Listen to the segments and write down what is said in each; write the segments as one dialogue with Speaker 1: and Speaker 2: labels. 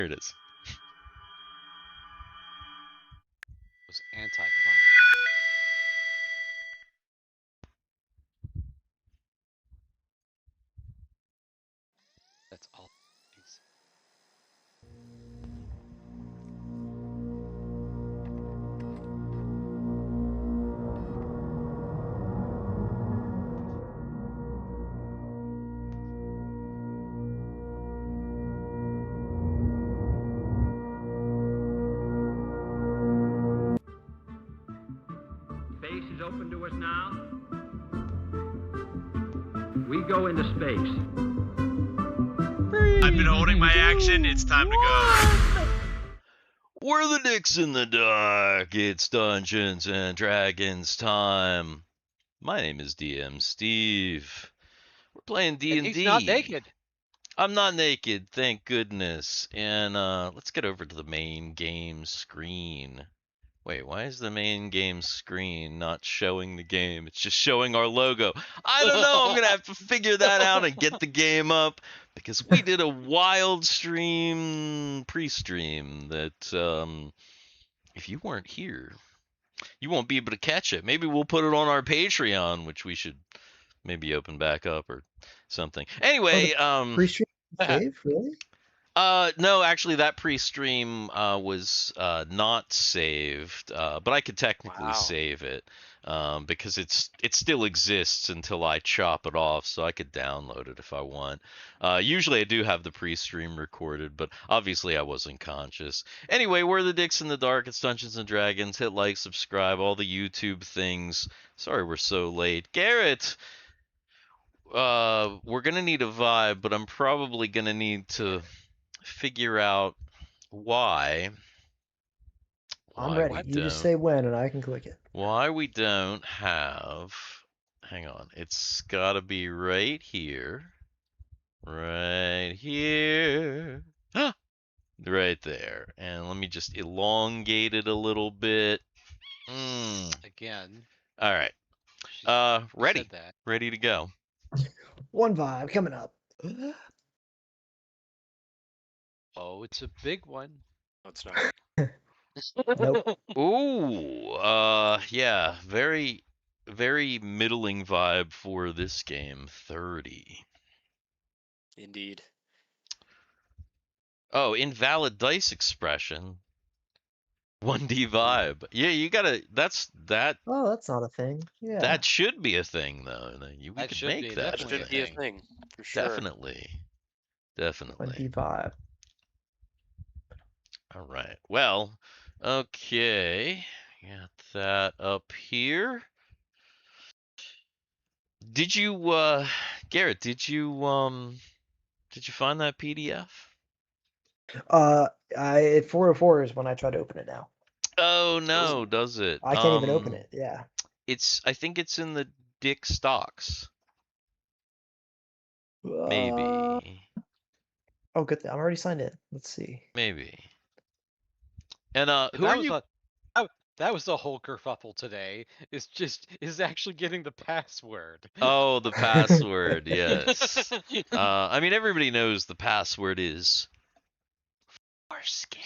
Speaker 1: Here it is.
Speaker 2: It was anticlimactic. That's all.
Speaker 3: Space is open to us now. We go into space.
Speaker 4: I've been holding my action. It's time to go.
Speaker 1: We're the Dicks in the Dark. It's Dungeons and Dragons time. My name is DM Steve. We're playing D&D.
Speaker 2: And he's not naked.
Speaker 1: I'm not naked, thank goodness. And let's get over to the main game screen. Wait, why is the main game screen not showing the game? It's just showing our logo. I don't know. I'm going to have to figure that out and get the game up because we did a wild stream, pre-stream that if you weren't here, you won't be able to catch it. Maybe we'll put it on our Patreon, which we should maybe open back up or something. Anyway,
Speaker 5: Pre-stream save, really?
Speaker 1: No, actually that pre-stream was not saved, but I could technically save it because it still exists until I chop it off, so I could download it if I want. Usually I do have the pre-stream recorded, but obviously I wasn't conscious. Anyway, we're the Dicks in the Dark. It's Dungeons and Dragons. Hit like, subscribe, all the YouTube things. Sorry we're so late. Garrett, we're gonna need a vibe, but I'm probably gonna need to figure out why
Speaker 5: I'm ready. You just say when and I can click it.
Speaker 1: Why we don't have, hang on, it's gotta be right here, right here, right there, and let me just elongate it a little bit.
Speaker 2: Again.
Speaker 1: All right, ready to go.
Speaker 5: One vibe coming up.
Speaker 2: Oh, it's a big one.
Speaker 4: No, it's not.
Speaker 5: Nope.
Speaker 1: Ooh, yeah, very, very middling vibe for this game. 30.
Speaker 4: Indeed.
Speaker 1: Oh, invalid dice expression. 1D vibe. Yeah, you gotta. That.
Speaker 5: Oh, that's not a thing. Yeah.
Speaker 1: That should be a thing, though. We
Speaker 2: That
Speaker 1: could
Speaker 2: should
Speaker 1: make
Speaker 2: be,
Speaker 1: that.
Speaker 4: That should be a thing, for sure.
Speaker 1: Definitely.
Speaker 5: 25.
Speaker 1: All right. Well, okay. Got that up here. Did you, Garrett? Did you find that PDF?
Speaker 5: 404 is when I try to open it now.
Speaker 1: Oh no, does it?
Speaker 5: I can't even open it. Yeah.
Speaker 1: I think it's in the Dick Stocks. Maybe.
Speaker 5: Oh, good. I'm already signed in. Let's see.
Speaker 1: Maybe. And who are you?
Speaker 2: That was the whole kerfuffle today. Is actually getting the password.
Speaker 1: Oh, the password. Yes. I mean, everybody knows the password is foreskin.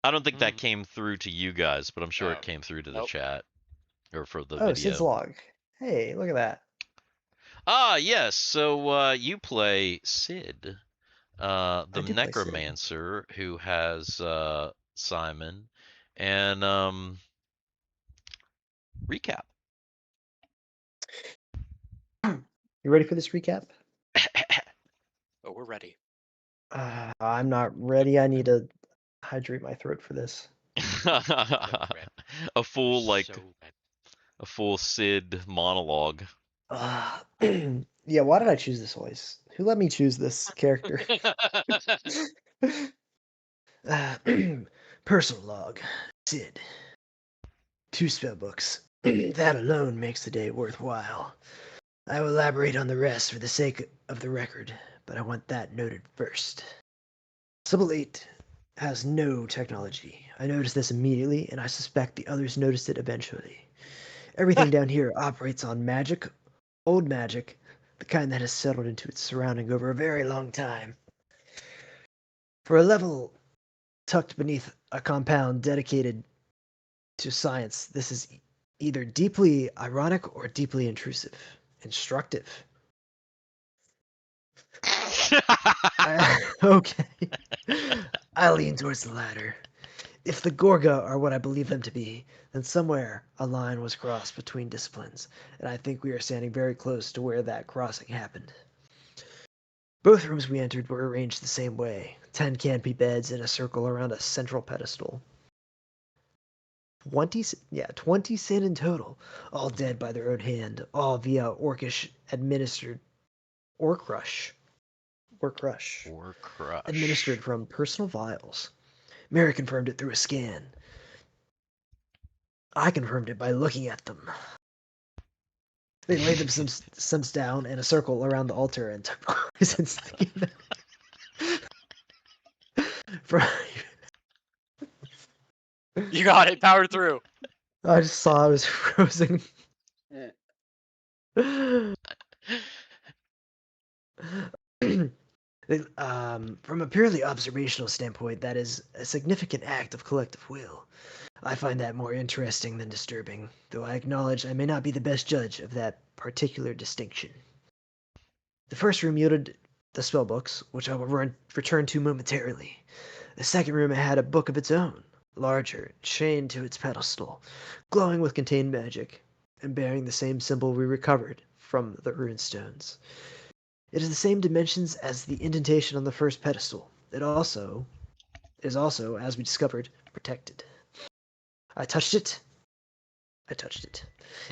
Speaker 1: I don't think that came through to you guys, but I'm sure it came through to the chat or for the video.
Speaker 5: Sid's log. Hey, look at that.
Speaker 1: Ah, yes. So you play Sid, the Necromancer, who has Simon, and recap.
Speaker 5: You ready for this recap?
Speaker 4: Oh, we're ready.
Speaker 5: I'm not ready. I need to hydrate my throat for this.
Speaker 1: A full a full Sid monologue.
Speaker 5: Yeah, why did I choose this voice? Who let me choose this character? Personal log. Sid. 2 spell books. That alone makes the day worthwhile. I will elaborate on the rest for the sake of the record, but I want that noted first. Symbol 8 has no technology. I noticed this immediately, and I suspect the others noticed it eventually. Everything down here operates on magic, old magic, the kind that has settled into its surrounding over a very long time. For a level tucked beneath a compound dedicated to science, this is either deeply ironic or deeply intrusive. Instructive. Okay. I lean towards the latter. If the Gorga are what I believe them to be, then somewhere a line was crossed between disciplines, and I think we are standing very close to where that crossing happened. Both rooms we entered were arranged the same way, 10 canopy beds in a circle around a central pedestal. 20 sin in total, all dead by their own hand, all via orcish administered orc rush. Administered from personal vials. Mary confirmed it through a scan. I confirmed it by looking at them. They laid themselves down in a circle around the altar and took poisons together.
Speaker 4: You got it. Power through.
Speaker 5: I just saw I was frozen. From a purely observational standpoint, that is a significant act of collective will. I find that more interesting than disturbing, though I acknowledge I may not be the best judge of that particular distinction. The first room yielded the spellbooks, which I will return to momentarily. The second room had a book of its own, larger, chained to its pedestal, glowing with contained magic, and bearing the same symbol we recovered from the runestones. It is the same dimensions as the indentation on the first pedestal. It is also, as we discovered, protected. I touched it.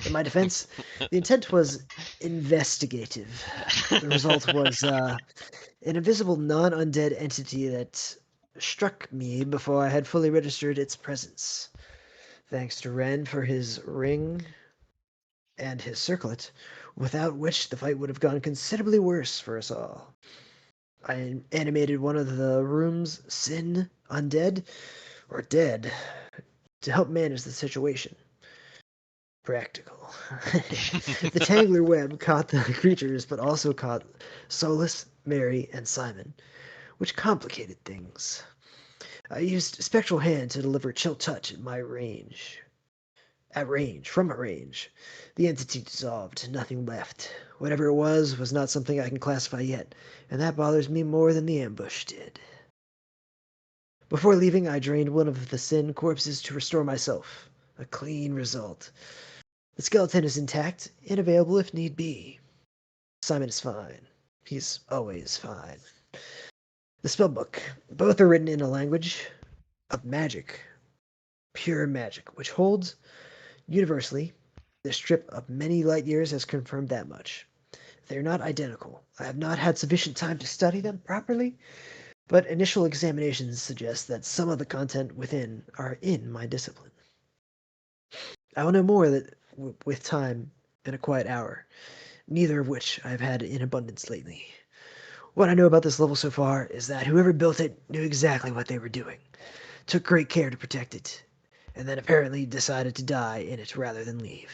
Speaker 5: In my defense, the intent was investigative. The result was an invisible non-undead entity that struck me before I had fully registered its presence. Thanks to Ren for his ring and his circlet, without which the fight would have gone considerably worse for us all. I animated one of the room's sin undead, or dead, to help manage the situation. Practical. The Tangler web caught the creatures, but also caught Solus, Mary, and Simon, which complicated things. I used Spectral Hand to deliver Chill Touch from a range. The entity dissolved, nothing left. Whatever it was not something I can classify yet, and that bothers me more than the ambush did. Before leaving, I drained one of the sin corpses to restore myself. A clean result. The skeleton is intact and available if need be. Simon is fine. He's always fine. The spellbook. Both are written in a language of magic. Pure magic, which holds, universally, this trip of many light years has confirmed that much. They are not identical. I have not had sufficient time to study them properly, but initial examinations suggest that some of the content within are in my discipline. I will know more with time in a quiet hour, neither of which I have had in abundance lately. What I know about this level so far is that whoever built it knew exactly what they were doing, took great care to protect it, and then apparently decided to die in it rather than leave.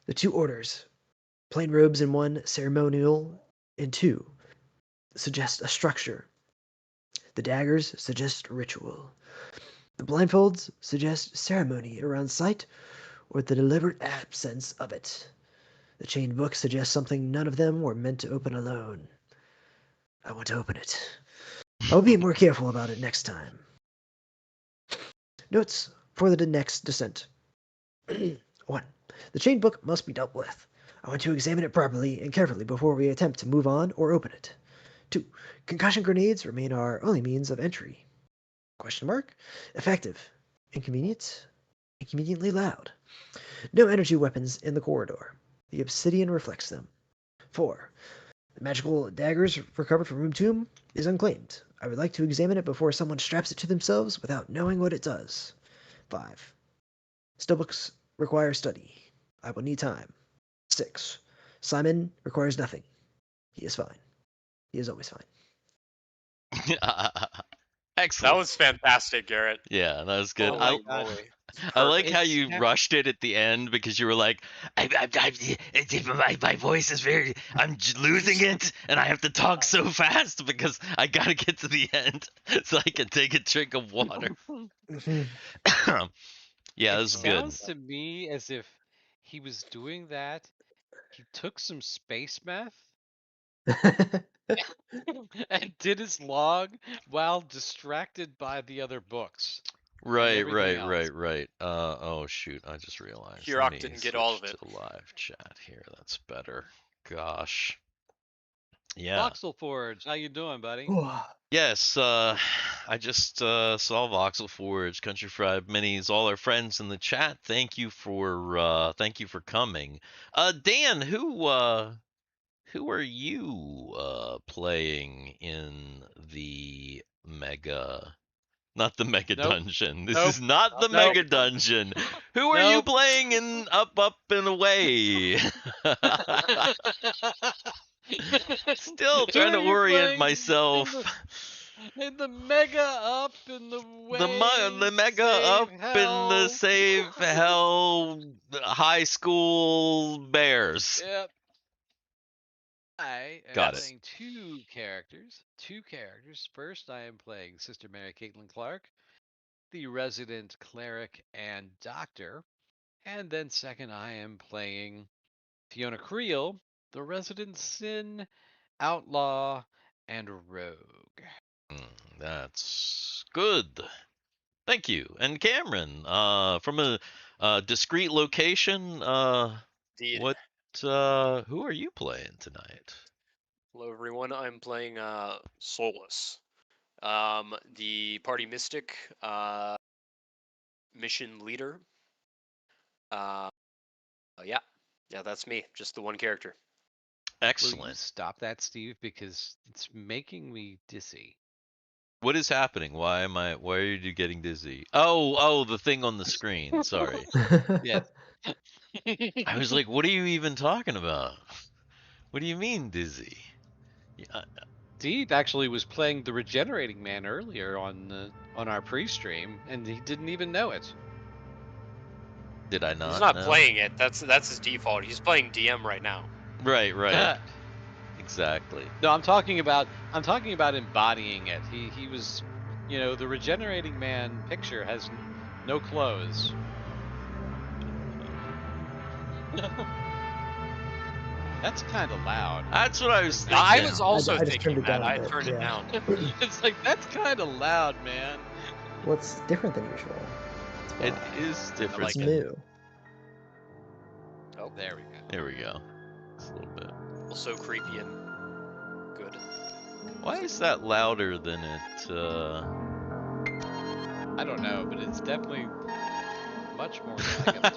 Speaker 5: The two orders, plain robes in one, ceremonial in two, suggest a structure. The daggers suggest ritual. The blindfolds suggest ceremony around sight or the deliberate absence of it. The chained book suggests something none of them were meant to open alone. I want to open it. I'll be more careful about it next time. Notes for the next descent. 1. The chained book must be dealt with. I want to examine it properly and carefully before we attempt to move on or open it. 2. Concussion grenades remain our only means of entry. Question mark? Effective. Inconvenient. Inconveniently loud. No energy weapons in the corridor. The obsidian reflects them. 4. The magical daggers recovered from room 2 is unclaimed. I would like to examine it before someone straps it to themselves without knowing what it does. 5. Spellbooks require study. I will need time. 6. Simon requires nothing. He is fine. He is always fine.
Speaker 1: Excellent.
Speaker 4: That was fantastic, Garrett.
Speaker 1: Yeah, that was good.
Speaker 2: Oh my
Speaker 1: I
Speaker 2: God.
Speaker 4: Moly.
Speaker 1: I like how
Speaker 2: It's
Speaker 1: you
Speaker 2: hap-
Speaker 1: rushed it at the end because you were like, my voice is very, losing it, and I have to talk so fast because I gotta get to the end so I can take a drink of water.
Speaker 5: Mhm.
Speaker 1: Yeah,
Speaker 2: It
Speaker 1: this is good.
Speaker 2: sounds to me as if he was doing that. He took some space meth and did his log while distracted by the other books and
Speaker 1: Right,
Speaker 2: everything
Speaker 1: right,
Speaker 2: else.
Speaker 1: right, right. Oh shoot, I just realized.
Speaker 4: Hirok
Speaker 1: Let me
Speaker 4: didn't get all
Speaker 1: switch
Speaker 4: of it.
Speaker 1: to live chat here. That's better. Gosh. Yeah.
Speaker 2: Voxel Forge, how you doing, buddy?
Speaker 1: Yes, I just saw Voxel Forge, Country Fried Minis, all our friends in the chat. Thank you for coming. Dan, who are you playing in the mega, not the mega
Speaker 2: Nope.
Speaker 1: dungeon. This
Speaker 2: Nope.
Speaker 1: is not the
Speaker 2: Nope.
Speaker 1: mega dungeon. Who are you
Speaker 2: Nope.
Speaker 1: playing in Up and Away? Still
Speaker 2: Who
Speaker 1: trying to
Speaker 2: are you
Speaker 1: orient
Speaker 2: playing
Speaker 1: myself.
Speaker 2: in the mega up in the
Speaker 1: The mega
Speaker 2: save
Speaker 1: up in the
Speaker 2: hell?
Speaker 1: save hell high school bears.
Speaker 2: Yep. I am
Speaker 1: Got it.
Speaker 2: playing two characters. First, I am playing Sister Mary Caitlin Clark, the resident cleric and doctor. And then second, I am playing Fiona Creel, the resident sin, outlaw, and rogue.
Speaker 1: That's good. Thank you. And Cameron, from a discreet location,
Speaker 4: Indeed.
Speaker 1: what who are you playing tonight?
Speaker 4: Hello, everyone. I'm playing Solus, the party mystic, mission leader. Yeah, that's me. Just the one character.
Speaker 2: Will you
Speaker 1: Excellent.
Speaker 2: stop that, Steve? Because it's making me dizzy.
Speaker 1: What is happening? Why are you getting dizzy? Oh, the thing on the screen. Sorry.
Speaker 2: Yes.
Speaker 1: I was like, what are you even talking about? What do you mean dizzy? Yeah,
Speaker 2: Steve actually was playing the Regenerating Man earlier on our pre-stream, and he didn't even know it.
Speaker 1: did I not
Speaker 4: He's not
Speaker 1: know?
Speaker 4: playing it. That's his default. He's playing DM right now.
Speaker 1: Right. Exactly.
Speaker 2: No, I'm talking about embodying it. He was, the Regenerating Man picture has no clothes. That's kind of loud.
Speaker 1: That's what I was thinking.
Speaker 4: I was also
Speaker 5: I just
Speaker 4: thinking
Speaker 5: turned it
Speaker 4: that.
Speaker 5: down a
Speaker 4: I
Speaker 5: bit,
Speaker 4: turned it
Speaker 5: yeah.
Speaker 4: down.
Speaker 2: It's like, that's kind of loud, man.
Speaker 5: What's different than usual? It's
Speaker 1: It
Speaker 5: fine.
Speaker 1: is different.
Speaker 2: like
Speaker 5: It's
Speaker 2: it.
Speaker 5: new.
Speaker 4: Oh,
Speaker 2: There we go.
Speaker 1: There we go. Just a little bit.
Speaker 4: also creepy and good.
Speaker 1: Why is that louder than it?
Speaker 2: I don't know, but it's definitely much more.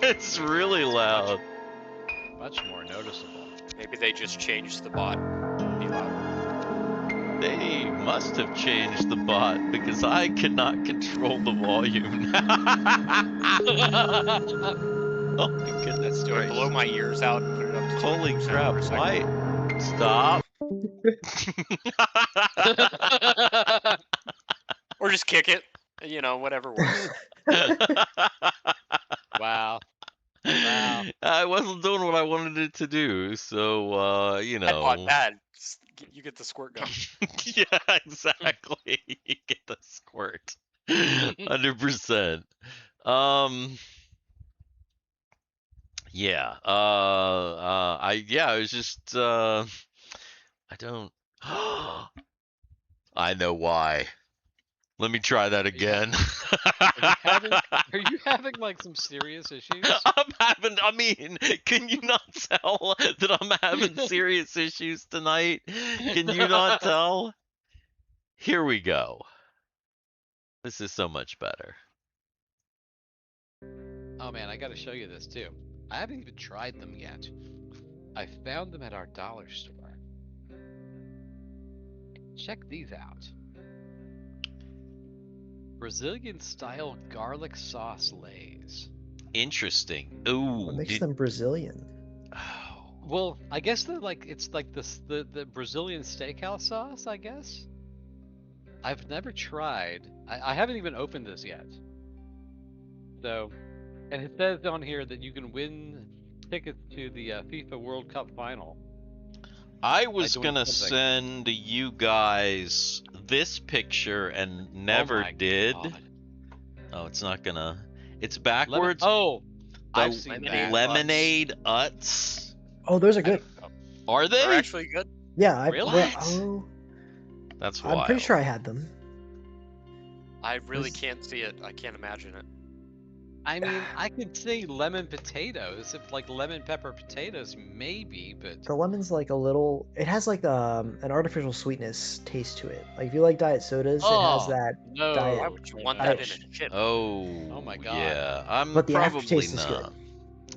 Speaker 1: It's really loud.
Speaker 2: Much more noticeable.
Speaker 4: Maybe they just changed the bot. Be louder.
Speaker 1: They must have changed the bot because I cannot control the volume. Oh my goodness!
Speaker 4: Do I blow my ears out and put it up to
Speaker 1: Holy
Speaker 4: 20%
Speaker 1: crap!
Speaker 4: for a second?
Speaker 1: Why? Stop!
Speaker 4: Or just kick it. Whatever works.
Speaker 2: Wow. Wow.
Speaker 1: I wasn't doing what I wanted it to do, so
Speaker 4: Headbot bad. You get the squirt gun.
Speaker 1: Yeah, exactly. You get the squirt. 100%. Yeah. I was just I don't I know why. Let me try that again.
Speaker 2: Are you having like some serious issues?
Speaker 1: I mean, can you not tell that I'm having serious issues tonight? Can you not tell? Here we go. This is so much better.
Speaker 2: Oh man, I gotta show you this too. I haven't even tried them yet. I found them at our dollar store. Check these out. Brazilian style garlic sauce lays.
Speaker 1: Interesting. Ooh.
Speaker 5: What makes them Brazilian?
Speaker 1: Oh.
Speaker 2: Well, I guess it's like the Brazilian steakhouse sauce, I guess. I've never tried. I haven't even opened this yet. So And it says on here that you can win tickets to the FIFA World Cup final.
Speaker 1: I was
Speaker 2: doing
Speaker 1: gonna
Speaker 2: something.
Speaker 1: send you guys this picture and never
Speaker 2: Oh my
Speaker 1: did.
Speaker 2: God.
Speaker 1: Oh, it's not gonna. It's
Speaker 2: Lemon.
Speaker 1: backwards.
Speaker 2: Oh,
Speaker 1: The
Speaker 2: I've seen that.
Speaker 1: lemonade Uts.
Speaker 5: Oh, those are
Speaker 2: I don't
Speaker 5: good.
Speaker 2: know.
Speaker 1: Are
Speaker 4: They're
Speaker 1: they?
Speaker 4: actually good.
Speaker 5: Yeah,
Speaker 2: Really?
Speaker 5: well,
Speaker 1: What?
Speaker 5: oh,
Speaker 1: That's
Speaker 5: I'm
Speaker 1: wild.
Speaker 5: pretty sure I had them.
Speaker 4: I really
Speaker 5: This-
Speaker 4: can't see it. I can't imagine it.
Speaker 2: I mean, I could say lemon potatoes, if like lemon pepper potatoes, maybe, but
Speaker 5: The lemon's like a little. It has like an artificial sweetness taste to it. Like if you like diet sodas, it has
Speaker 2: oh
Speaker 5: that.
Speaker 2: no.
Speaker 5: diet-
Speaker 4: Why would you
Speaker 2: no,
Speaker 4: want
Speaker 2: no.
Speaker 4: that
Speaker 5: I-
Speaker 4: in a chip?
Speaker 1: Oh.
Speaker 2: my God.
Speaker 1: Yeah, I'm
Speaker 5: But the
Speaker 1: probably
Speaker 5: aftertaste is good.
Speaker 1: not.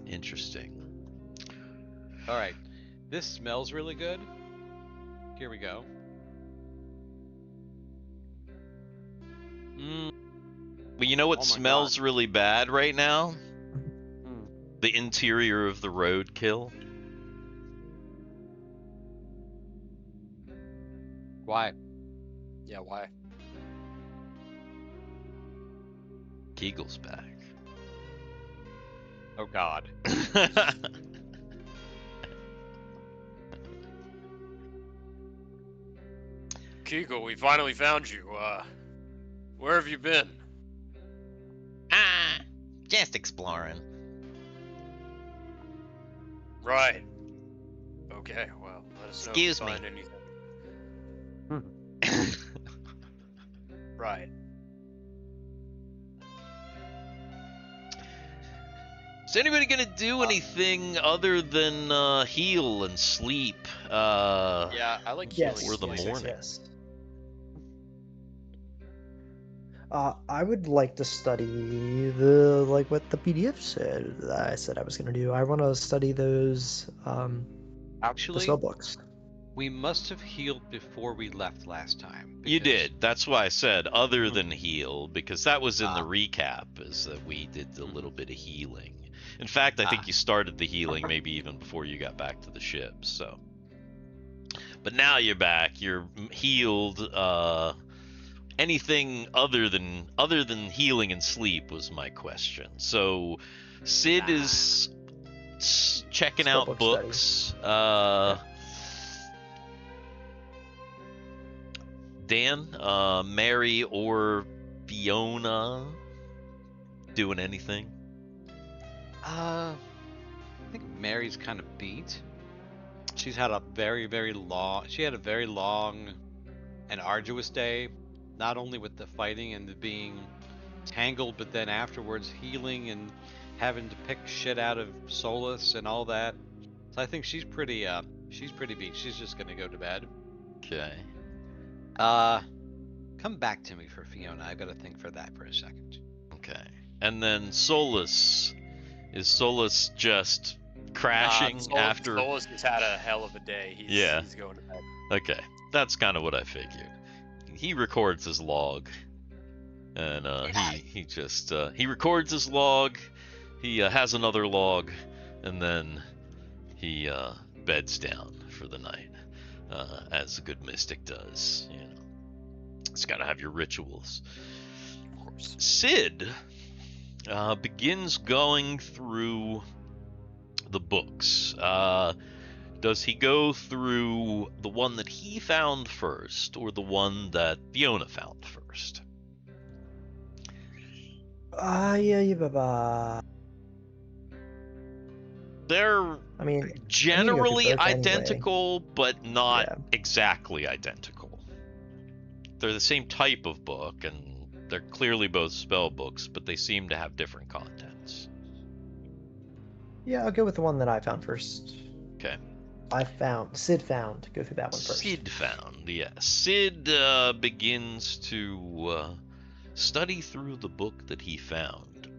Speaker 1: Interesting.
Speaker 2: All right, this smells really good. Here we go.
Speaker 1: But you know what
Speaker 2: Oh my
Speaker 1: smells really bad right now?
Speaker 2: Hmm.
Speaker 1: The interior of the roadkill.
Speaker 2: Why?
Speaker 4: Yeah, why?
Speaker 1: Kegel's back.
Speaker 2: Oh God.
Speaker 4: Kegal, we finally found you. Where have you been?
Speaker 1: Just exploring.
Speaker 4: Right. Okay, well, let us know
Speaker 1: Excuse
Speaker 4: if you
Speaker 1: me.
Speaker 4: find anything. Right.
Speaker 1: Is anybody gonna do anything other than heal and sleep?
Speaker 4: Yeah, I like
Speaker 5: Yes.
Speaker 4: healing.
Speaker 1: Or the
Speaker 5: yes,
Speaker 1: morning.
Speaker 5: Yes. I would like to study what the PDF said that I said I was going to do. I want to study those the
Speaker 2: Actually,
Speaker 5: spell books.
Speaker 2: we must have healed before we left last time.
Speaker 1: You
Speaker 2: because-
Speaker 1: did. That's why I said other than heal, because that was in the
Speaker 2: Ah.
Speaker 1: recap, is that we did a little bit of healing. In fact, I think
Speaker 2: Ah.
Speaker 1: you started the healing maybe even before you got back to the ship, so. But now you're back, you're healed, anything other than healing and sleep was my question. So Sid is checking
Speaker 5: Spell
Speaker 1: out
Speaker 5: book
Speaker 1: books. Dan, Mary, or Fiona doing anything?
Speaker 2: I think Mary's kind of beat. She's had a very, very long. She had a very long and arduous day, not only with the fighting and the being tangled, but then afterwards healing and having to pick shit out of Solus and all that. So I think she's pretty beat. She's just gonna go to bed.
Speaker 1: Okay.
Speaker 2: Come back to me for Fiona. I've got to think for that for a second.
Speaker 1: Okay. And then Solus. Is Solus just crashing after?
Speaker 4: Solus has had a hell of a day. He's going to bed.
Speaker 1: Okay. That's kind of what I figured. He records his log. And he just he records his log. He has another log, and then he beds down for the night, as a good mystic does. You know, it's got to have your rituals.
Speaker 4: Of course.
Speaker 1: Sid begins going through the books. Does he go through the one that he found first, or the one that Fiona found first?
Speaker 5: Yeah.
Speaker 1: They're
Speaker 5: I mean,
Speaker 1: generally
Speaker 5: both anyway.
Speaker 1: identical, but not
Speaker 5: Yeah.
Speaker 1: exactly identical. They're the same type of book, and they're clearly both spell books, but they seem to have different contents.
Speaker 5: yeah, I'll go with the one that I found first.
Speaker 1: Okay.
Speaker 5: Sid found. Go through that one first.
Speaker 1: Sid found, yeah. Sid begins to study through the book that he found.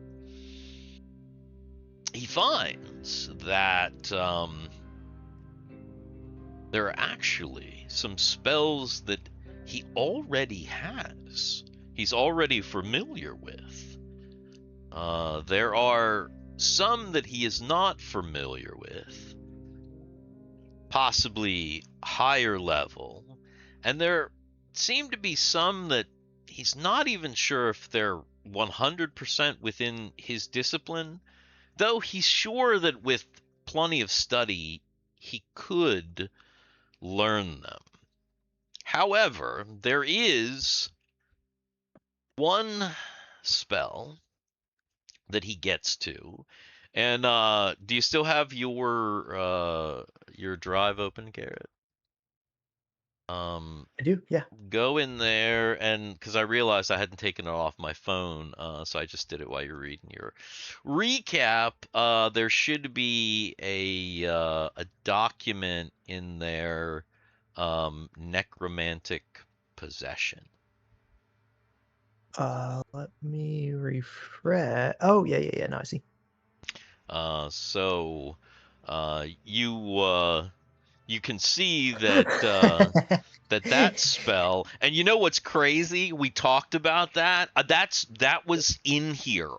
Speaker 1: He finds that there are actually some spells that he already has. He's already familiar with. There are some that he is not familiar with, possibly higher level, and there seem to be some that he's not even sure if they're 100% within his discipline, though he's sure that with plenty of study, he could learn them. However, there is one spell that he gets to, and do you still have your drive open, Garrett?
Speaker 5: I do, yeah.
Speaker 1: Go in there, and because I realized I hadn't taken it off my phone, so I just did it while you're reading your recap. There should be a document in there, necromantic possession.
Speaker 5: Let me refresh. Oh, yeah. No, I see.
Speaker 1: So you can see that that spell, and you know what's crazy? We talked about that. That was in here.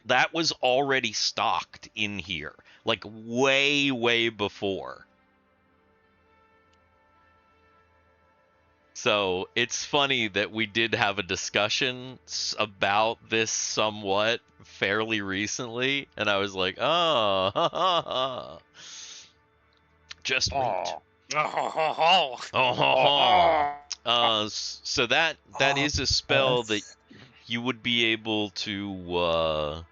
Speaker 1: That was already stocked in here, like way before. So it's funny that we did have a discussion about this somewhat fairly recently, and I was like, oh, just wait. So that is a spell that you would be able to learn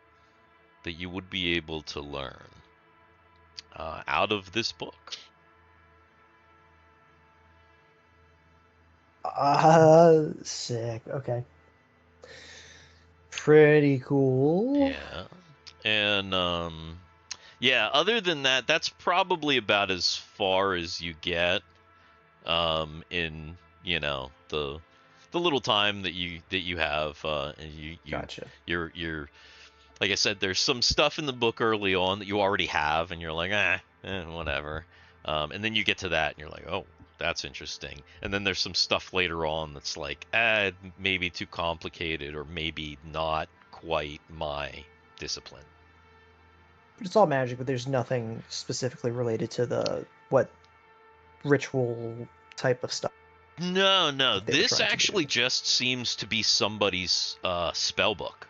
Speaker 1: out of this book.
Speaker 5: Sick. Okay. Pretty cool.
Speaker 1: Yeah. And yeah, other than that, that's probably about as far as you get in, you know, the little time that you have, and you
Speaker 5: Gotcha.
Speaker 1: you're like I said, there's some stuff in the book early on that you already have, and you're like, whatever. And then you get to that, and you're like, oh, that's interesting. And then there's some stuff later on that's like, maybe too complicated, or maybe not quite my discipline.
Speaker 5: But it's all magic, but there's nothing specifically related to what ritual type of stuff.
Speaker 1: No.
Speaker 5: They were
Speaker 1: This
Speaker 5: trying to
Speaker 1: actually
Speaker 5: do.
Speaker 1: just seems to be somebody's spell book.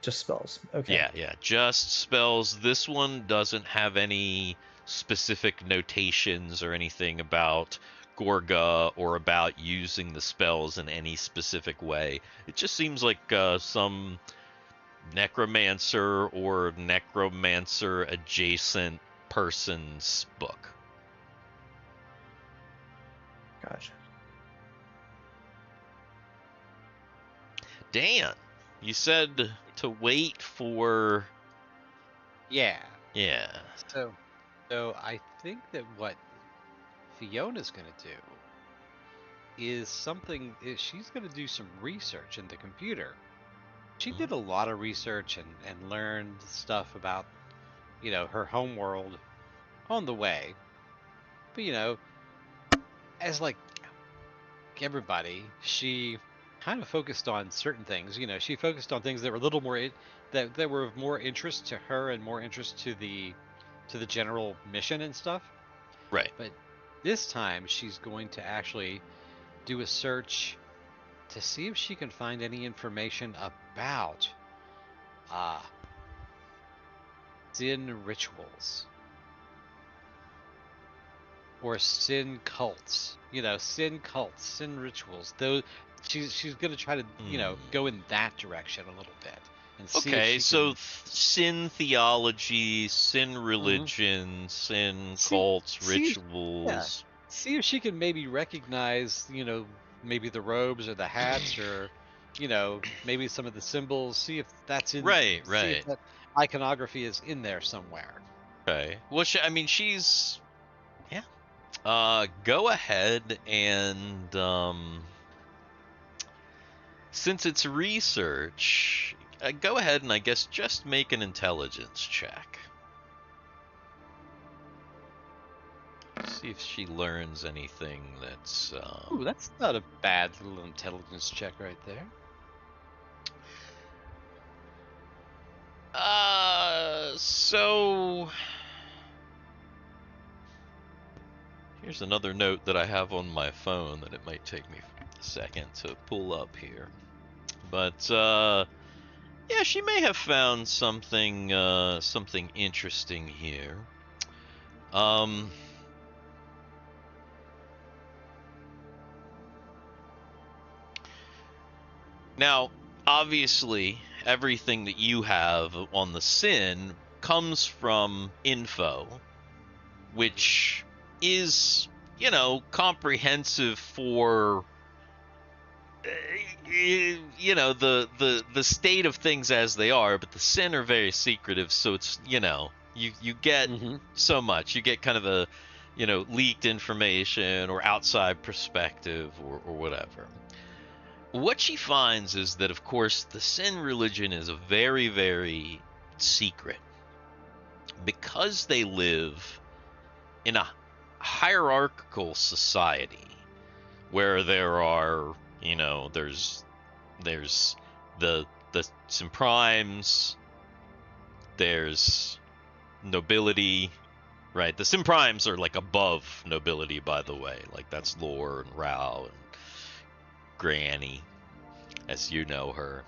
Speaker 5: Just spells. Okay.
Speaker 1: Yeah, just spells. This one doesn't have any specific notations or anything about Gorga or about using the spells in any specific way. It just seems like some Necromancer or Necromancer adjacent person's book.
Speaker 5: Gotcha.
Speaker 1: Dan, you said to wait for...
Speaker 2: Yeah.
Speaker 1: Yeah.
Speaker 2: So I think that what Fiona's gonna do is she's gonna do some research in the computer. She did a lot of research and learned stuff about, her home world on the way. But as like everybody, she kind of focused on certain things. She focused on things that were a little more that were of more interest to her and more interest to the general mission and stuff.
Speaker 1: Right.
Speaker 2: But this time she's going to actually do a search to see if she can find any information about sin rituals or sin cults. Sin rituals. Those she's going to try to go in that direction a little bit and see.
Speaker 1: Okay,
Speaker 2: if she
Speaker 1: so
Speaker 2: can...
Speaker 1: sin theology, sin religion, sin cults, rituals.
Speaker 2: See if she can maybe recognize, maybe the robes or the hats or, maybe some of the symbols. See if that's in.
Speaker 1: Right.
Speaker 2: See if that iconography is in there somewhere.
Speaker 1: Okay. Well, she's. Yeah. Go ahead and since it's research, go ahead and I guess just make an intelligence check. See if she learns anything that's...
Speaker 2: Ooh, that's not a bad little intelligence check right there.
Speaker 1: So... Here's another note that I have on my phone that it might take me a second to pull up here. But yeah, she may have found something something interesting here. Now, obviously, everything that you have on the Sin comes from info, which is, you know, comprehensive for you know, the state of things as they are, but the Sin are very secretive, so it's, you know, you get so much. You get kind of a, you know, leaked information or outside perspective or whatever. What she finds is that, of course, the Sin religion is a very, very secret because they live in a hierarchical society where there are, you know, there's the Simprimes, there's nobility, right? The Simprimes are like above nobility, by the way. Like that's Lore and Rao and Granny, as you know her.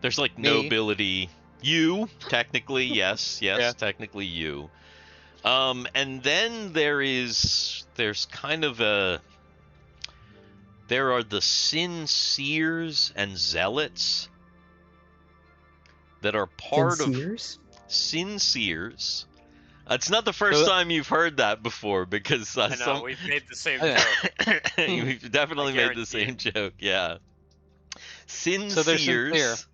Speaker 1: There's like
Speaker 2: Me.
Speaker 1: nobility. You, technically, yes,
Speaker 2: Yeah.
Speaker 1: technically you. And then there's kind of there are the Sin Seers and Zealots that are part of
Speaker 5: Sincers?
Speaker 1: Sin Seers. It's not the first time you've heard that before, because
Speaker 4: I know, we've made the same
Speaker 2: Yeah.
Speaker 4: joke.
Speaker 1: we've definitely
Speaker 4: I
Speaker 1: made the
Speaker 4: guarantee
Speaker 1: same joke. Yeah, Sin
Speaker 2: So they're sincere.
Speaker 1: Seers.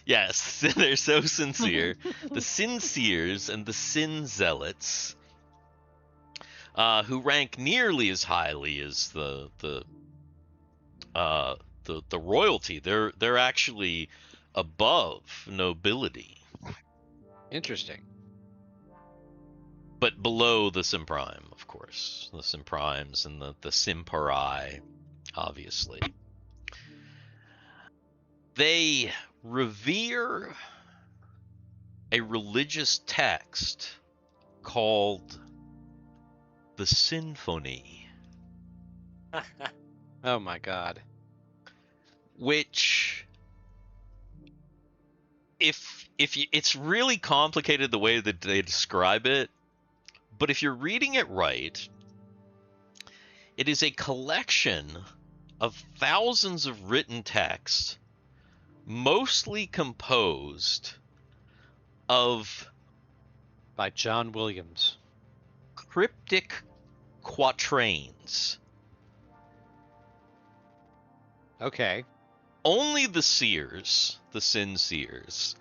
Speaker 1: Yes, they're so sincere. The Sin Seers and the Sin Zealots, who rank nearly as highly as the royalty. They're actually above nobility,
Speaker 2: Interesting.
Speaker 1: but below the Simprime, of course. The Simprimes and the Simparai, obviously. They revere a religious text called the Symphony,
Speaker 2: Oh my god.
Speaker 1: which if you, it's really complicated the way that they describe it, but if you're reading it right, it is a collection of thousands of written text, mostly composed of
Speaker 2: By John Williams.
Speaker 1: cryptic quatrains.
Speaker 2: Okay.
Speaker 1: Only the seers, the Sin Seers,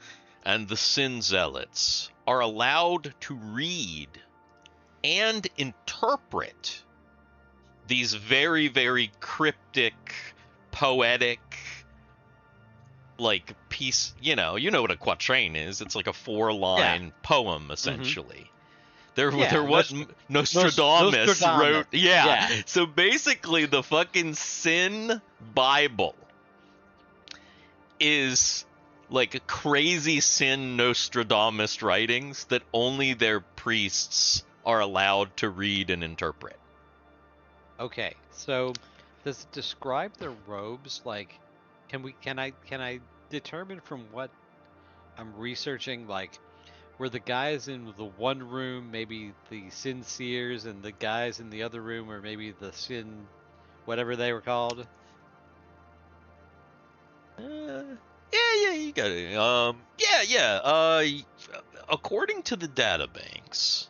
Speaker 1: and the Sin Zealots are allowed to read and interpret these very, very cryptic, poetic, like piece. You know what a quatrain is. It's like a 4-line poem, essentially. There was Nostradamus wrote. Yeah. So basically, the fucking Sin Bible is like crazy Sin Nostradamus writings that only their priests are allowed to read and interpret.
Speaker 2: Okay. So does it describe their robes? Like, can I determine from what I'm researching, like, were the guys in the one room maybe the Sin Seers and the guys in the other room were maybe the Sin whatever they were called?
Speaker 1: Yeah, you got it. According to the databanks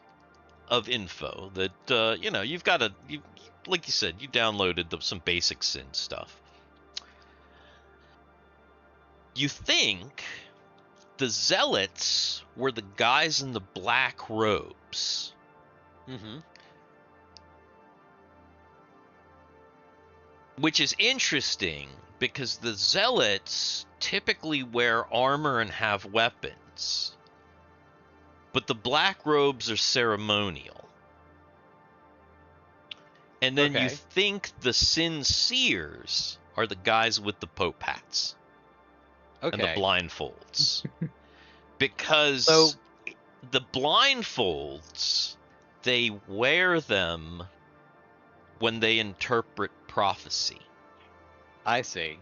Speaker 1: of info that you've got like you said, you downloaded some basic Sin stuff. You think the Zealots were the guys in the black robes.
Speaker 2: Mm-hmm.
Speaker 1: Which is interesting because the Zealots typically wear armor and have weapons. But the black robes are ceremonial. And then you think the Sin Seers are the guys with the Pope hats. And the blindfolds. Because the blindfolds, they wear them when they interpret prophecy.
Speaker 2: I see.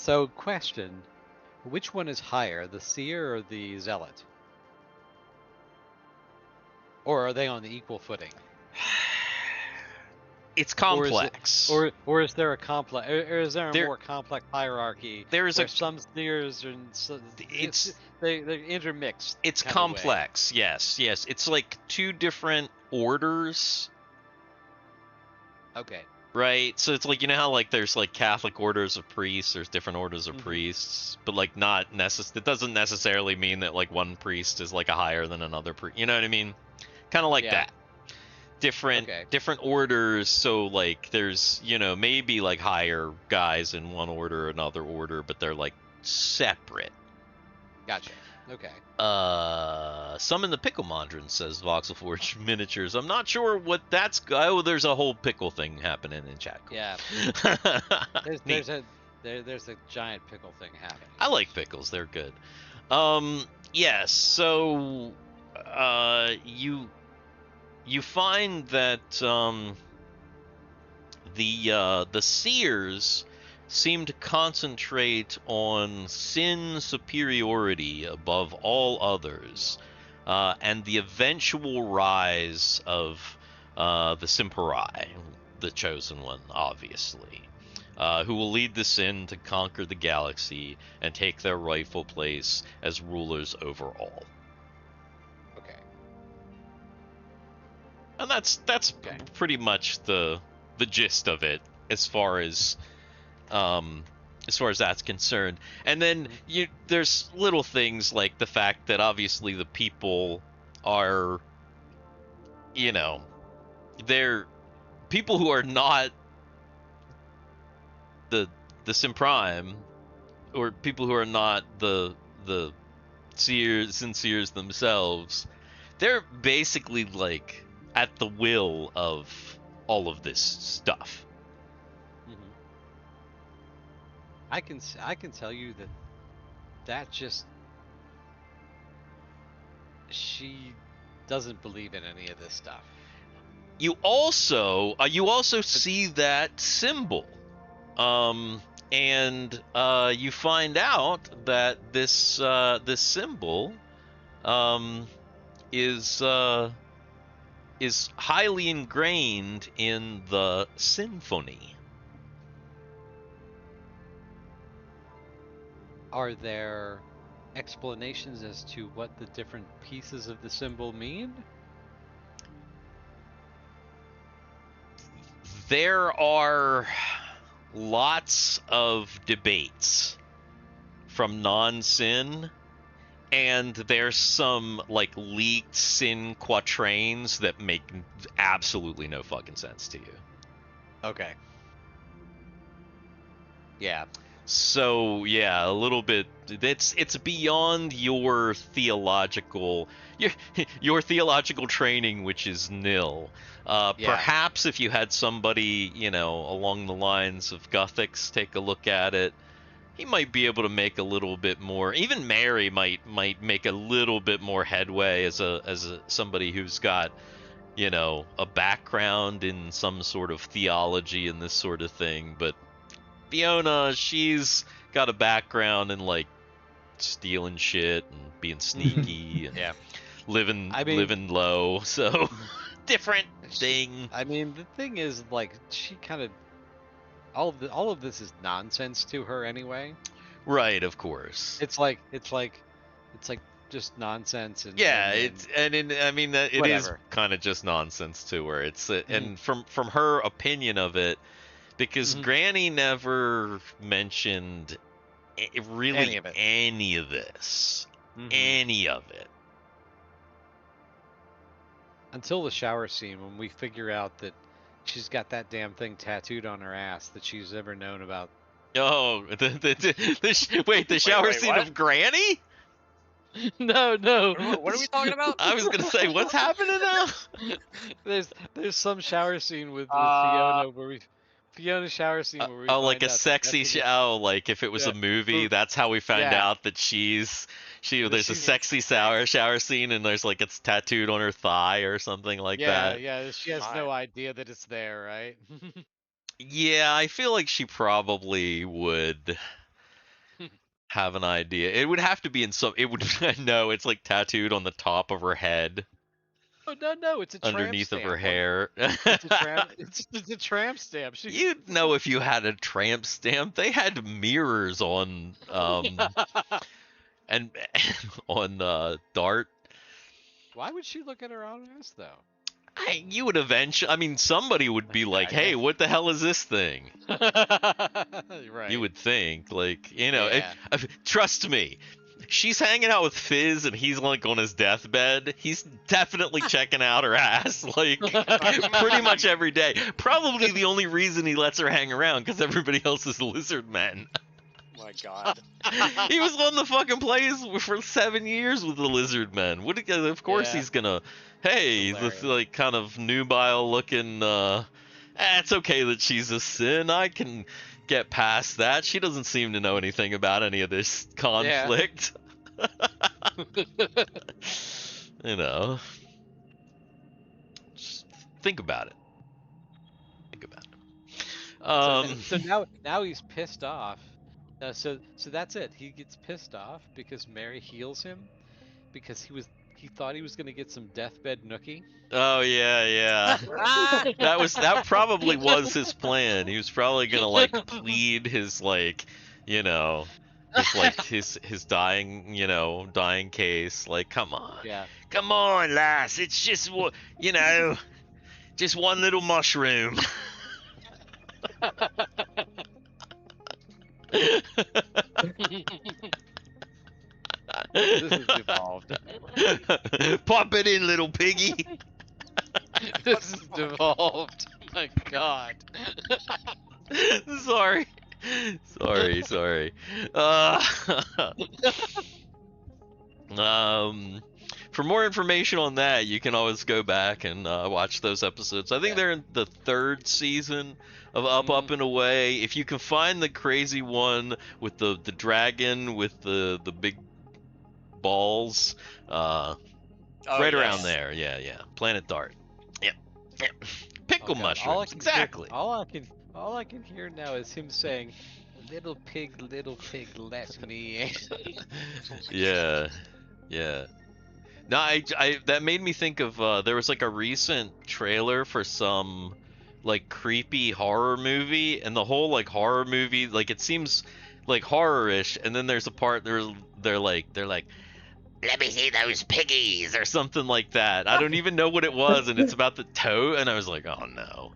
Speaker 2: So, question: which one is higher, the seer or the zealot? Or are they on the equal footing?
Speaker 1: It's complex.
Speaker 2: Or is there a complex? Or is there a
Speaker 1: There-
Speaker 2: more complex hierarchy?
Speaker 1: there's
Speaker 2: where
Speaker 1: a-
Speaker 2: some seers and they're intermixed.
Speaker 1: It's
Speaker 2: kind of way.
Speaker 1: complex. Yes. It's like two different orders.
Speaker 2: Okay.
Speaker 1: Right, so it's like, you know how like there's like Catholic orders of priests, there's different orders of priests, but like not it doesn't necessarily mean that like one priest is like a higher than another priest. You know what I mean? Kind of like that. Different orders, so like there's, you know, maybe like higher guys in one order or another order, but they're like separate.
Speaker 2: Gotcha. Okay.
Speaker 1: Summon the Pickle Mondrin, says Voxelforge Miniatures. I'm not sure what that's. Oh, there's a whole pickle thing happening in chat. Cool.
Speaker 2: Yeah. There's a giant pickle thing happening.
Speaker 1: I like pickles. They're good. Yes. So, you find that the seers seem to concentrate on sin superiority above all others, and the eventual rise of the Simperai, the chosen one, obviously, who will lead the sin to conquer the galaxy and take their rightful place as rulers over all.
Speaker 2: Okay.
Speaker 1: And that's pretty much the gist of it, as far as that's concerned. And then there's little things like the fact that obviously the people are, you know, they're people who are not the Simprime, or people who are not the seers themselves. They're basically like at the will of all of this stuff.
Speaker 2: I can tell you that just she doesn't believe in any of this stuff.
Speaker 1: You also see that symbol, and you find out that this symbol is highly ingrained in the symphony.
Speaker 2: Are there explanations as to what the different pieces of the symbol mean?
Speaker 1: There are lots of debates from non-sin, and there's some like leaked sin quatrains that make absolutely no fucking sense to you.
Speaker 2: Okay. Yeah.
Speaker 1: So yeah, a little bit. It's beyond your theological training, which is nil. Perhaps if you had somebody, you know, along the lines of Guthix take a look at it, he might be able to make a little bit more. Even Mary might make a little bit more headway as somebody who's got, you know, a background in some sort of theology and this sort of thing. But Fiona, she's got a background in like stealing shit and being sneaky and living low. So different thing.
Speaker 2: I mean, the thing is, like, she kind of all of this is nonsense to her anyway.
Speaker 1: Right, of course.
Speaker 2: It's like just nonsense. And
Speaker 1: I mean that it is kind of just nonsense to her. It's and from her opinion of it, because Granny never mentioned really any of this, any of it.
Speaker 2: Until the shower scene, when we figure out that she's got that damn thing tattooed on her ass that she's ever known about.
Speaker 1: Oh, the shower scene
Speaker 4: what?
Speaker 1: of Granny?
Speaker 2: No.
Speaker 4: What are we talking about?
Speaker 1: I was gonna say, what's happening now?
Speaker 2: There's some shower scene with Fiona where Fiona's shower scene where we
Speaker 1: like a sexy show. Like if it was a movie, that's how we find out that there's a sexy shower scene, and there's like it's tattooed on her thigh or something like that.
Speaker 2: Yeah, she has no idea that it's there, right?
Speaker 1: Yeah, I feel like she probably would have an idea. It would have to be in some. It would. No, it's like tattooed on the top of her head,
Speaker 2: Oh no, it's a tramp
Speaker 1: underneath of
Speaker 2: stamp.
Speaker 1: her hair.
Speaker 2: It's a tramp. It's a tramp stamp.
Speaker 1: You'd know if you had a tramp stamp. They had mirrors on and on Dart.
Speaker 2: Why would she look at her own ass though?
Speaker 1: You would eventually. I mean, somebody would be like,
Speaker 2: I
Speaker 1: "Hey,
Speaker 2: guess.
Speaker 1: what the hell is this thing?"
Speaker 2: Right.
Speaker 1: You would think, like,
Speaker 2: Yeah.
Speaker 1: trust me. She's hanging out with Fizz and he's like on his deathbed. He's definitely checking out her ass, like pretty much every day. Probably the only reason he lets her hang around because everybody else is lizard men.
Speaker 4: My God.
Speaker 1: He was on the fucking plays for 7 years with the lizard men. Of course
Speaker 2: Yeah.
Speaker 1: he's gonna. Hey, this like kind of nubile looking. It's okay that she's a sin. I can get past that. She doesn't seem to know anything about any of this conflict. You know. Just think about it. Think about it.
Speaker 2: So now he's pissed off. So that's it. He gets pissed off because Mary heals him because he thought he was gonna get some deathbed nookie.
Speaker 1: Oh yeah. That probably was his plan. He was probably gonna like plead his like, his dying case. Like, come on,
Speaker 2: Yeah.
Speaker 1: come on, lass. It's just just one little mushroom.
Speaker 2: This is devolved.
Speaker 1: Pop it in, little piggy.
Speaker 2: This is devolved. My God.
Speaker 1: Sorry. For more information on that, you can always go back and watch those episodes. I think they're in the 3rd season of Up and Away. If you can find the crazy one with the dragon with the big balls, right around there. Yeah. Planet Dart. Yep. Pickle mushrooms. Exactly.
Speaker 2: All I can hear now is him saying, little pig, let me in."
Speaker 1: Yeah. No, I that made me think of there was like a recent trailer for some like creepy horror movie, and the whole like horror movie, like it seems like horror-ish, and then there's a part they're like let me see those piggies or something like that. I don't even know what it was, and it's about the toad, and I was like, oh no.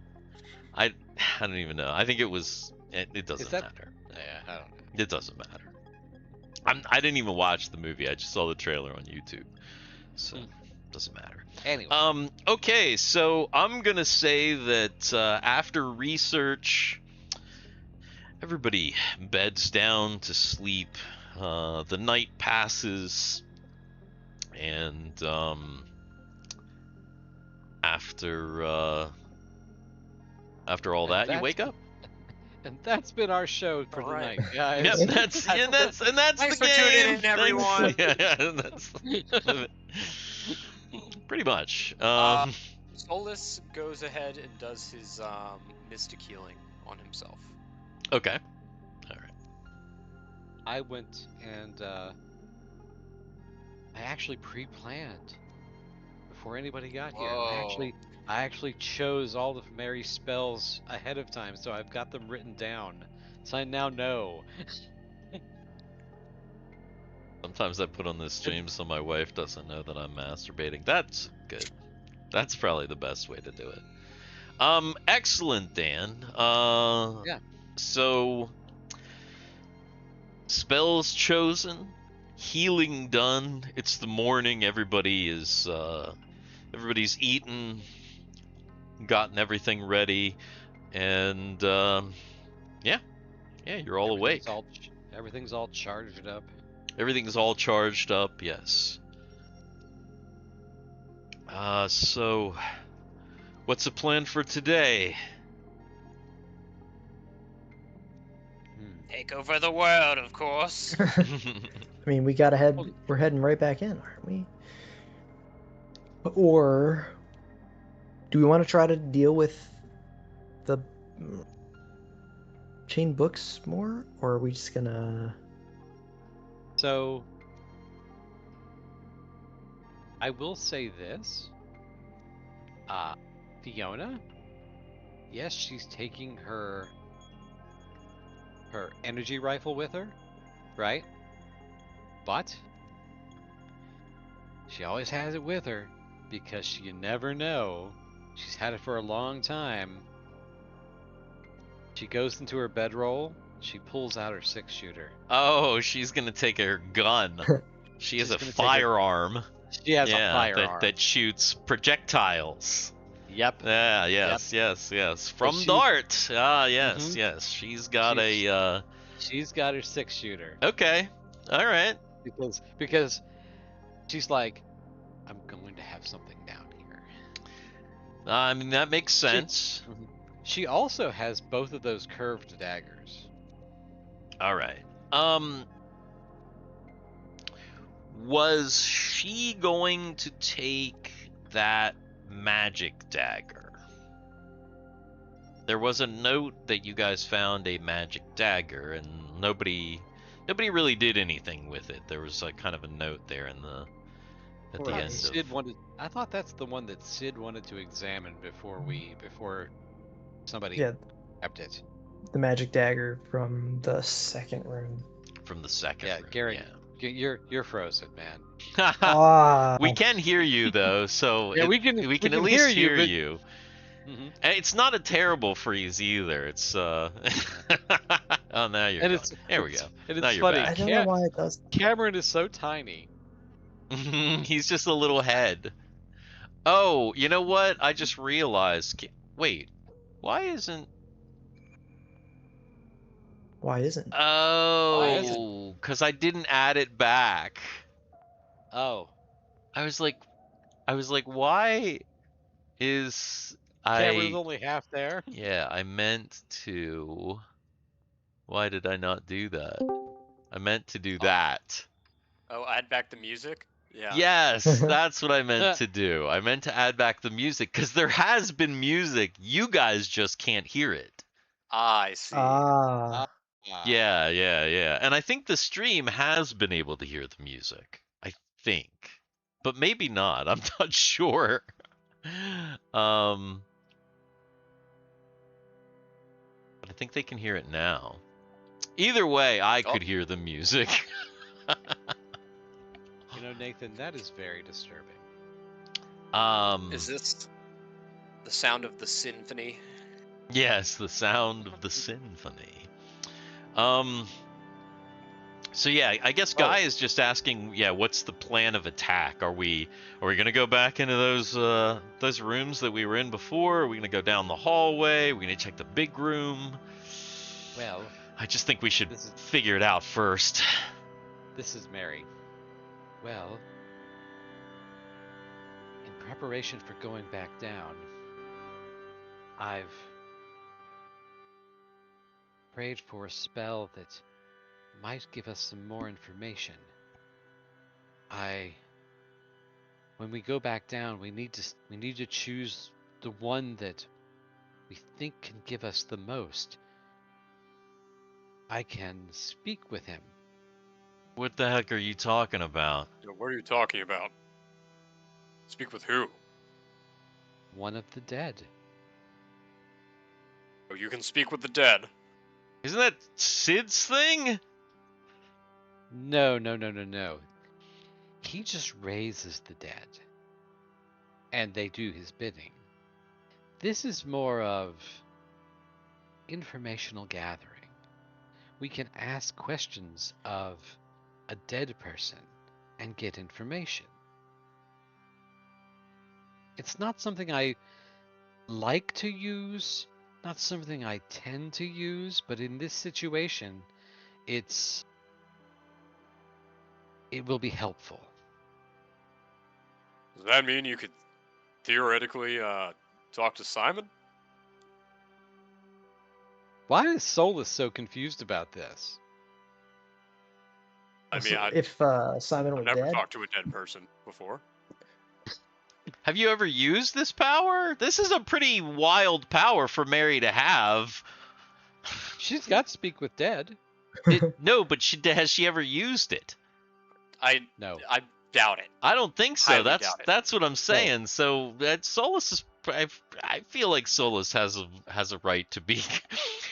Speaker 1: I don't even know. I think it was it doesn't matter.
Speaker 2: Yeah, I don't know.
Speaker 1: It doesn't matter. I didn't even watch the movie. I just saw the trailer on YouTube. So, doesn't matter.
Speaker 2: Anyway.
Speaker 1: Okay, so I'm going to say that after research, everybody beds down to sleep. The night passes, and after all that, you wake up.
Speaker 2: And that's been our show for
Speaker 4: All right.
Speaker 2: tonight, guys.
Speaker 1: Yep, that's
Speaker 4: Thanks
Speaker 1: the
Speaker 4: for
Speaker 1: game.
Speaker 4: tuning in, everyone.
Speaker 1: That's pretty much.
Speaker 4: Solus goes ahead and does his mystic healing on himself.
Speaker 1: Okay. All right.
Speaker 2: I went and I actually pre-planned before anybody got here.
Speaker 4: Whoa.
Speaker 2: I actually chose all of Mary's spells ahead of time, so I've got them written down. So I now know.
Speaker 1: Sometimes I put on this stream so my wife doesn't know that I'm masturbating. That's good. That's probably the best way to do it. Excellent, Dan.
Speaker 2: Yeah.
Speaker 1: So, spells chosen, healing done. It's the morning. Everybody's eaten, gotten everything ready, and yeah, you're all awake.
Speaker 2: Everything's all charged up.
Speaker 1: Everything's all charged up, yes. So, what's the plan for today?
Speaker 4: Take over the world, of course.
Speaker 5: I mean, we gotta head. We're heading right back in, aren't we? Or do we want to try to deal with the chain books more, or are we just gonna
Speaker 2: So I will say this. Fiona, yes, she's taking her energy rifle with her, right? But she always has it with her because you never know. She's had it for a long time. She goes into her bedroll. She pulls out her 6-shooter.
Speaker 1: Oh, she's gonna take her gun. She has
Speaker 2: She's
Speaker 1: a
Speaker 2: gonna take her-
Speaker 1: firearm.
Speaker 2: She has a firearm.
Speaker 1: that shoots projectiles.
Speaker 2: Yep.
Speaker 1: Yeah, yes. From
Speaker 2: she-
Speaker 1: dart. Ah, yes,
Speaker 2: Mhm.
Speaker 1: yes. She's got
Speaker 2: She's got her 6-shooter
Speaker 1: Okay. All right.
Speaker 2: because she's like, I'm going to have something down here.
Speaker 1: I mean, that makes sense.
Speaker 2: She also has both of those curved daggers.
Speaker 1: All right. Was she going to take that magic dagger? There was a note that you guys found a magic dagger, and nobody really did anything with it. There was like kind of a note there in the at the
Speaker 5: Right.
Speaker 1: end
Speaker 2: Sid
Speaker 1: of.
Speaker 2: wanted. I thought that's the one that Sid wanted to examine before somebody
Speaker 5: Yeah,
Speaker 2: grabbed it.
Speaker 5: the magic dagger from the second room.
Speaker 1: From the second
Speaker 2: Yeah,
Speaker 1: room.
Speaker 2: Garrett, you're frozen, man.
Speaker 1: Yeah.
Speaker 5: Ah,
Speaker 1: We can hear you though, so
Speaker 2: Yeah, we can
Speaker 1: at least
Speaker 2: hear
Speaker 1: hear
Speaker 2: you,
Speaker 1: you.
Speaker 2: Mhm.
Speaker 1: And it's not a terrible freeze either. It's Oh, now you're
Speaker 2: And
Speaker 1: gone. There we
Speaker 2: it's-
Speaker 1: go.
Speaker 2: And
Speaker 1: Now
Speaker 2: it's
Speaker 1: you're
Speaker 2: funny.
Speaker 5: I
Speaker 1: back.
Speaker 5: don't know why it does.
Speaker 2: Cameron is so tiny.
Speaker 1: He's just a little head. Oh, you know what? I just realized. Wait, why isn't?
Speaker 5: Why isn't?
Speaker 1: Oh, because I didn't add it back.
Speaker 2: Oh,
Speaker 1: I was like, why is
Speaker 2: Cameron's
Speaker 1: I?
Speaker 2: only half there.
Speaker 1: Yeah, I meant to. Why did I not do that? I meant to do that.
Speaker 4: Oh, add back the music? Yeah.
Speaker 1: Yes, that's what I meant to do. I meant to add back the music because there has been music. You guys just can't hear it.
Speaker 4: Ah, I see.
Speaker 5: Ah,
Speaker 1: Yeah. And I think the stream has been able to hear the music. I think. But maybe not. I'm not sure. But I think they can hear it now. Either way, I could hear the music.
Speaker 2: You know, Nathan, that is very disturbing.
Speaker 4: Is this the sound of the symphony?
Speaker 1: Yes, the sound of the symphony. So yeah, I guess Guy is just asking, yeah, what's the plan of attack? Are we gonna go back into those rooms that we were in before? Are we gonna go down the hallway? Are we gonna check the big room?
Speaker 2: Well,
Speaker 1: I just think we should
Speaker 2: This is-
Speaker 1: figure it out first.
Speaker 2: this is Mary. Well, in preparation for going back down, I've prayed for a spell that might give us some more information. When we go back down, we need to choose the one that we think can give us the most. I can speak with him.
Speaker 1: What the heck are you talking about?
Speaker 4: What are you talking about? Speak with who?
Speaker 2: One of the dead.
Speaker 4: Oh, you can speak with the dead.
Speaker 1: Isn't that Sid's thing?
Speaker 2: No. He just raises the dead. And they do his bidding. This is more of informational gathering. We can ask questions of a dead person and get information. It's not something I like to use, not something I tend to use, but in this situation, it will be helpful.
Speaker 4: Does that mean you could theoretically talk to Simon?
Speaker 2: Why is Solus so confused about this?
Speaker 4: I mean,
Speaker 5: so
Speaker 4: I've
Speaker 5: if Simon were
Speaker 4: never
Speaker 5: dead,
Speaker 4: talked to a dead person before.
Speaker 1: Have you ever used this power? This is a pretty wild power for Mary to have.
Speaker 2: She's got Speak with Dead.
Speaker 1: No, but has she ever used it?
Speaker 2: No.
Speaker 4: I doubt it.
Speaker 1: I don't think so.
Speaker 4: Highly doubt it.
Speaker 1: That's what I'm saying. So that Solus is. I feel like Solus has a right to be.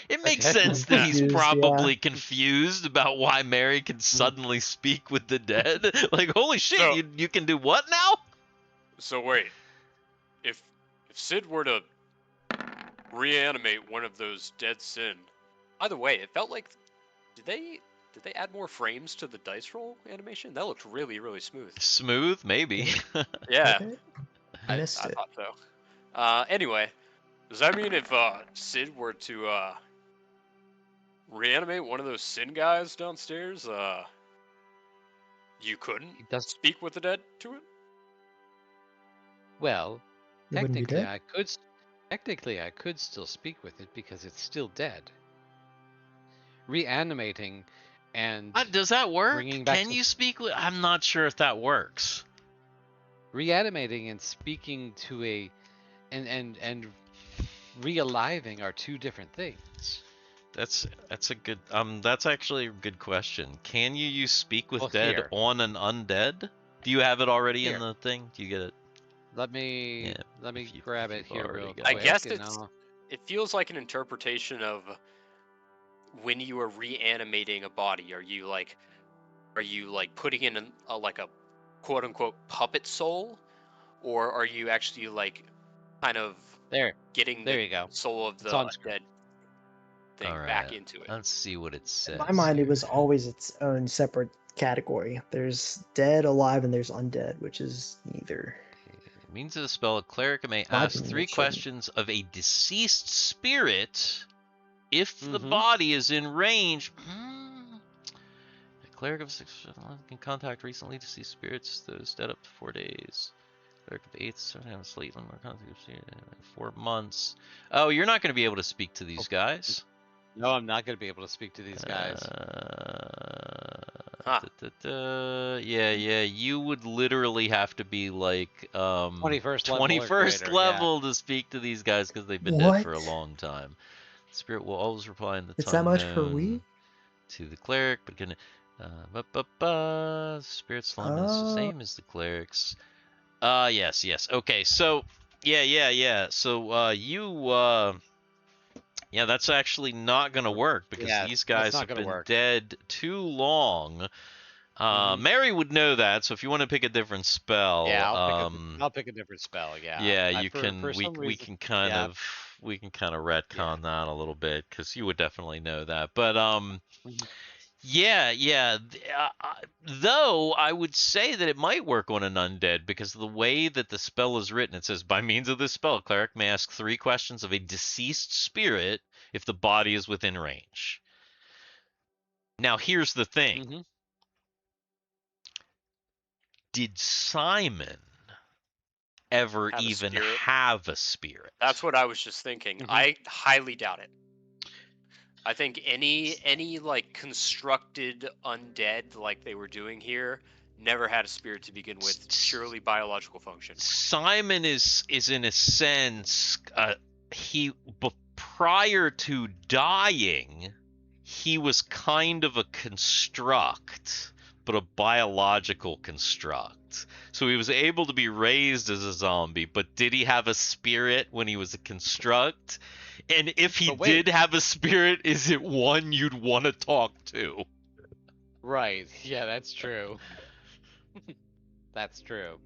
Speaker 1: It makes
Speaker 2: Okay.
Speaker 1: sense that he's
Speaker 5: Confused,
Speaker 1: probably
Speaker 5: yeah.
Speaker 1: confused about why Mary can suddenly speak with the dead. Like, holy shit,
Speaker 4: So-
Speaker 1: you can do what now?
Speaker 4: So wait, if Sid were to reanimate one of those dead Sin, by the way, it felt like did they add more frames to the dice roll animation? That looked really really smooth.
Speaker 1: Smooth, maybe.
Speaker 4: Yeah,
Speaker 5: Okay. I missed
Speaker 4: I
Speaker 5: it.
Speaker 4: thought so. Anyway, does that mean if Sid were to reanimate one of those Sin guys downstairs, you couldn't
Speaker 2: He does.
Speaker 4: speak with the dead to it?
Speaker 2: Well,
Speaker 5: It wouldn't be
Speaker 2: technically,
Speaker 5: dead?
Speaker 2: I could. Technically, I could still speak with it because it's still dead. Reanimating and
Speaker 1: Does that work?
Speaker 2: Bringing back
Speaker 1: Can
Speaker 2: to-
Speaker 1: you speak with? I'm not sure if that works.
Speaker 2: reanimating and speaking to a and realiving are two different things.
Speaker 1: That's a good. That's actually a good question. Can you use speak with
Speaker 2: Well,
Speaker 1: dead
Speaker 2: here.
Speaker 1: on an undead? Do you have it already
Speaker 2: Here.
Speaker 1: in the thing? Do you get it?
Speaker 2: Let me
Speaker 1: Yeah,
Speaker 2: let
Speaker 1: if
Speaker 2: me
Speaker 1: you-
Speaker 2: grab
Speaker 1: if
Speaker 2: it
Speaker 1: you've
Speaker 2: here
Speaker 1: already
Speaker 2: real
Speaker 1: got
Speaker 2: quick.
Speaker 4: I guess
Speaker 2: and
Speaker 4: it's-
Speaker 2: I'll-
Speaker 4: It feels like an interpretation of when you are reanimating a body. Are you like putting in a like a quote unquote puppet soul, or are you actually like kind of
Speaker 2: there.
Speaker 4: getting
Speaker 2: There
Speaker 4: the
Speaker 2: you go.
Speaker 4: soul of
Speaker 2: It's
Speaker 4: the
Speaker 2: on screen.
Speaker 4: dead thing
Speaker 1: All
Speaker 4: back
Speaker 1: right.
Speaker 4: into it?
Speaker 1: Let's see what it says.
Speaker 5: In my mind, it
Speaker 1: here.
Speaker 5: was always its own separate category. There's dead, alive, and there's undead, which is neither.
Speaker 1: Means of the spell, a cleric may
Speaker 5: My
Speaker 1: ask
Speaker 5: opinion,
Speaker 1: 3
Speaker 5: it shouldn't.
Speaker 1: questions of a deceased spirit if the
Speaker 2: Mhm.
Speaker 1: body is in range. A cleric of 6 can contact recently deceased spirits, those dead up to 4 days. Cleric of 8, 7 have sleep, 4 months. Oh, you're not going to be able to speak to these guys.
Speaker 2: No, I'm not going to be able to speak to these guys.
Speaker 4: Huh.
Speaker 1: Yeah, you would literally have to be like
Speaker 2: 21st level or
Speaker 1: 21st
Speaker 2: greater, yeah.
Speaker 1: level to speak to these guys because they've been dead for a
Speaker 5: What?
Speaker 1: long time. The spirit will always reply in the
Speaker 5: It's
Speaker 1: tongue
Speaker 5: that much per
Speaker 1: known
Speaker 5: week?
Speaker 1: to the cleric, but can spirit's slum is the same as the cleric's. Yes. Okay, so yeah. So yeah, that's actually not gonna work because
Speaker 2: Yeah,
Speaker 1: these
Speaker 2: that's
Speaker 1: guys
Speaker 2: not
Speaker 1: have
Speaker 2: gonna
Speaker 1: been
Speaker 2: work.
Speaker 1: dead too long.
Speaker 2: Mhm.
Speaker 1: Mary would know that, so if you want to pick a different spell,
Speaker 2: Yeah, I'll pick a different spell. Yeah.
Speaker 1: yeah,
Speaker 2: I-
Speaker 1: you
Speaker 2: for-
Speaker 1: can.
Speaker 2: for
Speaker 1: We
Speaker 2: some
Speaker 1: we
Speaker 2: reason-
Speaker 1: can kind
Speaker 2: yeah.
Speaker 1: of retcon that a little bit because you would definitely know that. But
Speaker 2: Mhm.
Speaker 1: yeah. Though I would say that it might work on an undead because the way that the spell is written, it says by means of this spell, cleric may ask 3 questions of a deceased spirit if the body is within range. Now here's the thing.
Speaker 2: Mhm.
Speaker 1: Did Simon ever
Speaker 4: Have a
Speaker 1: even
Speaker 4: spirit?
Speaker 1: have a spirit?
Speaker 4: That's what I was just thinking.
Speaker 2: Mhm.
Speaker 4: I highly doubt it. I think any like constructed undead like they were doing here never had a spirit to begin with. Purely biological function.
Speaker 1: Simon is in a sense prior to dying, he was kind of a construct, but a biological construct. So he was able to be raised as a zombie, but did he have a spirit when he was a construct? And if he
Speaker 2: But wait.
Speaker 1: did have a spirit, is it one you'd want to talk to?
Speaker 2: Right. Yeah, that's true. That's true.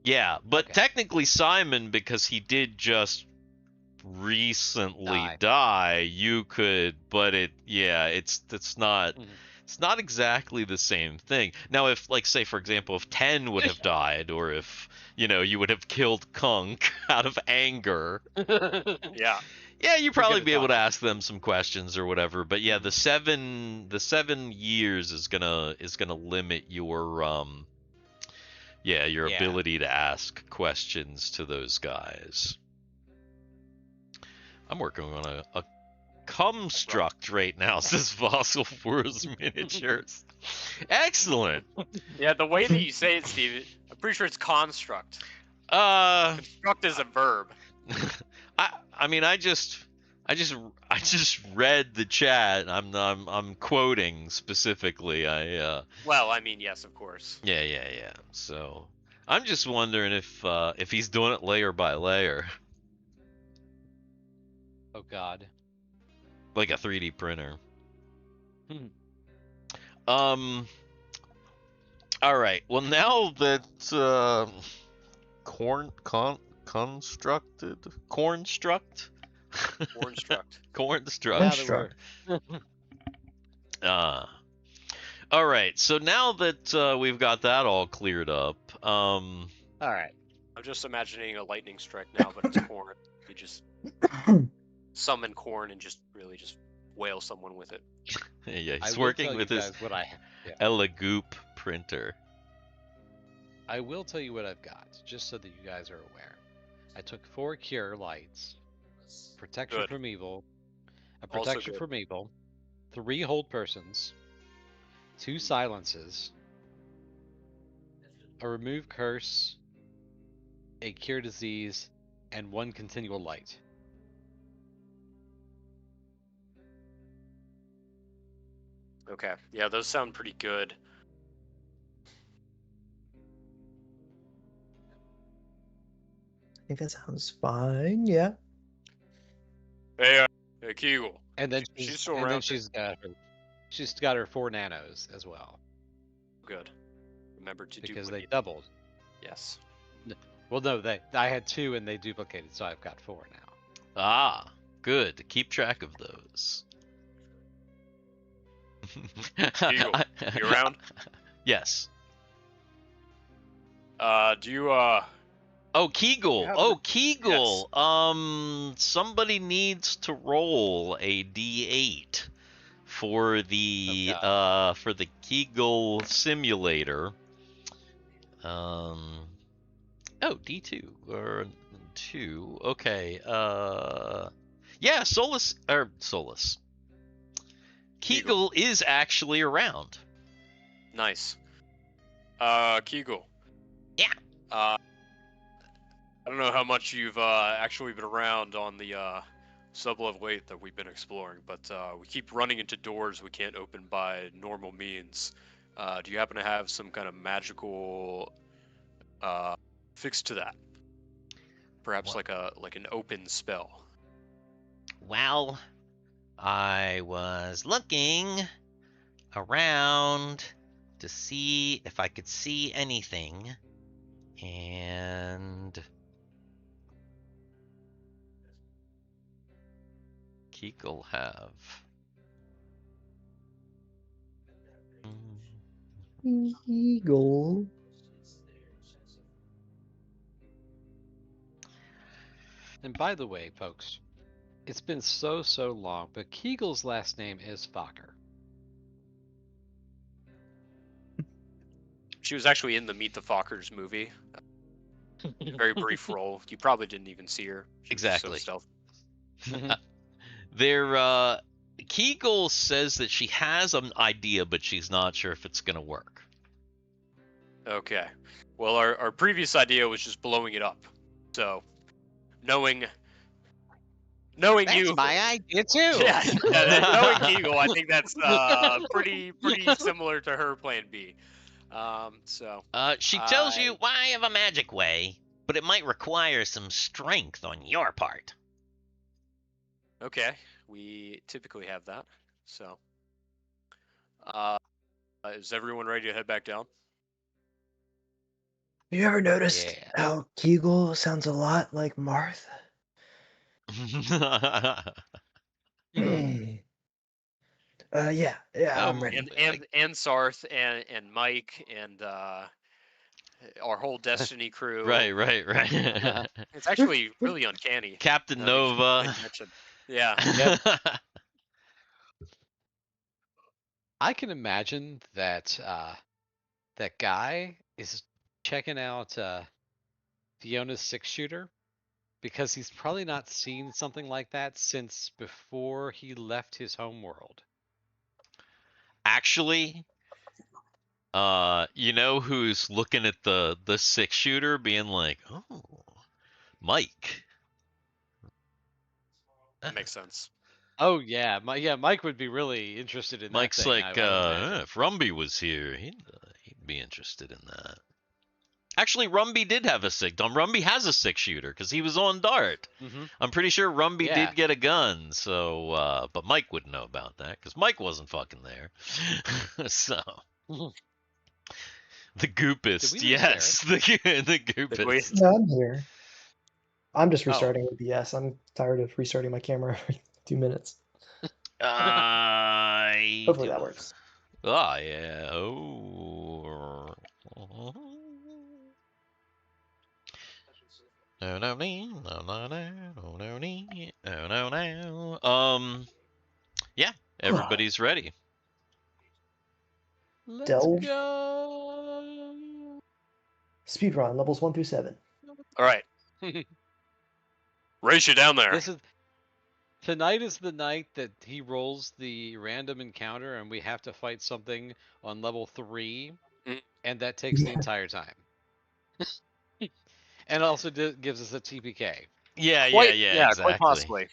Speaker 1: Yeah, but
Speaker 2: Okay.
Speaker 1: technically Simon, because he did just recently
Speaker 2: Die.
Speaker 1: die, you could, but it's not
Speaker 2: Mhm.
Speaker 1: it's not exactly the same thing. Now if, like, say for example, if 10 would have died, or if you would have killed Kunk out of anger,
Speaker 4: Yeah.
Speaker 1: yeah, you'd probably
Speaker 2: gonna
Speaker 1: be able
Speaker 2: talk
Speaker 1: to
Speaker 2: to
Speaker 1: ask them some questions or whatever. But yeah, the 7 years is gonna limit your your
Speaker 2: Yeah.
Speaker 1: ability to ask questions to those guys. I'm working on a construct right now, says Fossil Forest Miniatures. Excellent.
Speaker 4: Yeah, the way that you say it, Steve, I'm pretty sure it's construct.
Speaker 1: Uh,
Speaker 4: Construct is a verb.
Speaker 1: I mean, I just I just read the chat. I'm quoting specifically.
Speaker 4: Well, I mean, yes, of course.
Speaker 1: Yeah. So I'm just wondering if he's doing it layer by layer,
Speaker 2: Oh God.
Speaker 1: like a 3D printer.
Speaker 2: Hmm.
Speaker 1: All right. Well, now that construct
Speaker 4: Cornstruct.
Speaker 2: Now
Speaker 1: cornstruct.
Speaker 2: that we're
Speaker 1: Uh, all right. So now that we've got that all cleared up,
Speaker 2: all right.
Speaker 4: I'm just imagining a lightning strike now, but it's corn. You just summon corn and just really just whale someone with it.
Speaker 1: yeah,
Speaker 2: I
Speaker 1: he's
Speaker 2: will
Speaker 1: working
Speaker 2: tell
Speaker 1: with
Speaker 2: you
Speaker 1: his
Speaker 2: guys what I yeah.
Speaker 1: Elagoop printer.
Speaker 2: I will tell you what I've got, just so that you guys are aware. I took 4 cure lights, protection
Speaker 4: Good.
Speaker 2: from evil, a
Speaker 4: Also
Speaker 2: protection
Speaker 4: good.
Speaker 2: from evil, 3 hold persons, 2 silences, a remove curse, a cure disease, and 1 continual light.
Speaker 4: Okay. Yeah, those sound pretty good.
Speaker 5: I think that sounds fine. Yeah.
Speaker 4: Hey, Kegal.
Speaker 2: And then
Speaker 4: She's still
Speaker 2: and
Speaker 4: around.
Speaker 2: then she's got her 4 nanos as well
Speaker 4: Good. Remember to
Speaker 2: because they
Speaker 4: duplicate.
Speaker 2: doubled.
Speaker 4: Yes.
Speaker 2: Well, no, I had 2 and they duplicated, so I've got 4 now.
Speaker 1: Ah, good. Keep track of those.
Speaker 4: Eagle, you around?
Speaker 1: Yes.
Speaker 4: Do you
Speaker 1: Oh, Kegal.
Speaker 4: have
Speaker 1: Oh,
Speaker 4: the-
Speaker 1: Kegal. Somebody needs to roll a D8 for the Kegal simulator. Oh, D2 or 2. Okay. Yeah, Solus. Kegal is actually around.
Speaker 4: Nice. Kegal.
Speaker 1: Yeah.
Speaker 4: I don't know how much you've actually been around on the sub-level 8 that we've been exploring, but we keep running into doors we can't open by normal means. Do you happen to have some kind of magical fix to that? Perhaps
Speaker 1: What?
Speaker 4: like an open spell.
Speaker 1: Well, I was looking around to see if I could see anything, and Kegal have.
Speaker 5: Eagle.
Speaker 2: And by the way, folks, it's been so long, but Kegel's last name is Fokker.
Speaker 4: She was actually in the Meet the Fockers movie. Very brief role. You probably didn't even see her. She was just so
Speaker 1: Exactly.
Speaker 4: stealthy.
Speaker 1: Kegal says that she has an idea, but she's not sure if it's gonna work.
Speaker 4: Okay. Well, our previous idea was just blowing it up. So, knowing
Speaker 2: That's
Speaker 4: you,
Speaker 2: my idea too.
Speaker 4: yeah, knowing Kegal, I think that's pretty similar to her plan B.
Speaker 1: She tells you, "Well, I have a magic way, but it might require some strength on your part."
Speaker 4: Okay, we typically have that. So, is everyone ready to head back down?
Speaker 5: You ever noticed
Speaker 2: Yeah.
Speaker 5: how Kegal sounds a lot like Martha? Yeah, I'm ready.
Speaker 4: And Sarth and Mike and our whole Destiny crew.
Speaker 1: Right.
Speaker 4: It's actually really uncanny.
Speaker 1: Captain
Speaker 4: now that you
Speaker 1: Nova.
Speaker 4: mention. Yeah.
Speaker 2: I can imagine that that guy is checking out Fiona's 6-shooter because he's probably not seen something like that since before he left his home world.
Speaker 1: Actually, you know who's looking at the 6-shooter being like, "Oh, Mike."
Speaker 4: That makes sense.
Speaker 2: Oh yeah, Mike would be really interested in that
Speaker 1: Mike's
Speaker 2: thing.
Speaker 1: like,
Speaker 2: I would imagine.
Speaker 1: if Rumby was here, he'd be interested in that. Actually, Rumby did have a sick. Rumby has a 6-shooter because he was on Dart.
Speaker 2: Mm-hmm.
Speaker 1: I'm pretty sure Rumby
Speaker 2: Yeah.
Speaker 1: did get a gun, so but Mike wouldn't know about that because Mike wasn't fucking there. So the goopist,
Speaker 2: lose
Speaker 1: yes, the goopist.
Speaker 5: No, I'm here. I'm just
Speaker 2: Oh.
Speaker 5: restarting OBS. I'm tired of restarting my camera every 2 minutes. Hopefully that works.
Speaker 1: Oh yeah. Oh. Yeah, everybody's ready.
Speaker 2: Let's
Speaker 5: Delve.
Speaker 2: go.
Speaker 5: Speedrun levels 1 through 7.
Speaker 4: All right, race you down there.
Speaker 2: Tonight is the night that he rolls the random encounter, and we have to fight something on level 3, and that takes the entire time. And also gives us a TPK.
Speaker 1: Yeah,
Speaker 4: Yeah,
Speaker 1: exactly.
Speaker 4: quite possibly.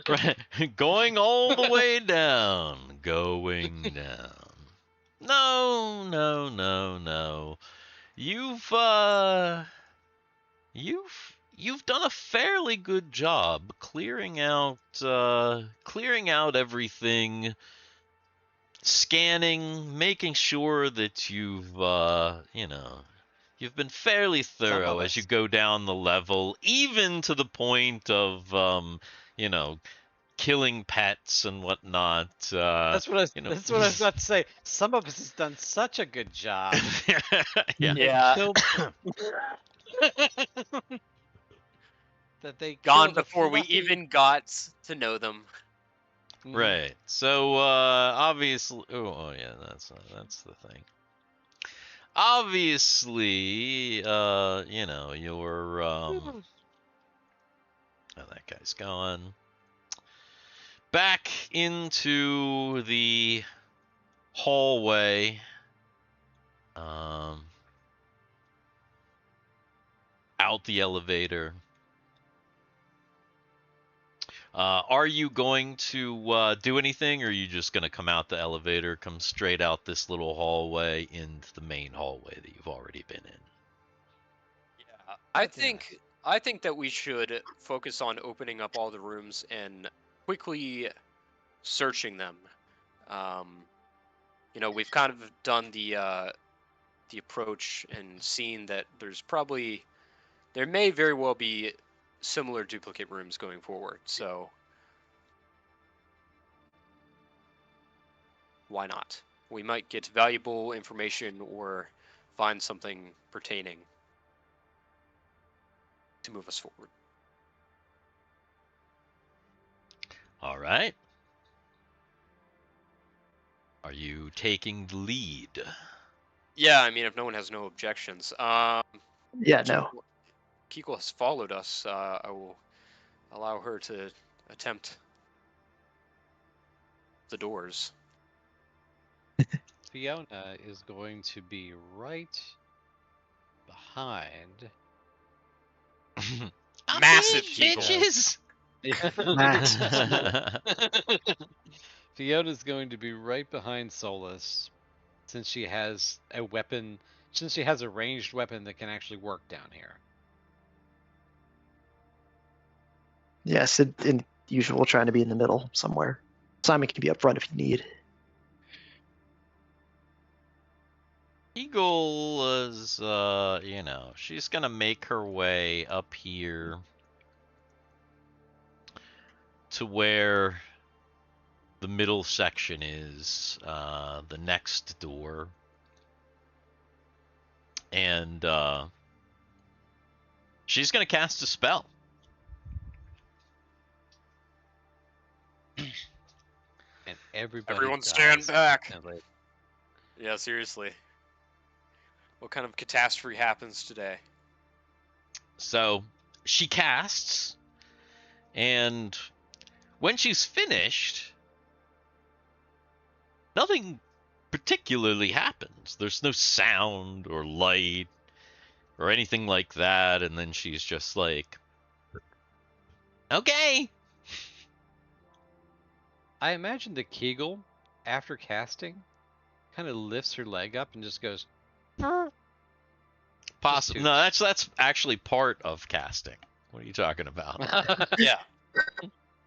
Speaker 1: Right. Going all the way down. Going down. No. You've done a fairly good job clearing out everything, scanning, making sure that you've been fairly thorough as you go down the level, even to the point of killing pets and whatnot.
Speaker 2: That's what I was about to say. Some of us has done such a good job.
Speaker 1: Yeah.
Speaker 2: That they
Speaker 4: Gone
Speaker 2: killed a
Speaker 4: before we
Speaker 2: fluffy-
Speaker 4: even got to know them.
Speaker 2: Mhm.
Speaker 1: Right. So obviously, yeah, that's the thing. Obviously, you're oh, that guy's gone. Back into the hallway. Out the elevator. Are you going to do anything, or are you just going to come out the elevator, come straight out this little hallway into the main hallway that you've already been in?
Speaker 4: Yeah, I think that we should focus on opening up all the rooms and quickly searching them. We've kind of done the approach and seen that there may very well be similar duplicate rooms going forward. So why not? We might get valuable information or find something pertaining to move us forward.
Speaker 1: All right. Are you taking the lead?
Speaker 4: Yeah, I mean, if no one has no objections.
Speaker 5: Yeah, no.
Speaker 4: Kegal has followed us. I will allow her to attempt the doors.
Speaker 2: Fiona is going to be right behind.
Speaker 4: Massive
Speaker 1: bitches.
Speaker 2: Fiona's going to be right behind Solus, since she has a weapon. Since she has a ranged weapon that can actually work down here.
Speaker 5: Yes, in usual, trying to be in the middle somewhere. Simon can be up front if you need.
Speaker 1: Eagle is, she's gonna make her way up here to where the middle section is, the next door. And, she's gonna cast a spell.
Speaker 2: And everybody
Speaker 4: Everyone
Speaker 2: dies
Speaker 4: stand back.
Speaker 2: instantly.
Speaker 4: Yeah, seriously. What kind of catastrophe happens today?
Speaker 1: So she casts, and when she's finished, nothing particularly happens. There's no sound or light or anything like that, and then she's just like, okay.
Speaker 2: I imagine the Kegel, after casting, kind of lifts her leg up and just goes.
Speaker 1: Possible. No,
Speaker 2: toots.
Speaker 1: that's actually part of casting. What are you talking about?
Speaker 4: Yeah,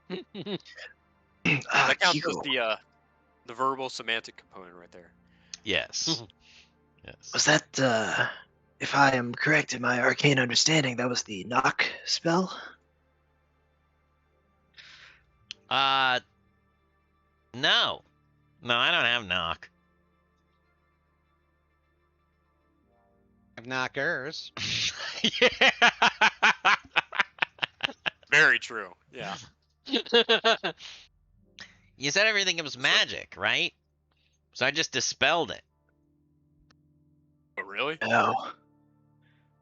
Speaker 5: Ah,
Speaker 4: that counts as
Speaker 5: Kegal.
Speaker 4: the verbal semantic component right there.
Speaker 1: Yes. Yes.
Speaker 5: Was that, if I am correct in my arcane understanding, that was the knock spell?
Speaker 1: No. No, I don't have knock.
Speaker 2: Knockers.
Speaker 1: Yeah.
Speaker 4: Very true. Yeah.
Speaker 1: You said everything was magic, right? So I just dispelled it.
Speaker 4: But really?
Speaker 5: No.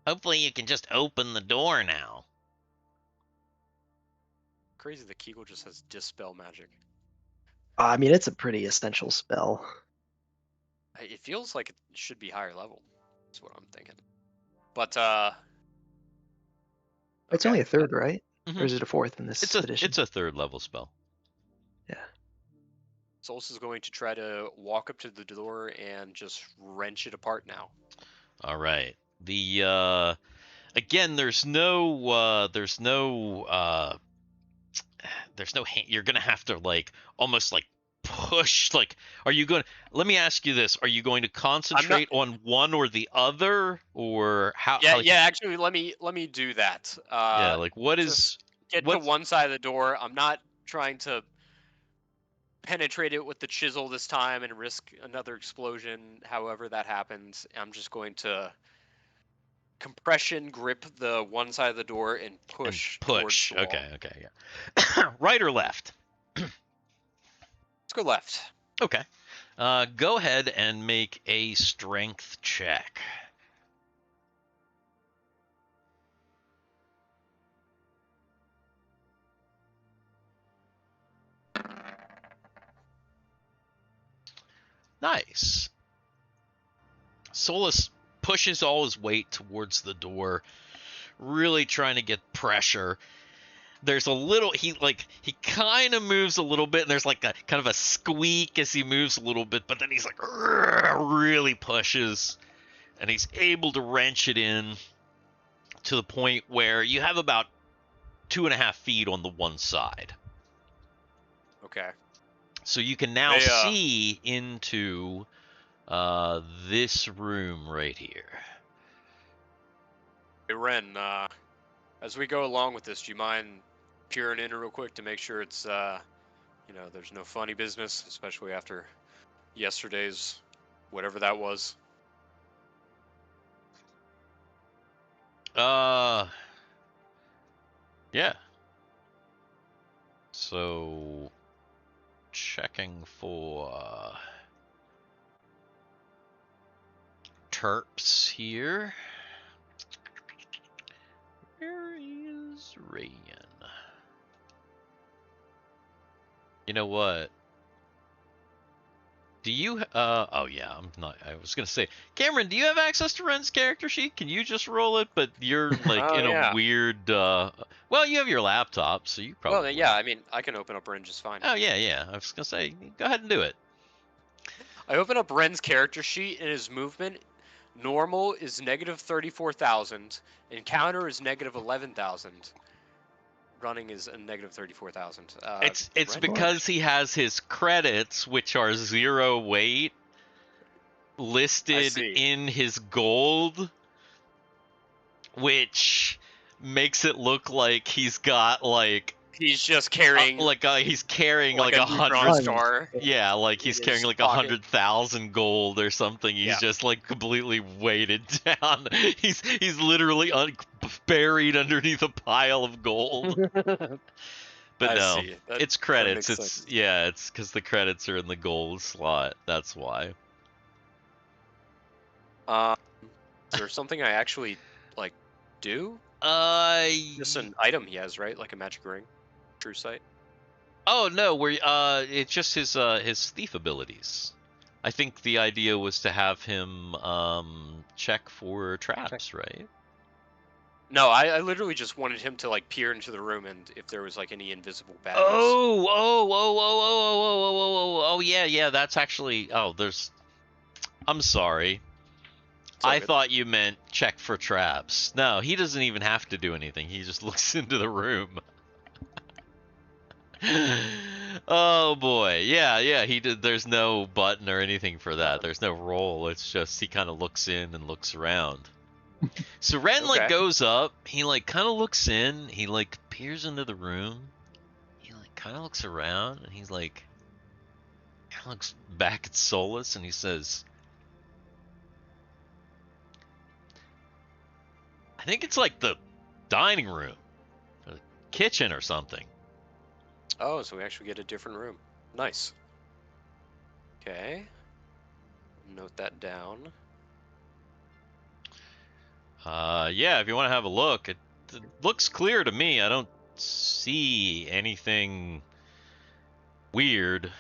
Speaker 1: Hopefully you can just open the door now.
Speaker 4: Crazy that Kegel just has dispel magic.
Speaker 5: I mean, it's a pretty essential spell.
Speaker 4: It feels like it should be higher level. That's what I'm thinking. But
Speaker 5: It's
Speaker 4: okay.
Speaker 5: only a third, right?
Speaker 1: Mhm.
Speaker 5: Or is it a fourth in this edition?
Speaker 1: It's a third level spell.
Speaker 5: Yeah.
Speaker 4: Solus is going to try to walk up to the door and just wrench it apart now.
Speaker 1: All right. The again, there's no hand. You're gonna have to like almost like push. Like, are you going? Let me ask you this: are you going to concentrate on one or the other, or how?
Speaker 4: Yeah,
Speaker 1: how,
Speaker 4: yeah. Actually, let me do that.
Speaker 1: Yeah. Like, what
Speaker 4: just
Speaker 1: is?
Speaker 4: get to one side of the door. I'm not trying to penetrate it with the chisel this time and risk another explosion. However that happens, I'm just going to compression grip the one side of the door and push.
Speaker 1: Push.
Speaker 4: Towards the wall.
Speaker 1: Okay. Okay. Yeah. Right or left?
Speaker 4: Let's go left.
Speaker 1: Okay. Go ahead and make a strength check. Nice. Solus pushes all his weight towards the door, really trying to get pressure. There's a little he kind of moves a little bit, and there's like a kind of a squeak as he moves a little bit, but then he's like really pushes, and he's able to wrench it in to the point where you have about 2.5 feet on the one side.
Speaker 4: Okay.
Speaker 1: So you can now see into this room right here.
Speaker 4: Hey Ren, as we go along with this, do you mind peering in real quick to make sure it's there's no funny business, especially after yesterday's whatever that was?
Speaker 1: Yeah. So checking for terps here. Where is Rayan? You know what? Do you oh yeah, I was gonna say, Cameron, do you have access to Ren's character sheet? Can you just roll it? But you're like in a weird well, you have your laptop, so you probably
Speaker 4: Well, yeah, I mean, I can open up Ren just fine.
Speaker 1: Oh yeah. I was gonna say, go ahead and do it.
Speaker 4: I open up Ren's character sheet, and his movement normal is negative 34,000, encounter is negative 11,000. Running is a negative 34,000.
Speaker 1: It's
Speaker 4: Ren?
Speaker 1: because he has his credits, which are 0 weight, listed in his gold, which makes it look like he's got like
Speaker 4: he's just carrying
Speaker 1: he's carrying like
Speaker 4: 100 star.
Speaker 1: Yeah, like he's carrying like 100,000 gold or something. He's just like completely weighted down. He's literally buried underneath a pile of gold. But no, it's credits. It's it's because the credits are in the gold slot. That's why.
Speaker 4: Is there something I actually like do? Just an item he has, right? Like a magic ring, true sight.
Speaker 1: Oh no, it's just his thief abilities. I think the idea was to have him check for traps, right?
Speaker 4: No, I literally just wanted him to like peer into the room and if there was like any invisible baddies.
Speaker 1: Oh, yeah, that's actually, there's, I'm sorry.
Speaker 4: all
Speaker 1: I
Speaker 4: good.
Speaker 1: thought you meant check for traps. No, he doesn't even have to do anything. He just looks into the room. Oh boy. Yeah, he did. There's no button or anything for that. There's no roll. It's just he kind of looks in and looks around. So Ren like
Speaker 4: Okay.
Speaker 1: goes up, he like kind of looks in, he like peers into the room. He like kind of looks around and he's like looks back at Solus and he says, I think it's like the dining room or the kitchen or something.
Speaker 4: Oh, so we actually get a different room. Nice. Okay. Note that down.
Speaker 1: Yeah, if you want to have a look, it looks clear to me. I don't see anything weird.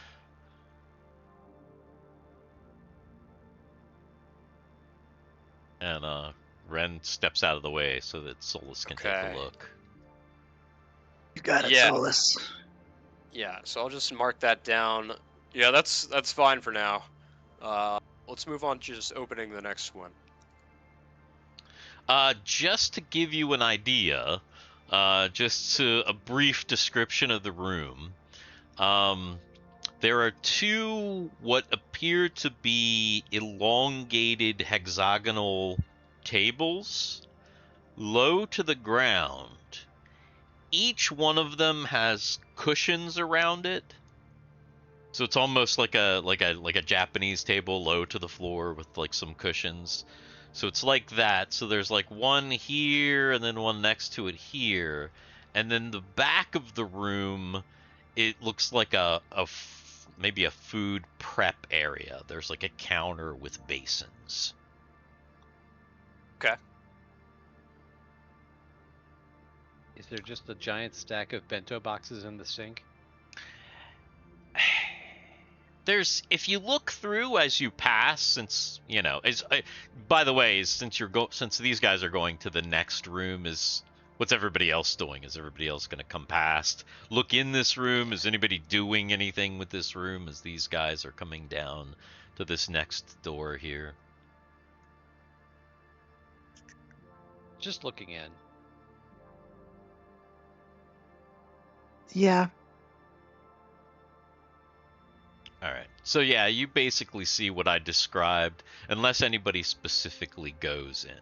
Speaker 1: And Ren steps out of the way so that Solus can take
Speaker 4: Okay.
Speaker 1: a look.
Speaker 5: You got it,
Speaker 4: Yeah.
Speaker 5: Solus.
Speaker 4: Yeah, so I'll just mark that down. Yeah, that's fine for now. Let's move on to just opening the next one.
Speaker 1: Just to give you an idea, just a brief description of the room. There are two what appear to be elongated hexagonal tables low to the ground. Each one of them has cushions around it. So it's almost like a Japanese table low to the floor with like some cushions. So it's like that. So there's like one here and then one next to it here. And then the back of the room, it looks like maybe a food prep area. There's like a counter with basins.
Speaker 4: Okay.
Speaker 2: Is there just a giant stack of bento boxes in the sink?
Speaker 1: There's, if you look through as you pass, since you know, by the way, since these guys are going to the next room, is what's everybody else doing? Is everybody else going to come past? Look in this room. Is anybody doing anything with this room as these guys are coming down to this next door here?
Speaker 2: Just looking in.
Speaker 5: Yeah.
Speaker 1: All right. So yeah, you basically see what I described, unless anybody specifically goes in.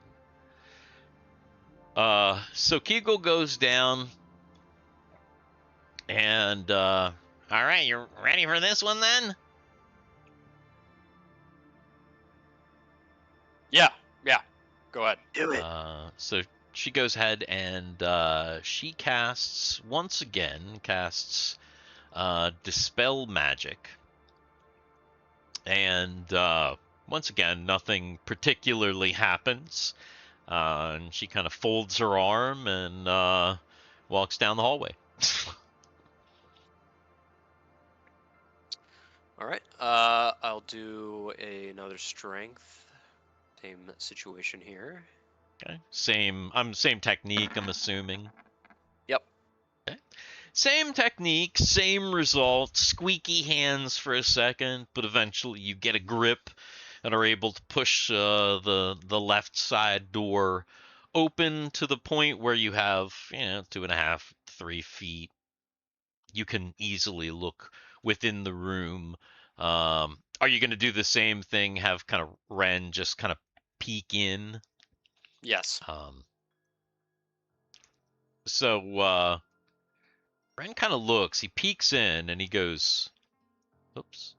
Speaker 1: So Kegal goes down, and all right, you're ready for this one then?
Speaker 4: Yeah. Go ahead.
Speaker 5: Do it.
Speaker 1: So she goes ahead and she once again casts Dispel Magic. And once again, nothing particularly happens. And she kind of folds her arm and walks down the hallway.
Speaker 4: All right. I'll do another strength. Same situation here.
Speaker 1: Okay. Same technique, I'm assuming.
Speaker 4: Yep.
Speaker 1: Okay. Same technique, same result. Squeaky hands for a second, but eventually you get a grip and are able to push the left side door open to the point where you have 2.5, 3 feet. You can easily look within the room. Are you going to do the same thing? Have kind of Ren just kind of peek in?
Speaker 4: Yes.
Speaker 1: So Ren kind of looks. He peeks in and he goes, "Oops."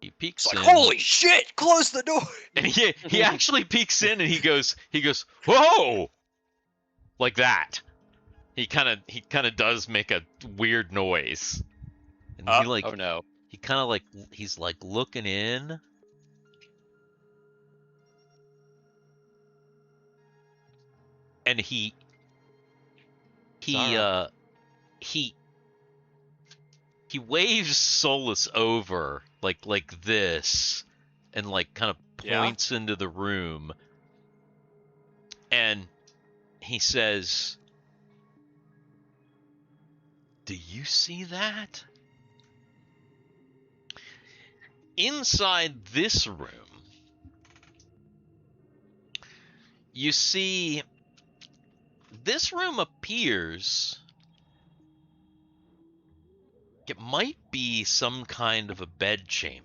Speaker 1: He peeks
Speaker 4: It's like,
Speaker 1: in.
Speaker 4: holy shit! Close the door.
Speaker 1: And he actually peeks in and he goes, "Whoa!" Like that. He kind of does make a weird noise. And he like,
Speaker 2: Oh no.
Speaker 1: he kind of like, he's like looking in. And he waves Solus over like this and like kind of points into the room. And he says, "Do you see that? Inside this room, you see, this room appears it might be some kind of a bedchamber.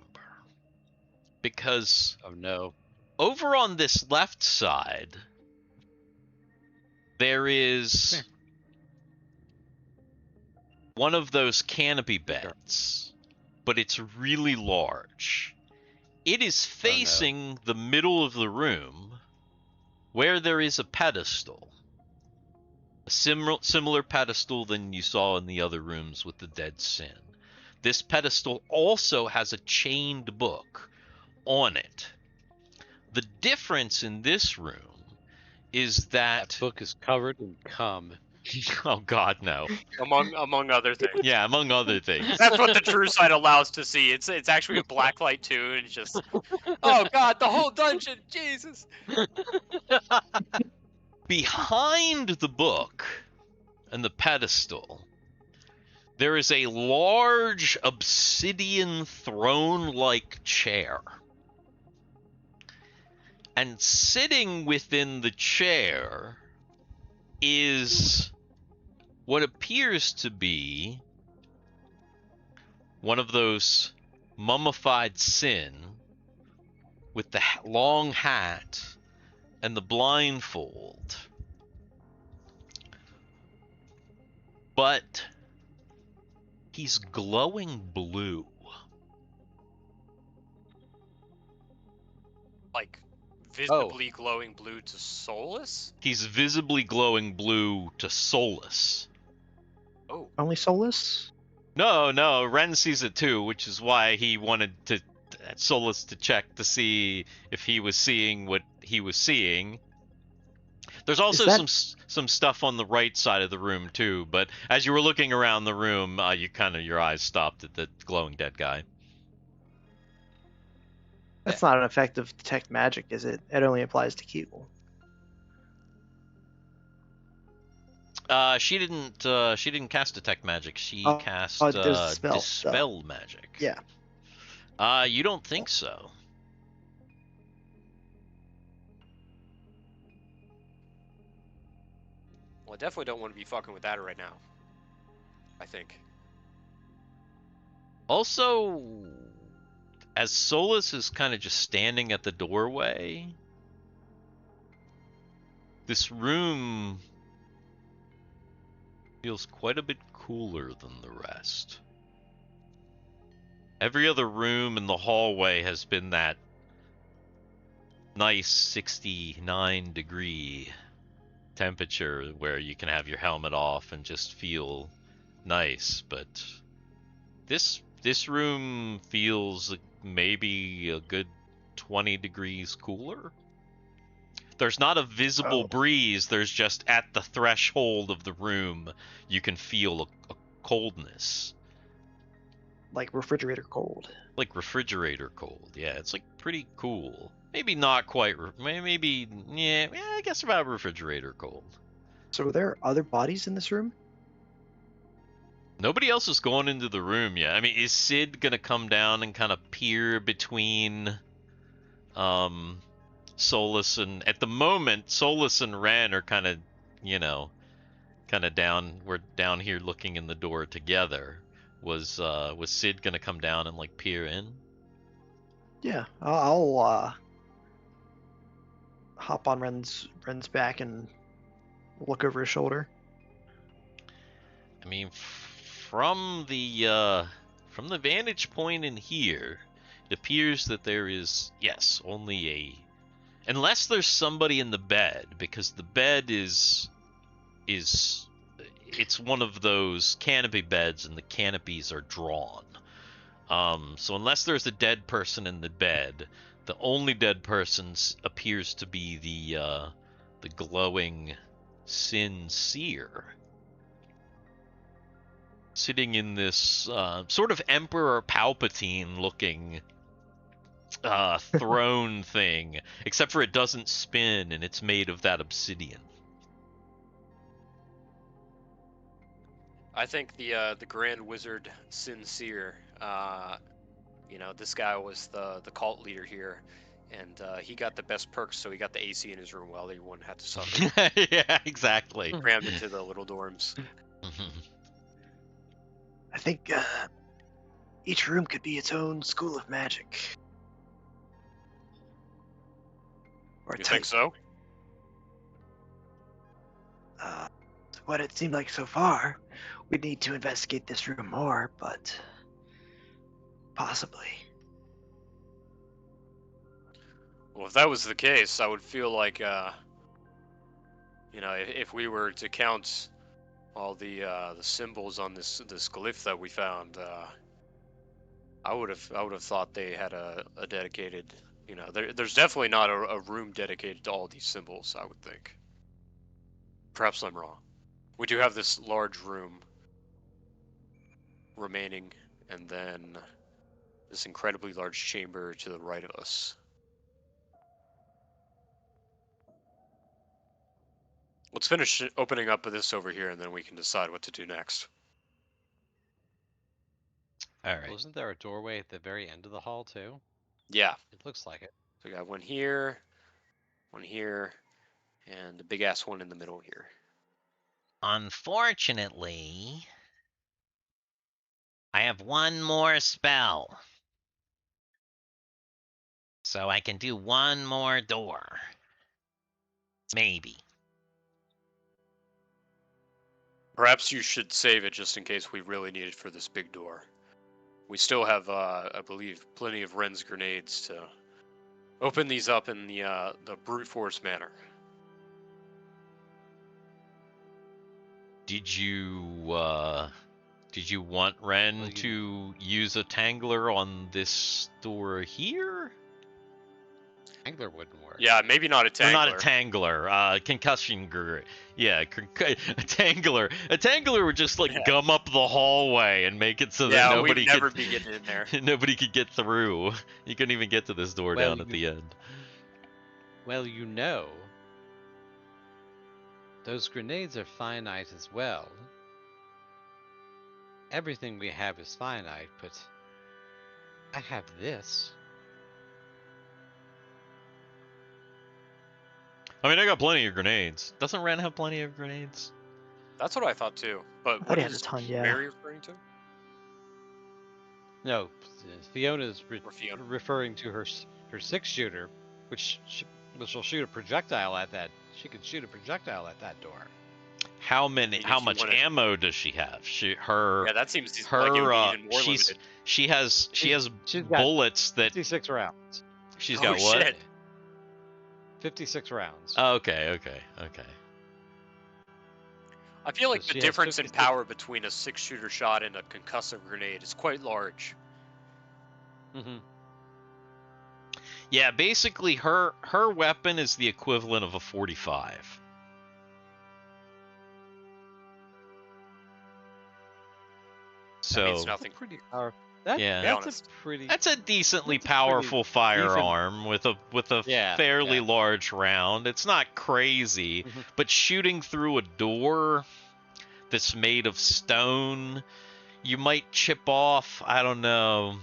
Speaker 1: Because
Speaker 2: Oh no.
Speaker 1: over on this left side, there is one of those canopy beds, but it's really large. It is facing the middle of the room where there is a pedestal. A similar pedestal than you saw in the other rooms with the dead sin. This pedestal also has a chained book on it. The difference in this room is that
Speaker 2: book is covered in cum.
Speaker 1: oh God, no.
Speaker 4: Among other things.
Speaker 1: Yeah, among other things.
Speaker 4: That's what the true side allows to see. It's actually a blacklight too, and it's just, oh God, the whole dungeon, Jesus.
Speaker 1: Behind the book and the pedestal, there is a large obsidian throne-like chair. And sitting within the chair is what appears to be one of those mummified sin with the long hat and the blindfold. But he's glowing blue.
Speaker 4: Like, visibly glowing blue to Solus?
Speaker 1: He's visibly glowing blue to Solus.
Speaker 4: Oh.
Speaker 6: Only Solus?
Speaker 1: No, Ren sees it too, which is why he wanted to Solus to check to see if he was seeing what he was seeing. There's also some stuff on the right side of the room too, but as you were looking around the room, your eyes stopped at the glowing dead guy.
Speaker 6: That's not an effective detect magic, is it? It only applies to Kegal.
Speaker 1: She didn't cast detect magic. She cast dispel magic.
Speaker 6: Yeah.
Speaker 1: You don't think so?
Speaker 4: Well, I definitely don't want to be fucking with that right now. I think.
Speaker 1: Also, as Solus is kind of just standing at the doorway, this room feels quite a bit cooler than the rest. Every other room in the hallway has been that nice 69-degree temperature where you can have your helmet off and just feel nice, but this room feels maybe a good 20 degrees cooler. There's not a visible breeze, there's just at the threshold of the room you can feel a coldness.
Speaker 6: Like refrigerator cold.
Speaker 1: Like refrigerator cold, yeah, it's like pretty cool. Maybe not quite, maybe, yeah, I guess about refrigerator cold.
Speaker 6: So are there other bodies in this room?
Speaker 1: Nobody else is going into the room yet. I mean, is Sid gonna come down and kind of peer between Solus and, at the moment, Solus and Ren are kind of, we're down here looking in the door together. Was Sid gonna come down and like peer in?
Speaker 6: Yeah, I'll hop on Ren's back and look over his shoulder.
Speaker 1: I mean, from the vantage point in here, it appears that there is, yes, only unless there's somebody in the bed, because the bed is it's one of those canopy beds and the canopies are drawn. So unless there's a dead person in the bed, the only dead person appears to be the glowing Sin Seer, sitting in this sort of Emperor Palpatine looking throne thing, except for it doesn't spin and it's made of that obsidian.
Speaker 4: I think the Grand Wizard Sincere, this guy was the cult leader here, and he got the best perks, so he got the AC in his room while everyone had to suffer.
Speaker 1: Yeah, exactly.
Speaker 4: Crammed into the little dorms.
Speaker 6: I think each room could be its own school of magic. Or
Speaker 4: You
Speaker 6: type.
Speaker 4: think so?
Speaker 6: What it seemed like so far. We'd need to investigate this room more, but possibly.
Speaker 4: Well, if that was the case, I would feel like, if we were to count all the symbols on this glyph that we found, I would have thought they had a dedicated. There's definitely not a room dedicated to all these symbols, I would think. Perhaps I'm wrong. We do have this large room remaining, and then this incredibly large chamber to the right of us. Let's finish opening up this over here, and then we can decide what to do next.
Speaker 1: All right.
Speaker 2: Wasn't there a doorway at the very end of the hall too?
Speaker 4: Yeah.
Speaker 2: It looks like it.
Speaker 4: So we got one here, and a big ass one in the middle here.
Speaker 1: Unfortunately, I have one more spell. So I can do one more door. Maybe.
Speaker 4: Perhaps you should save it just in case we really need it for this big door. We still have, I believe, plenty of Ren's grenades to open these up in the brute force manner.
Speaker 1: Did you want Ren to use a tangler on this door here?
Speaker 2: Tangler wouldn't work.
Speaker 4: Yeah, maybe not a tangler.
Speaker 1: Or not a tangler. Concussion grenade. Yeah, a tangler. A tangler would just gum up the hallway and make it so that nobody
Speaker 4: we'd never be getting in there.
Speaker 1: Nobody could get through. You couldn't even get to this door down at the end.
Speaker 2: Well, those grenades are finite as well. Everything we have is finite, but I have this.
Speaker 1: I mean, I got plenty of grenades. Doesn't Ren have plenty of grenades?
Speaker 4: That's what I thought too. But
Speaker 6: What
Speaker 4: what
Speaker 6: has
Speaker 4: is
Speaker 6: a ton, yeah.
Speaker 4: Mary referring to?
Speaker 2: No, Fiona's
Speaker 4: Fiona.
Speaker 2: referring to her 6-shooter, which will shoot a projectile at that. She could shoot a projectile at that door.
Speaker 1: How much ammo does she have?
Speaker 4: Yeah, that seems like it would be even more limited.
Speaker 1: She has
Speaker 2: She's
Speaker 1: bullets that
Speaker 2: 56 rounds.
Speaker 1: She's got what?
Speaker 4: Shit.
Speaker 2: 56 rounds.
Speaker 1: Oh, okay.
Speaker 4: I feel like
Speaker 2: So
Speaker 4: the
Speaker 2: she has
Speaker 4: difference in
Speaker 2: 56
Speaker 4: power between a 6-shooter shot and a concussive grenade is quite large.
Speaker 2: Mm-hmm.
Speaker 1: Yeah, basically her weapon is the equivalent of a 45. So
Speaker 4: That means nothing.
Speaker 2: Pretty powerful.
Speaker 1: Yeah. That's a decently powerful firearm with a fairly large round. It's not crazy, but shooting through a door that's made of stone, you might chip off. I don't know.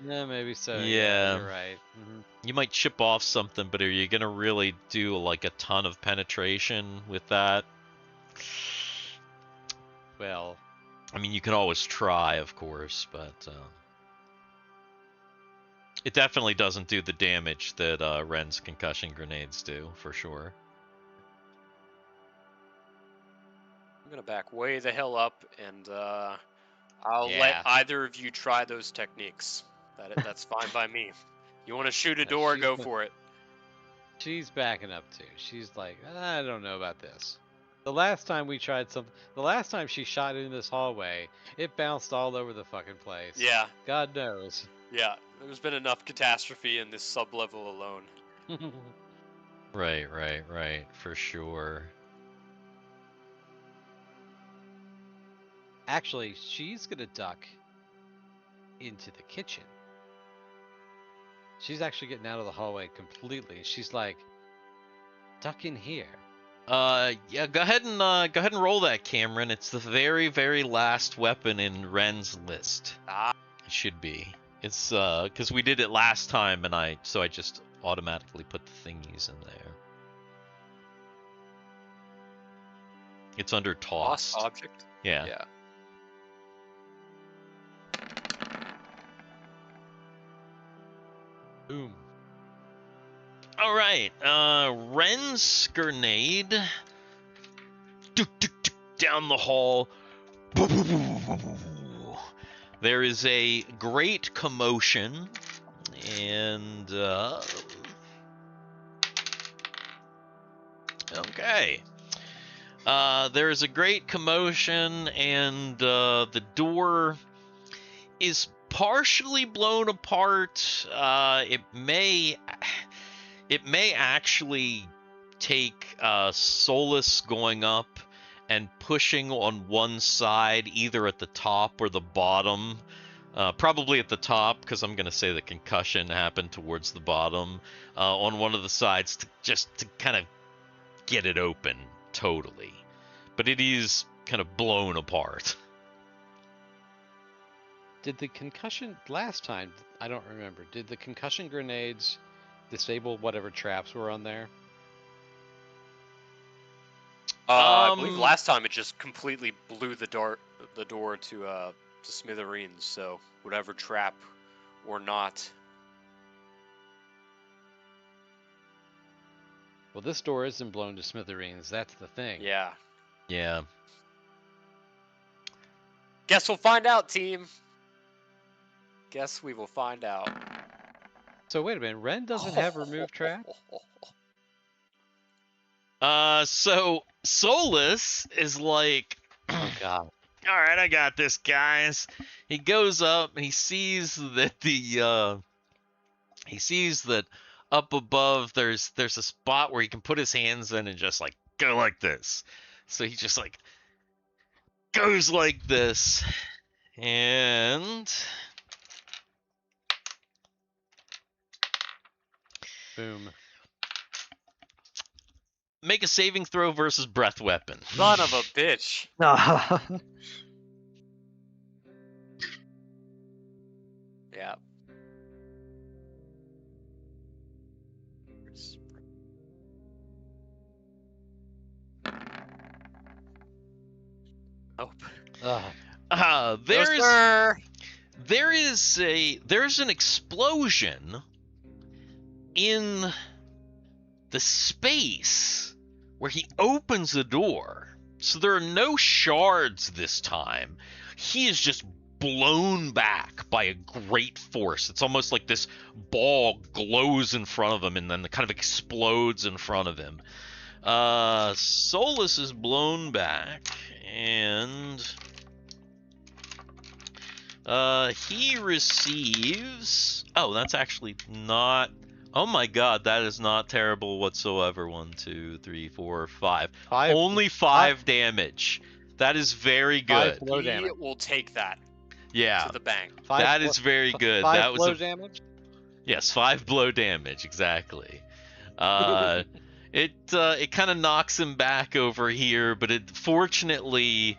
Speaker 2: Yeah, maybe so.
Speaker 1: Yeah,
Speaker 2: you're right. Mm-hmm.
Speaker 1: You might chip off something, but are you gonna really do like a ton of penetration with that?
Speaker 2: Well,
Speaker 1: I mean, you can always try, of course, but it definitely doesn't do the damage that Ren's concussion grenades do, for sure.
Speaker 4: I'm gonna back way the hell up, and I'll let either of you try those techniques. That's fine by me. You want to shoot a door, go for it.
Speaker 2: She's backing up too. She's like, I don't know about this. The last time we tried something, the last time she shot in this hallway, it bounced all over the fucking place.
Speaker 4: Yeah.
Speaker 2: God knows.
Speaker 4: Yeah, there's been enough catastrophe in this sub-level alone.
Speaker 1: Right, for sure.
Speaker 2: Actually, she's gonna duck into the kitchen. She's actually getting out of the hallway completely. She's like, duck in here.
Speaker 1: Yeah, go ahead and roll that, Cameron. It's the very, very last weapon in Ren's list.
Speaker 4: Ah,
Speaker 1: It should be. It's because we did it last time, and I just automatically put the thingies in there. It's under
Speaker 4: lost
Speaker 1: tossed.
Speaker 4: object.
Speaker 1: Yeah.
Speaker 4: Yeah.
Speaker 2: Boom.
Speaker 1: All right. Ren's grenade. Down the hall. There is a great commotion, and okay. There is a great commotion, and the door is partially blown apart. It may actually take Solus going up and pushing on one side, either at the top or the bottom. Probably at the top, because I'm going to say the concussion happened towards the bottom. On one of the sides, to kind of get it open totally. But it is kind of blown apart.
Speaker 2: Did the concussion last time? I don't remember. Did the concussion grenades disable whatever traps were on there?
Speaker 4: I believe last time it just completely blew the door to smithereens. So whatever trap or not.
Speaker 2: Well, this door isn't blown to smithereens. That's the thing.
Speaker 4: Yeah.
Speaker 1: Yeah.
Speaker 4: Guess we'll find out, team. Guess we will find out.
Speaker 2: So wait a minute. Ren doesn't have remove trap?
Speaker 1: So Solus is like,
Speaker 2: Oh god.
Speaker 1: all right, I got this, guys. He goes up and he sees that up above there's a spot where he can put his hands in and just like go like this. So he just like goes like this, and
Speaker 2: Boom.
Speaker 1: make a saving throw versus breath weapon.
Speaker 4: Son of a bitch.
Speaker 6: No.
Speaker 4: Yeah. Nope.
Speaker 2: Ugh.
Speaker 1: There's an explosion in the space where he opens the door. So there are no shards this time. He is just blown back by a great force. It's almost like this ball glows in front of him and then it kind of explodes in front of him. Solus is blown back, and he receives... Oh, that's actually not... Oh my god, that is not terrible whatsoever. 1, 2, 3, 4, 5. Only 5 damage. That is very good.
Speaker 2: 5 blow damage.
Speaker 4: He will take that
Speaker 1: Yeah,
Speaker 4: to the bank.
Speaker 1: that is very good.
Speaker 2: 5
Speaker 1: That was
Speaker 2: blow
Speaker 1: a...
Speaker 2: damage?
Speaker 1: Yes, 5 blow damage, exactly. It kind of knocks him back over here, but fortunately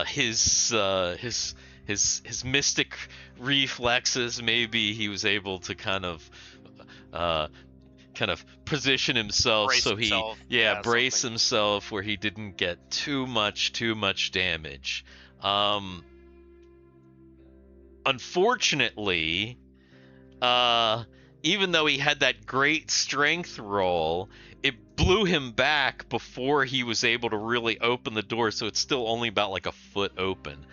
Speaker 1: his mystic reflexes, maybe he was able to kind of position himself
Speaker 4: Brace
Speaker 1: so
Speaker 4: himself.
Speaker 1: he
Speaker 4: Yeah,
Speaker 1: brace
Speaker 4: something.
Speaker 1: himself where he didn't get too much damage. Unfortunately, even though he had that great strength roll, it blew him back before he was able to really open the door, so it's still only about like a foot open.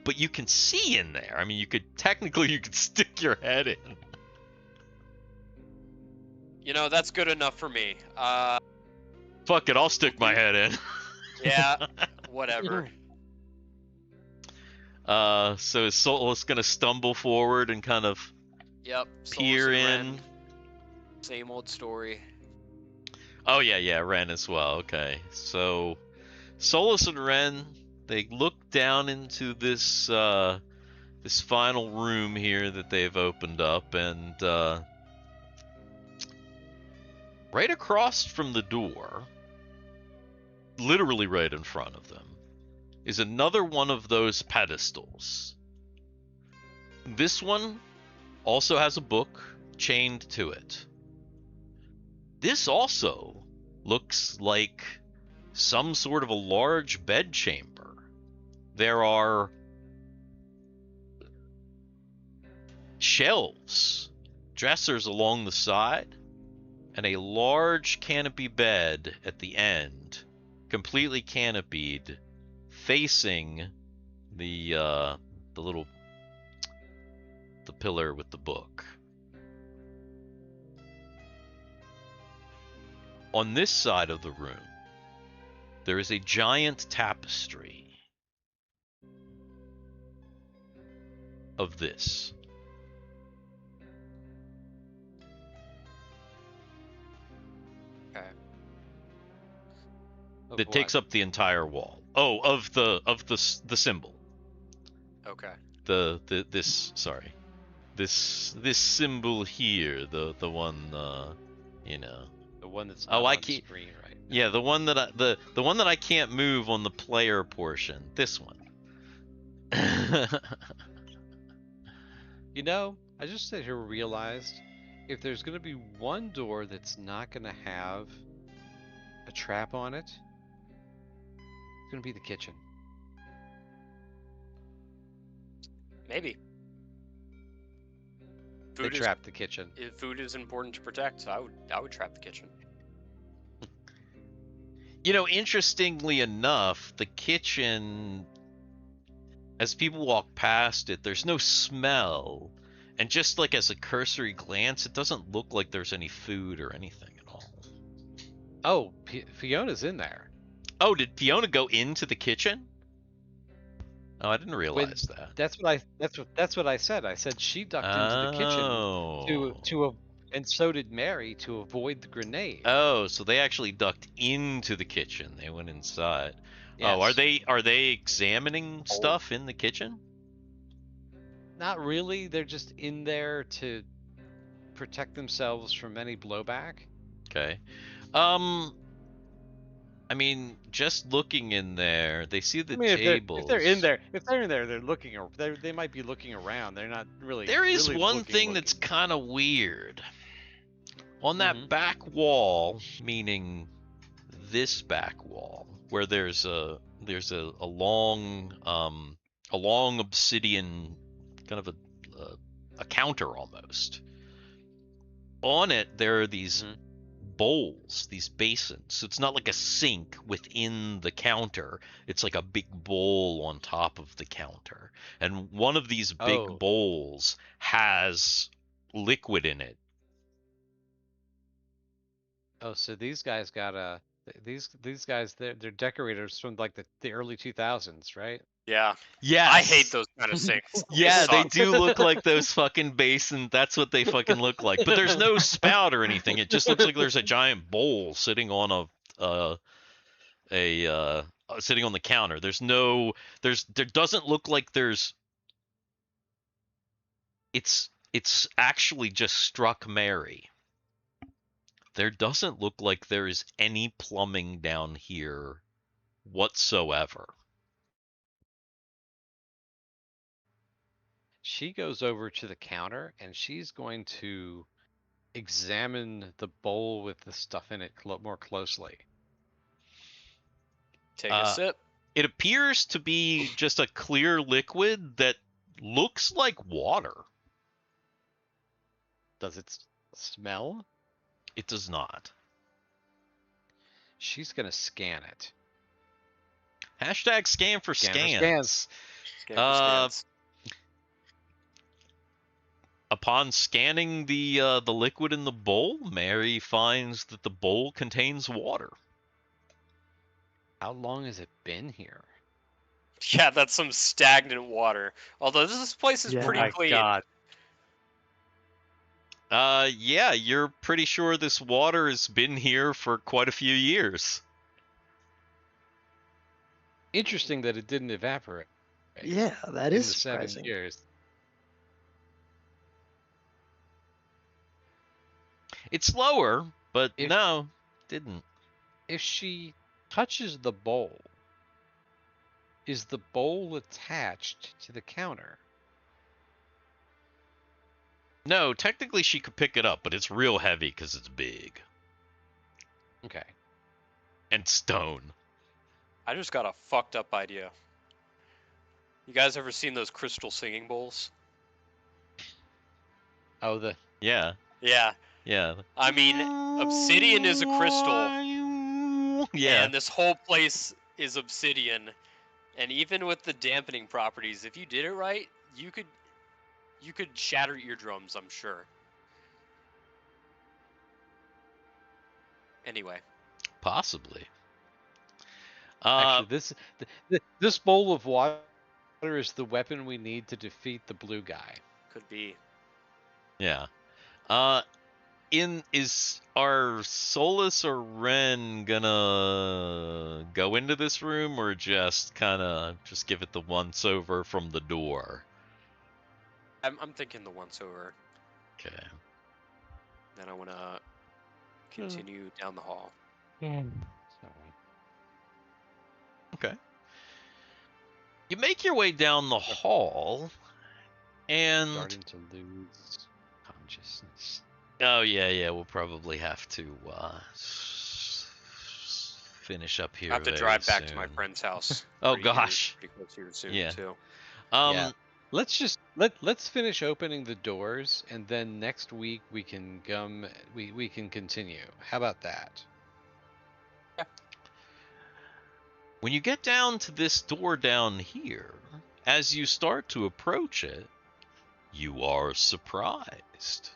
Speaker 1: But you can see in there. I mean, you could stick your head in.
Speaker 4: You know, that's good enough for me.
Speaker 1: Fuck it, I'll stick my head in.
Speaker 4: Yeah, whatever.
Speaker 1: So is Solus gonna stumble forward and kind of
Speaker 4: Yep.
Speaker 1: peer
Speaker 4: Solus and
Speaker 1: in?
Speaker 4: Ren, same old story.
Speaker 1: Oh yeah, Ren as well. Okay, so Solus and Ren, they look down into this this final room here that they've opened up, and right across from the door, literally right in front of them, is another one of those pedestals. This one also has a book chained to it. This also looks like some sort of a large bedchamber. There are shelves, dressers along the side, and a large canopy bed at the end, completely canopied, facing the pillar with the book. On this side of the room, there is a giant tapestry of this.
Speaker 4: Okay.
Speaker 2: Of
Speaker 1: That
Speaker 2: what?
Speaker 1: takes up the entire wall. Oh, of the symbol.
Speaker 4: Okay.
Speaker 1: This symbol here, the one you know.
Speaker 2: The one that's
Speaker 1: Oh,
Speaker 2: not
Speaker 1: I
Speaker 2: on
Speaker 1: can't.
Speaker 2: screen right now.
Speaker 1: Yeah, the one that the one that I can't move on the player portion. This one.
Speaker 2: You know, I just sit here and realized if there's going to be one door that's not going to have a trap on it, it's going to be the kitchen.
Speaker 4: Maybe.
Speaker 2: They trapped the kitchen.
Speaker 4: If food is important to protect, so I would trap the kitchen.
Speaker 1: You know, interestingly enough, the kitchen, as people walk past it, there's no smell. And just like as a cursory glance, it doesn't look like there's any food or anything at all.
Speaker 2: Oh, Fiona's in there.
Speaker 1: Oh, did Fiona go into the kitchen? Oh, I didn't realize that.
Speaker 2: That's what I said. I said she ducked into the kitchen to and so did Mary to avoid the grenade.
Speaker 1: Oh, so they actually ducked into the kitchen. They went inside.
Speaker 2: Yes.
Speaker 1: Oh, are they examining stuff in the kitchen?
Speaker 2: Not really. They're just in there to protect themselves from any blowback.
Speaker 1: Okay. I mean, just looking in there, they see the tables.
Speaker 2: If they're in there, they're looking. They might be looking around. They're not really.
Speaker 1: There is
Speaker 2: really
Speaker 1: one
Speaker 2: looking.
Speaker 1: thing that's kind of weird. On that back wall, meaning this back wall, where there's a long obsidian, kind of a counter almost. On it, there are these bowls, these basins. So it's not like a sink within the counter. It's like a big bowl on top of the counter. And one of these big bowls has liquid in it.
Speaker 2: Oh, so these guys got these guys they're decorators from like the early 2000s, right?
Speaker 4: Yeah.
Speaker 1: Yes.
Speaker 4: I hate those kind of sinks.
Speaker 1: Yeah, they
Speaker 4: suck.
Speaker 1: do look like those fucking basins. That's what they fucking look like. But there's no spout or anything. It just looks like there's a giant bowl sitting on sitting on the counter. There doesn't look like there's. It's actually just struck Mary. There doesn't look like there is any plumbing down here whatsoever.
Speaker 2: She goes over to the counter and she's going to examine the bowl with the stuff in it more closely.
Speaker 4: Take a sip.
Speaker 1: It appears to be just a clear liquid that looks like water.
Speaker 2: Does it smell?
Speaker 1: It does not.
Speaker 2: She's gonna scan it.
Speaker 1: Hashtag scan for scans.
Speaker 4: Scan for scans.
Speaker 1: Upon scanning the liquid in the bowl, Mary finds that the bowl contains water.
Speaker 2: How long has it been here?
Speaker 4: Yeah, that's some stagnant water. Although this place is pretty clean.
Speaker 2: God.
Speaker 1: Yeah, you're pretty sure this water has been here for quite a few years.
Speaker 2: Interesting that it didn't evaporate.
Speaker 5: Yeah, that
Speaker 2: in
Speaker 5: is
Speaker 2: the
Speaker 5: surprising.
Speaker 2: 7 years.
Speaker 1: It's lower, But
Speaker 2: If-
Speaker 1: no, didn't.
Speaker 2: If she touches the bowl, is the bowl attached to the counter?
Speaker 1: No, technically she could pick it up, but it's real heavy because it's big.
Speaker 2: Okay.
Speaker 1: And stone.
Speaker 4: I just got a fucked up idea. You guys ever seen those crystal singing bowls?
Speaker 2: Oh, the
Speaker 1: Yeah,
Speaker 4: Yeah.
Speaker 1: yeah.
Speaker 4: I mean, obsidian is a crystal,
Speaker 1: Yeah.
Speaker 4: and this whole place is obsidian. And even with the dampening properties, if you did it right, you could shatter eardrums, I'm sure. Anyway,
Speaker 1: Possibly.
Speaker 2: actually this bowl of water is the weapon we need to defeat the blue guy.
Speaker 4: could be.
Speaker 1: Yeah. Is our Solus or Ren gonna go into this room or just just give it the once over from the door?
Speaker 4: I'm thinking the once over.
Speaker 1: Okay.
Speaker 4: Then I want to continue down the hall.
Speaker 2: Sorry.
Speaker 1: Okay. You make your way down the hall, and
Speaker 2: Starting to lose consciousness.
Speaker 1: oh yeah, we'll probably have to finish up here.
Speaker 4: I have to
Speaker 1: very
Speaker 4: drive back to my
Speaker 1: soon.
Speaker 4: friend's house.
Speaker 1: Oh,
Speaker 4: pretty
Speaker 1: gosh.
Speaker 4: pretty close here soon
Speaker 1: Yeah.
Speaker 4: too.
Speaker 2: Yeah. Let's finish opening the doors, and then next week we can we can continue. How about that?
Speaker 1: When you get down to this door down here, as you start to approach it, you are surprised.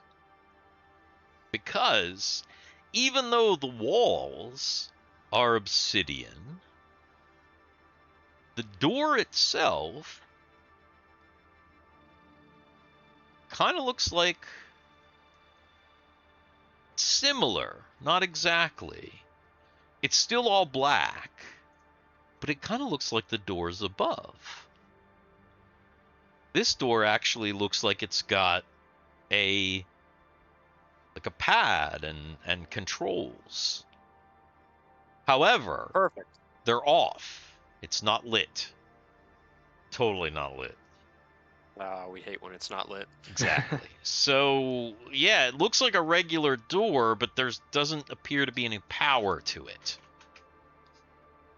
Speaker 1: Because even though the walls are obsidian, the door itself kind of looks like similar, not exactly. It's still all black, but it kind of looks like the doors above. This door actually looks like it's got a pad and controls. However,
Speaker 4: Perfect.
Speaker 1: they're off. It's not lit. Totally not lit.
Speaker 4: We hate when it's not lit.
Speaker 1: Exactly. So, yeah, it looks like a regular door, but there doesn't appear to be any power to it.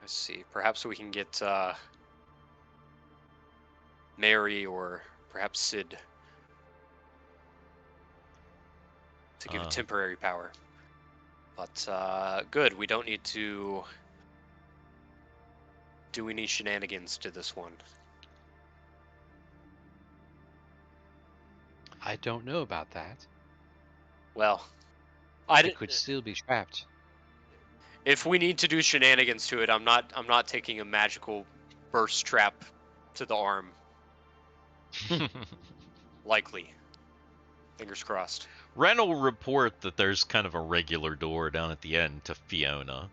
Speaker 4: Let's see. Perhaps we can get Mary or perhaps Sid to give it temporary power. But good. We don't need to do any shenanigans to this one.
Speaker 2: I don't know about that.
Speaker 4: Well,
Speaker 2: It could still be trapped.
Speaker 4: if we need to do shenanigans to it, I'm not taking a magical burst trap to the arm. Likely. Fingers crossed.
Speaker 1: Ren will report that there's kind of a regular door down at the end to Fiona.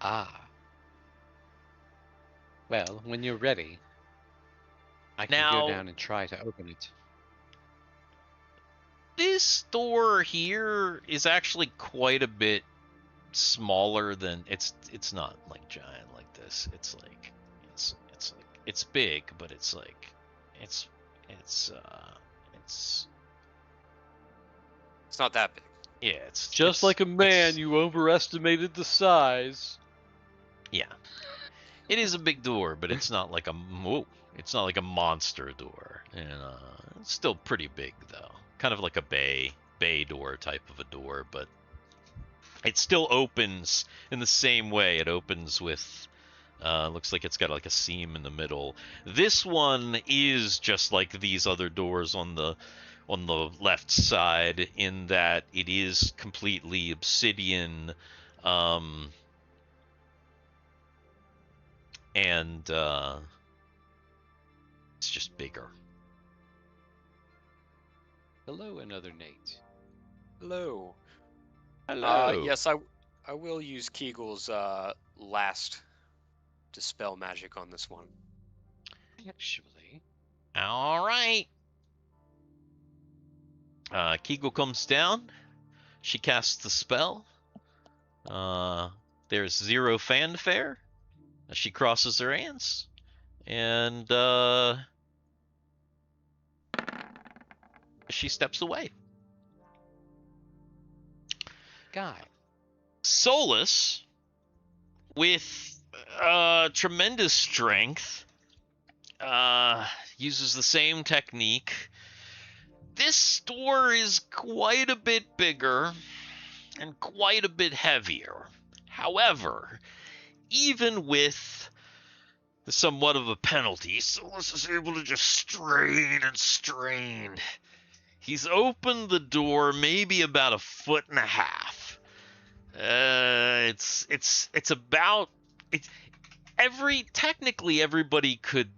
Speaker 2: Ah. Well, when you're ready, I can
Speaker 1: Now-
Speaker 2: go down and try to open it.
Speaker 1: This door here is actually quite a bit smaller than it's not like giant like this. It's like it's big, but it's like it's
Speaker 4: It's not that big.
Speaker 1: yeah, it's
Speaker 2: Just like a man,
Speaker 1: it's-
Speaker 2: you overestimated the size.
Speaker 1: Yeah, it is a big door, but it's not like it's not like a monster door, and it's still pretty big though. Kind of like a bay door type of a door, but it still opens in the same way. It opens with looks like it's got like a seam in the middle. This one is just like these other doors on the left side in that it is completely obsidian, and it's just bigger.
Speaker 2: Hello, another Nate.
Speaker 4: Hello.
Speaker 1: Hello.
Speaker 4: Yes, I will use Kegal's last dispel magic on this one.
Speaker 2: Actually,
Speaker 1: All right. Kegal comes down. She casts the spell. There's 0 fanfare. She crosses her hands. And she steps away.
Speaker 2: Guy.
Speaker 1: Solus, with tremendous strength, uses the same technique. This door is quite a bit bigger and quite a bit heavier. However, even with somewhat of a penalty, Solus is able to just strain and strain. He's opened the door maybe about 1.5 foot. It's about technically everybody could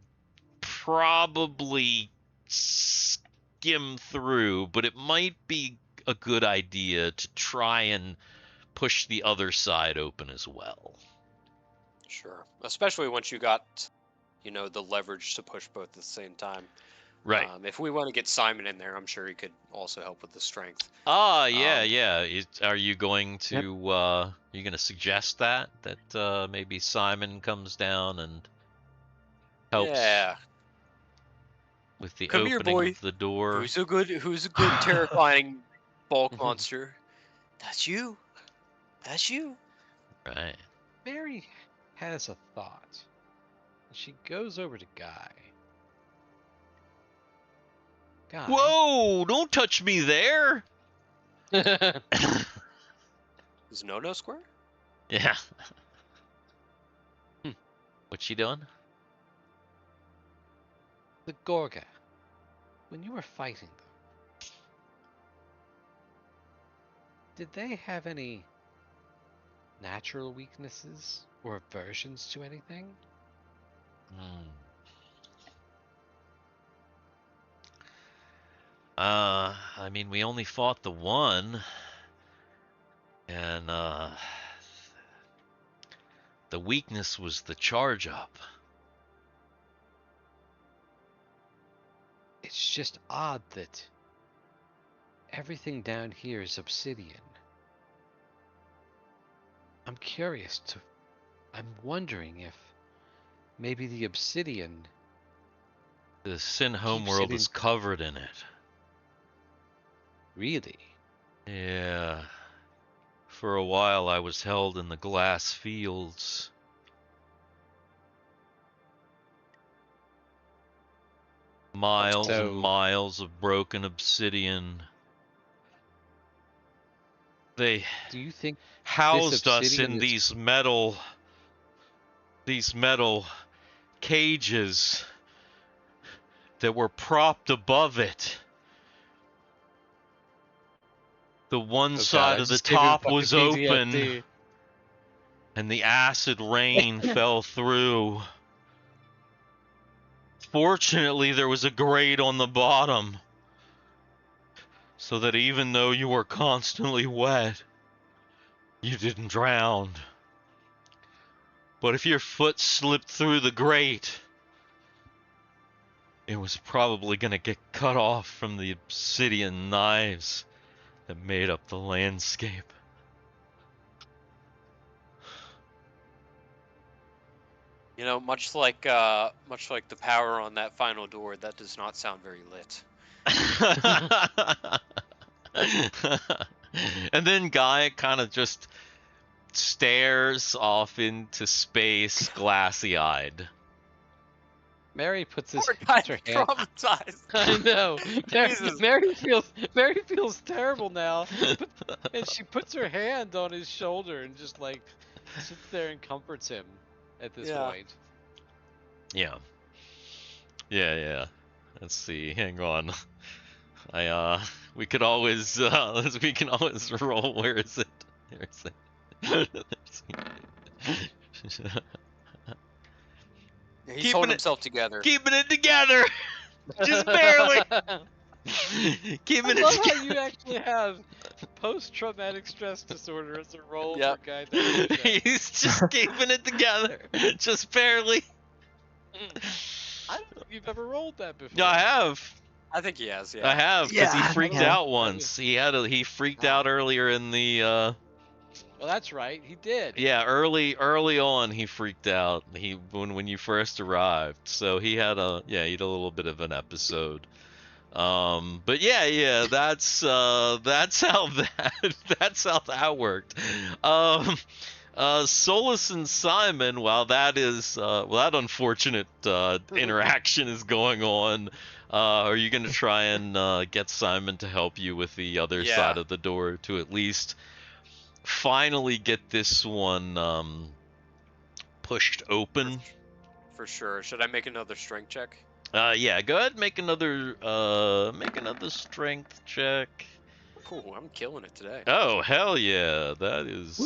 Speaker 1: probably skim through, but it might be a good idea to try and push the other side open as well.
Speaker 4: Sure. Especially once you got, the leverage to push both at the same time.
Speaker 1: Right.
Speaker 4: If we want to get Simon in there, I'm sure he could also help with the strength.
Speaker 1: Yeah. Are you going to are you going to suggest that maybe Simon comes down and helps with the
Speaker 4: Come
Speaker 1: opening
Speaker 4: here, boy.
Speaker 1: of the door?
Speaker 4: Who's a good, terrifying bulk monster? That's you. That's you.
Speaker 1: Right.
Speaker 2: Mary has a thought. She goes over to Guy. Guy.
Speaker 1: Whoa! Don't touch me there.
Speaker 4: Is no square?
Speaker 1: Yeah. What's she doing?
Speaker 2: The Gorga. When you were fighting them, did they have any natural weaknesses or aversions to anything?
Speaker 1: I mean, we only fought the one, and the weakness was the charge up.
Speaker 2: It's just odd that everything down here is obsidian. I'm wondering if maybe the obsidian...
Speaker 1: The Sin Homeworld is covered in it.
Speaker 2: Really?
Speaker 1: Yeah. For a while I was held in the glass fields. Miles and miles of broken obsidian. They
Speaker 2: Do you think
Speaker 1: housed us in these metal cages that were propped above it. The one side of the top was open, and the acid rain fell through. Fortunately, there was a grate on the bottom, so that even though you were constantly wet, you didn't drown. But if your foot slipped through the grate, it was probably going to get cut off from the obsidian knives that made up the landscape.
Speaker 4: Much like the power on that final door, that does not sound very lit.
Speaker 1: And then Guy kind of just stares off into space, glassy-eyed.
Speaker 2: Mary puts his
Speaker 4: Poor guy's
Speaker 2: her hand.
Speaker 4: traumatized.
Speaker 2: I know. Mary feels terrible now, and she puts her hand on his shoulder and just like sits there and comforts him at this point.
Speaker 1: Yeah. Let's see. Hang on. We can always roll. Where is it?
Speaker 4: He's holding himself together.
Speaker 1: Keeping it together. Just barely. Keeping
Speaker 2: I love
Speaker 1: it
Speaker 2: how you actually have post-traumatic stress disorder as a role
Speaker 4: Yep.
Speaker 2: for Guy.
Speaker 1: He's just keeping it together. Just barely.
Speaker 2: I don't think you've ever rolled that before.
Speaker 1: Yeah, I have.
Speaker 4: I think he has,
Speaker 1: I
Speaker 4: yeah.
Speaker 1: have, because he
Speaker 5: Yeah,
Speaker 1: freaked
Speaker 5: yeah.
Speaker 1: out once. He freaked out earlier in the
Speaker 2: Well, that's right. He did.
Speaker 1: yeah, early on he freaked out. When you first arrived. So he had a little bit of an episode. But yeah, that's how that's how that worked. Solus and Simon, while that unfortunate interaction is going on, are you going to try and get Simon to help you with the other
Speaker 4: Yeah.
Speaker 1: side of the door to at least finally get this one pushed open?
Speaker 4: For sure. Should I make another strength check?
Speaker 1: Yeah, go ahead and make another strength check.
Speaker 4: Ooh, I'm killing it today.
Speaker 1: Oh, hell yeah. That is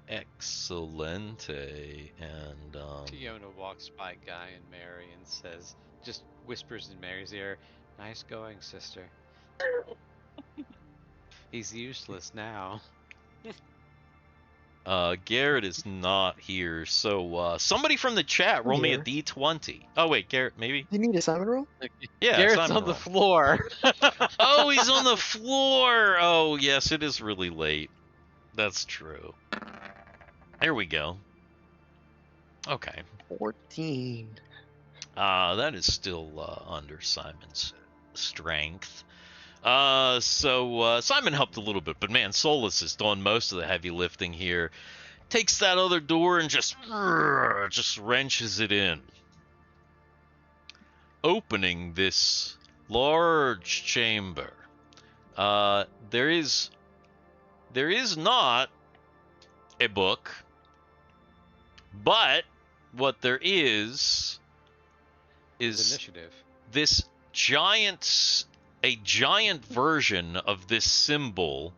Speaker 1: excelente. And
Speaker 2: Fiona walks by Guy and Mary and says, just whispers in Mary's ear, "Nice going, sister." He's useless now.
Speaker 1: Garrett is not here, so somebody from the chat roll me a
Speaker 5: Here.
Speaker 1: D20. Oh wait, Garrett, maybe?
Speaker 5: You need a Simon roll?
Speaker 1: Yeah,
Speaker 2: Garrett's
Speaker 1: Simon
Speaker 2: on the
Speaker 1: roll.
Speaker 2: floor.
Speaker 1: Oh, he's on the floor. Oh, yes, it is really late. That's true. There we go. Okay.
Speaker 5: 14.
Speaker 1: That is still under Simon's strength. So Simon helped a little bit, but man, Solus has done most of the heavy lifting here. Takes that other door and just wrenches it in, opening this large chamber. There is not a book, but what there is
Speaker 2: Initiative.
Speaker 1: this a giant version of this symbol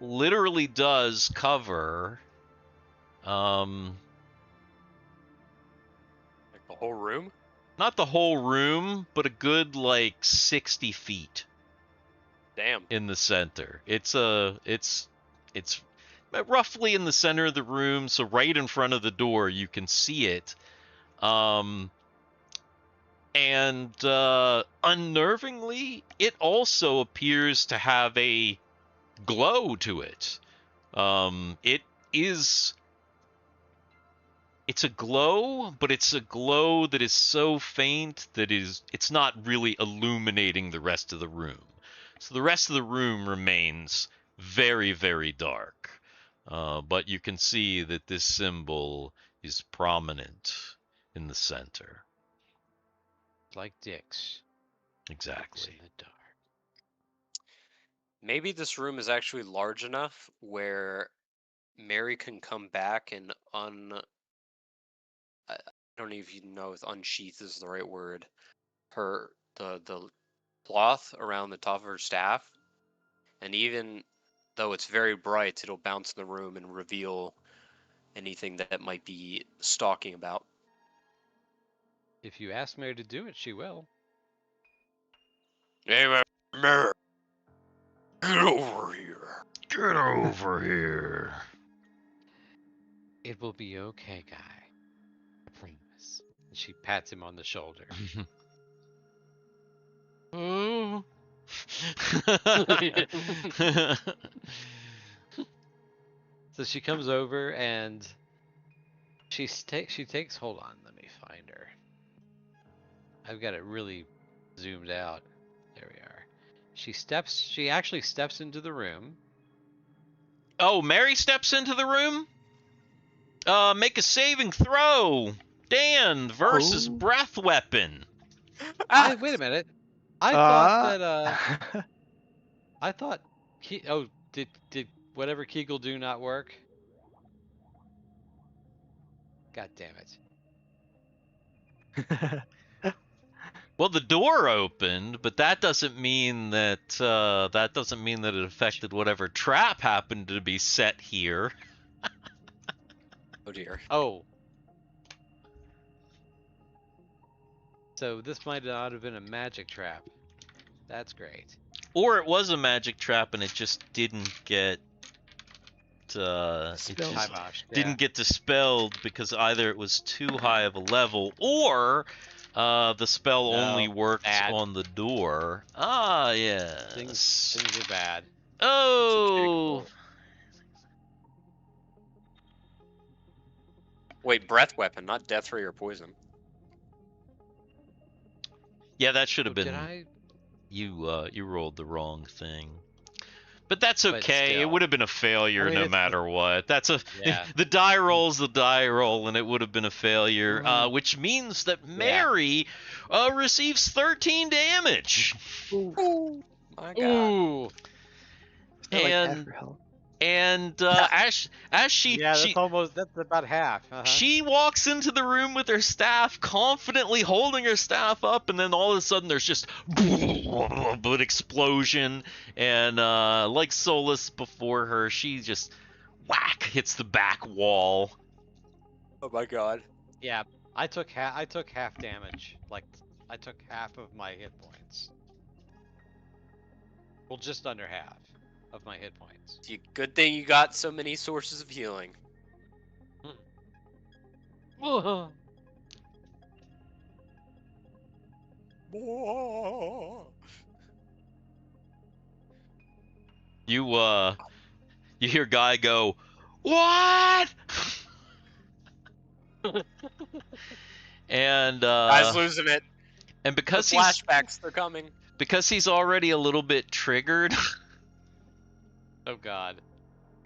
Speaker 1: literally does cover
Speaker 4: Like the whole room?
Speaker 1: not the whole room, but a good like 60 feet
Speaker 4: Damn.
Speaker 1: in the center. It's roughly in the center of the room, so right in front of the door you can see it. And unnervingly, it also appears to have a glow to it. It's a glow, but it's a glow that is so faint that it's not really illuminating the rest of the room. So the rest of the room remains very, very dark. But you can see that this symbol is prominent in the center.
Speaker 2: Like dicks. Dicks
Speaker 1: Exactly.
Speaker 2: in the dark.
Speaker 4: Maybe this room is actually large enough where Mary can come back and I don't even know if unsheath is the right word. The cloth around the top of her staff, and even though it's very bright, it'll bounce in the room and reveal anything that might be stalking about.
Speaker 2: If you ask Mary to do it, she will.
Speaker 4: Hey, Mary, get over here.
Speaker 1: Get over here.
Speaker 2: It will be okay, Guy. I promise. And she pats him on the shoulder.
Speaker 1: Oh.
Speaker 2: So she comes over and she takes, hold on, let me find her. I've got it really zoomed out. There we are. She actually steps into the room.
Speaker 1: Oh, Mary steps into the room? Make a saving throw. Dan versus breath weapon.
Speaker 2: Wait a minute. I thought that I thought did whatever Kegal do not work? God damn it.
Speaker 1: Well, the door opened, but that doesn't mean that it affected whatever trap happened to be set here.
Speaker 4: Oh dear.
Speaker 2: Oh. So this might not have been a magic trap. That's great.
Speaker 1: Or it was a magic trap and it just didn't get it
Speaker 6: Spells.
Speaker 1: just
Speaker 2: Kibosh,
Speaker 1: didn't get dispelled because either it was too high of a level or the spell only
Speaker 2: No,
Speaker 1: worked
Speaker 2: bad.
Speaker 1: on the door. Ah,
Speaker 2: Things
Speaker 1: yes.
Speaker 2: are bad.
Speaker 1: Oh,
Speaker 4: Wait, breath weapon, not death ray or poison.
Speaker 1: yeah, that should
Speaker 2: Oh,
Speaker 1: have been
Speaker 2: did I?
Speaker 1: you rolled the wrong thing. But that's
Speaker 2: But
Speaker 1: okay. It
Speaker 2: still.
Speaker 1: would have been a failure
Speaker 2: I mean,
Speaker 1: no
Speaker 2: it's-
Speaker 1: matter what. That's a
Speaker 2: Yeah.
Speaker 1: the die roll's the die roll, and it would have been a failure. Which means that Mary receives 13 damage.
Speaker 4: Oh my god.
Speaker 2: Ooh.
Speaker 6: Still like half
Speaker 1: And
Speaker 6: her health.
Speaker 1: as she
Speaker 2: Yeah, that's about half.
Speaker 1: she walks into the room with her staff, confidently holding her staff up, and then all of a sudden there's just an explosion, and like Solus before her, she just whack hits the back wall.
Speaker 4: Oh my god.
Speaker 2: Yeah, I took half damage. Like I took half of my hit points. Well, just under half of my hit points.
Speaker 4: Good thing you got so many sources of healing.
Speaker 1: You hear Guy go, "What?" And
Speaker 4: Guy's losing it.
Speaker 1: and
Speaker 4: The
Speaker 1: because
Speaker 4: flashbacks, they're coming.
Speaker 1: because he's already a little bit triggered.
Speaker 2: Oh God.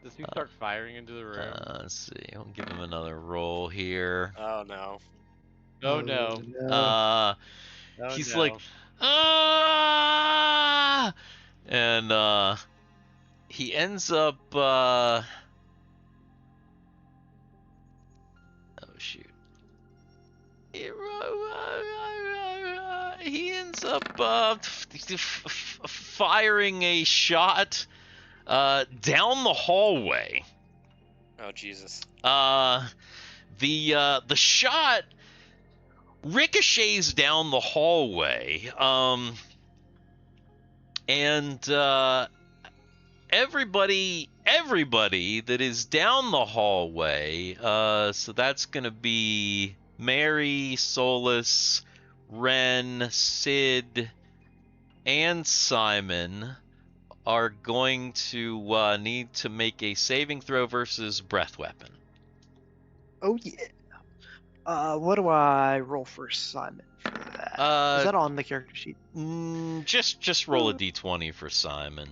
Speaker 2: Does he start firing into the room?
Speaker 1: Let's see. I'll give him another roll here.
Speaker 4: Oh no.
Speaker 2: Oh no.
Speaker 1: Uh,
Speaker 2: Oh,
Speaker 1: he's
Speaker 2: no.
Speaker 1: like, ah, and he ends up. Oh shoot. He ends up firing a shot down the hallway.
Speaker 4: Oh Jesus.
Speaker 1: The shot ricochets down the hallway, and everybody that is down the hallway, so that's gonna be Mary, Solus, Ren, Sid, and Simon are going to need to make a saving throw versus breath weapon.
Speaker 6: Oh yeah. What do I roll for Simon for that? Is that on the character sheet?
Speaker 1: Just roll a d20 for Simon.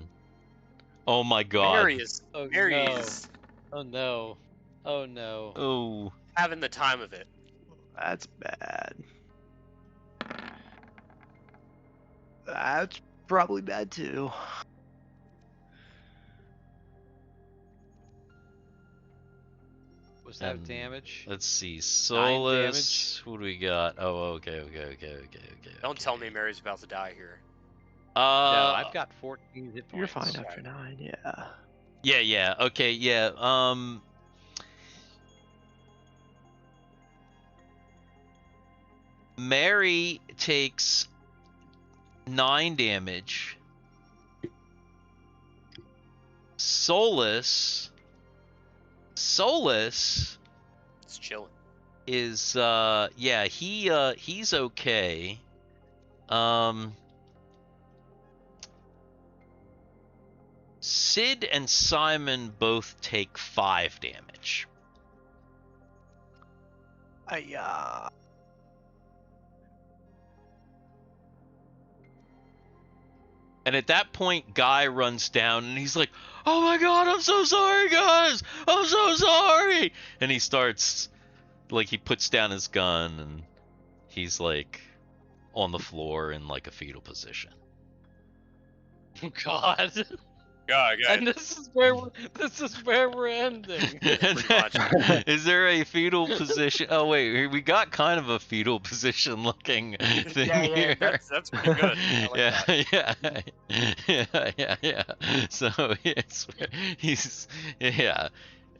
Speaker 1: Oh my god.
Speaker 4: Mary is
Speaker 2: Oh
Speaker 4: Mary
Speaker 2: no.
Speaker 4: is
Speaker 2: Oh no. Oh no.
Speaker 1: Oh.
Speaker 4: having the time of it.
Speaker 6: That's bad. That's probably bad too.
Speaker 2: Was that
Speaker 1: And
Speaker 2: damage?
Speaker 1: Let's see.
Speaker 2: 9
Speaker 1: Solus. What do we got? Oh, okay.
Speaker 4: Don't tell me Mary's about to die here.
Speaker 2: No, I've got 14 hit points.
Speaker 6: You're fine after 9, yeah.
Speaker 1: Yeah. Okay, yeah. Mary takes 9 damage. Solus
Speaker 4: It's chilling.
Speaker 1: is he's okay. Sid and Simon both take 5 damage. And at that point, Guy runs down and he's like, "Oh my god, I'm so sorry, guys! I'm so sorry!" And he starts, like, he puts down his gun and he's, like, on the floor in, like, a fetal position.
Speaker 2: Oh God.
Speaker 4: God,
Speaker 2: And this is where we're ending.
Speaker 4: Pretty much.
Speaker 1: Is there a fetal position? Oh wait, we got kind of a fetal position looking thing here.
Speaker 4: That's pretty good. I like that.
Speaker 1: Yeah. So he's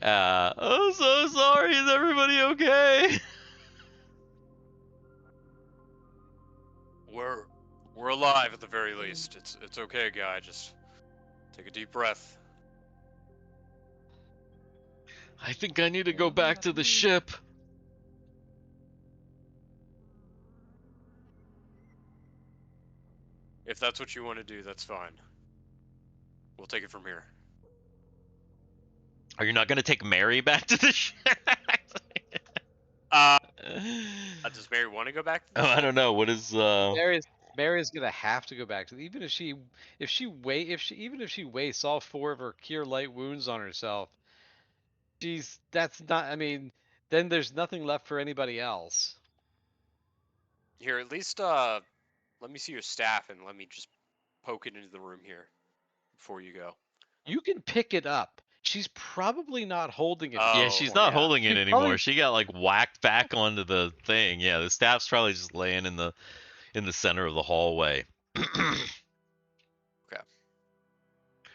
Speaker 1: I'm so sorry. Is everybody okay?
Speaker 4: We're alive at the very least. It's okay, guy. Just take a deep breath.
Speaker 1: I think I need to go back to the ship.
Speaker 4: If that's what you want to do, that's fine. We'll take it from here.
Speaker 1: Are you not going to take Mary back to the ship?
Speaker 4: Does Mary want to go back to the
Speaker 1: Oh, I
Speaker 4: ship?
Speaker 1: don't know. What is
Speaker 2: Mary's gonna have to go back to even if she wastes all 4 of her cure light wounds on herself. That's not. I mean, then there's nothing left for anybody else.
Speaker 4: Here, at least let me see your staff and let me just poke it into the room here before you go.
Speaker 2: You can pick it up. She's probably not holding it.
Speaker 1: Yeah,
Speaker 4: Oh,
Speaker 1: she's not
Speaker 4: yeah.
Speaker 1: holding it
Speaker 2: She
Speaker 1: anymore.
Speaker 2: probably-
Speaker 1: She got like whacked back onto the thing. Yeah, the staff's probably just laying in the center of the hallway.
Speaker 4: Okay.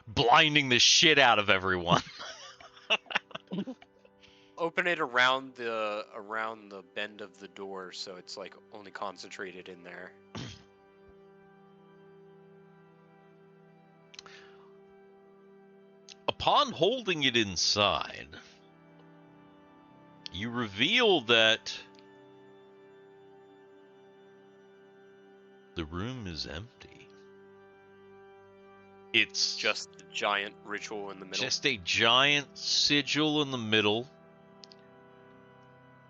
Speaker 1: Blinding the shit out of everyone.
Speaker 4: Open it around the bend of the door so it's like only concentrated in there.
Speaker 1: Upon holding it inside, you reveal that the room is empty. It's
Speaker 4: Just a giant ritual in the middle.
Speaker 1: just a giant sigil in the middle,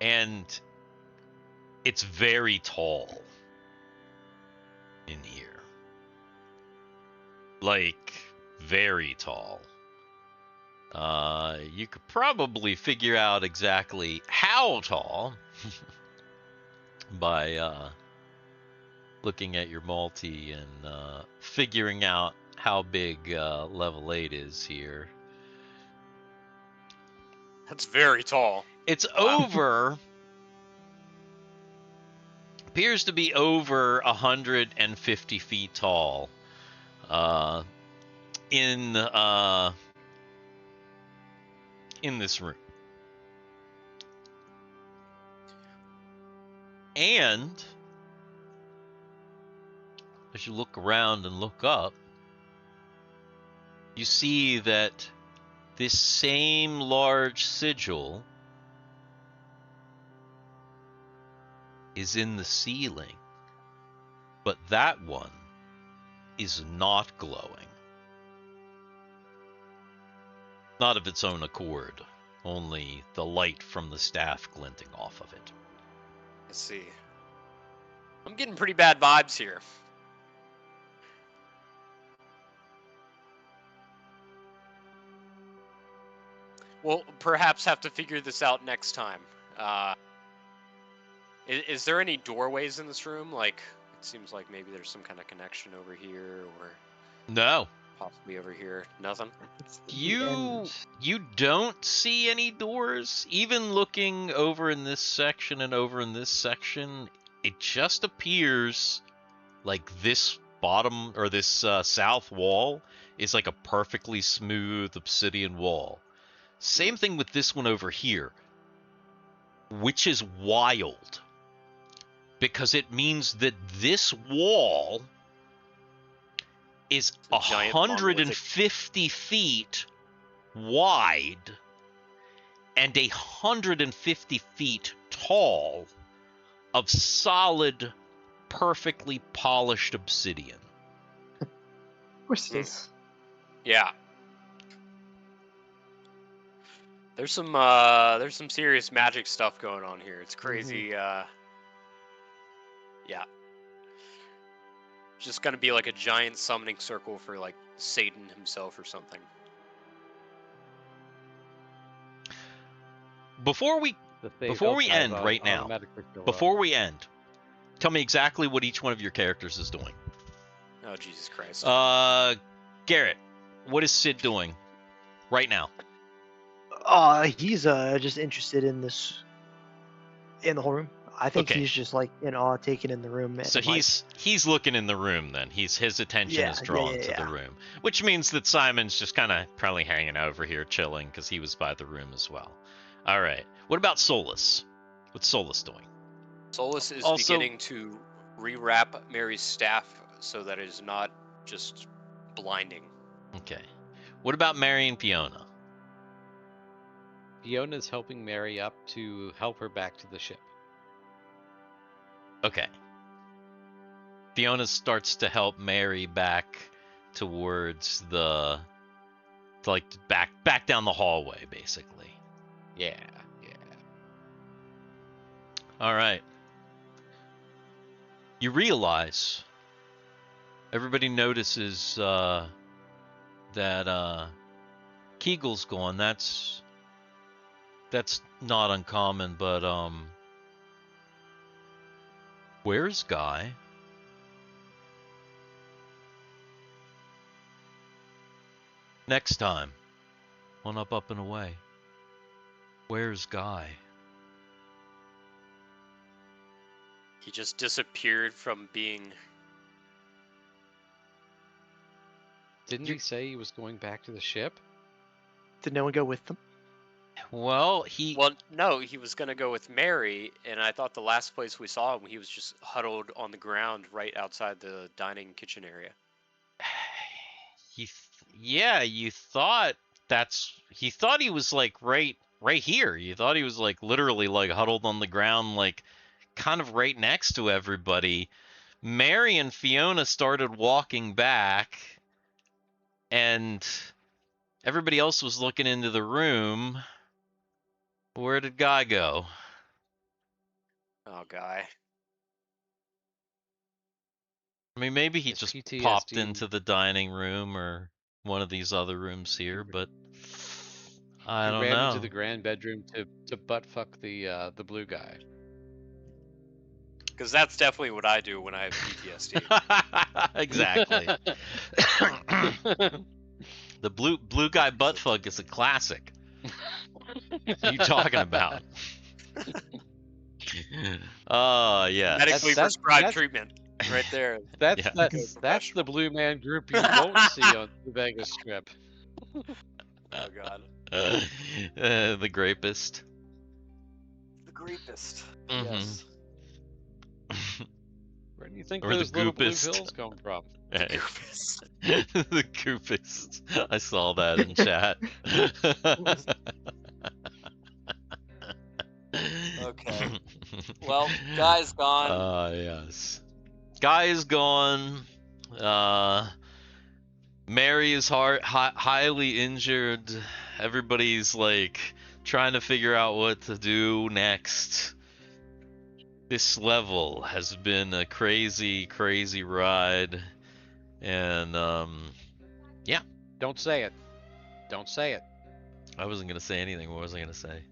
Speaker 1: and it's very tall in here. Like, very tall. You could probably figure out exactly how tall by looking at your multi and figuring out how big level 8 is here.
Speaker 4: That's very tall.
Speaker 1: It's
Speaker 4: Wow.
Speaker 1: over. Appears to be over 150 feet tall. In this room. And as you look around and look up, you see that this same large sigil is in the ceiling, but that one is not glowing. Not of its own accord, only the light from the staff glinting off of it.
Speaker 4: Let's see. I'm getting pretty bad vibes here. We'll perhaps have to figure this out next time. Is there any doorways in this room? Like, it seems like maybe there's some kind of connection over here, or
Speaker 1: No.
Speaker 4: possibly over here. Nothing?
Speaker 6: It's the
Speaker 1: You
Speaker 6: end.
Speaker 1: you don't see any doors. Even looking over in this section and over in this section, it just appears like this bottom or this south wall is like a perfectly smooth obsidian wall. Same thing with this one over here, which is wild because it means that this wall is
Speaker 4: a giant monolithic-
Speaker 1: 150 feet wide and 150 feet tall of solid, perfectly polished obsidian.
Speaker 6: Of course it is.
Speaker 4: Yeah. There's some serious magic stuff going on here. It's crazy. Yeah. Just gonna be like a giant summoning circle for like Satan himself or something.
Speaker 1: Before we end right now, before we end, tell me exactly what each one of your characters is doing.
Speaker 4: Oh, Jesus Christ.
Speaker 1: Garrett, what is Sid doing right now?
Speaker 6: He's just interested in the whole room. I think
Speaker 1: Okay.
Speaker 6: he's just like in awe, taking in the room. And
Speaker 1: So
Speaker 6: like,
Speaker 1: he's looking in the room then. His attention is drawn to the room, which means that Simon's just kind of probably hanging out over here chilling because he was by the room as well. All right. What about Solus? What's Solus doing?
Speaker 4: Solus is
Speaker 1: also-
Speaker 4: beginning to rewrap Mary's staff so that it is not just blinding.
Speaker 1: Okay. What about Mary and Fiona?
Speaker 2: Fiona's helping Mary up to help her back to the ship.
Speaker 1: Okay. Fiona starts to help Mary back towards the, like, back down the hallway, basically.
Speaker 2: Yeah.
Speaker 1: All right. You realize, everybody notices that Kegal's gone. That's not uncommon, but where's Guy? Next time, on Up and Away. Where's Guy?
Speaker 4: He just disappeared from being.
Speaker 2: Didn't he say he was going back to the ship?
Speaker 6: Did no one go with them?
Speaker 1: Well,
Speaker 4: Well, no, he was gonna go with Mary, and I thought the last place we saw him, he was just huddled on the ground right outside the dining kitchen area.
Speaker 1: You thought he thought he was like right here. You thought he was like literally like huddled on the ground, like kind of right next to everybody. Mary and Fiona started walking back, and everybody else was looking into the room. Where did Guy go?
Speaker 4: Oh, Guy.
Speaker 1: I mean, maybe he
Speaker 2: His
Speaker 1: just
Speaker 2: PTSD.
Speaker 1: popped into the dining room or one of these other rooms here, but I
Speaker 2: He
Speaker 1: don't
Speaker 2: ran
Speaker 1: know.
Speaker 2: into the grand bedroom to butt fuck the blue guy.
Speaker 4: Because that's definitely what I do when I have PTSD.
Speaker 1: Exactly. The blue guy butt fuck is a classic. What are you talking about? Oh, yeah.
Speaker 4: Medically
Speaker 2: That's-
Speaker 4: prescribed treatment. Right there.
Speaker 2: That's
Speaker 1: Yeah.
Speaker 2: that's the blue man group you won't see on the Vegas Strip.
Speaker 4: Oh, God.
Speaker 1: The grapist.
Speaker 4: The greatest.
Speaker 1: Mhm.
Speaker 4: Yes.
Speaker 2: Where do you think
Speaker 1: Or the
Speaker 2: those little blue
Speaker 1: goopist.
Speaker 2: pills come from?
Speaker 1: Hey.
Speaker 4: Greatest.
Speaker 1: The goopist. I saw that in chat.
Speaker 4: Okay. Well, Guy's gone.
Speaker 1: Yes. Guy is gone. Mary is highly injured. Everybody's like trying to figure out what to do next. This level has been a crazy, crazy ride. And
Speaker 2: Don't say it. Don't say it.
Speaker 1: I wasn't gonna say anything. What was I gonna say?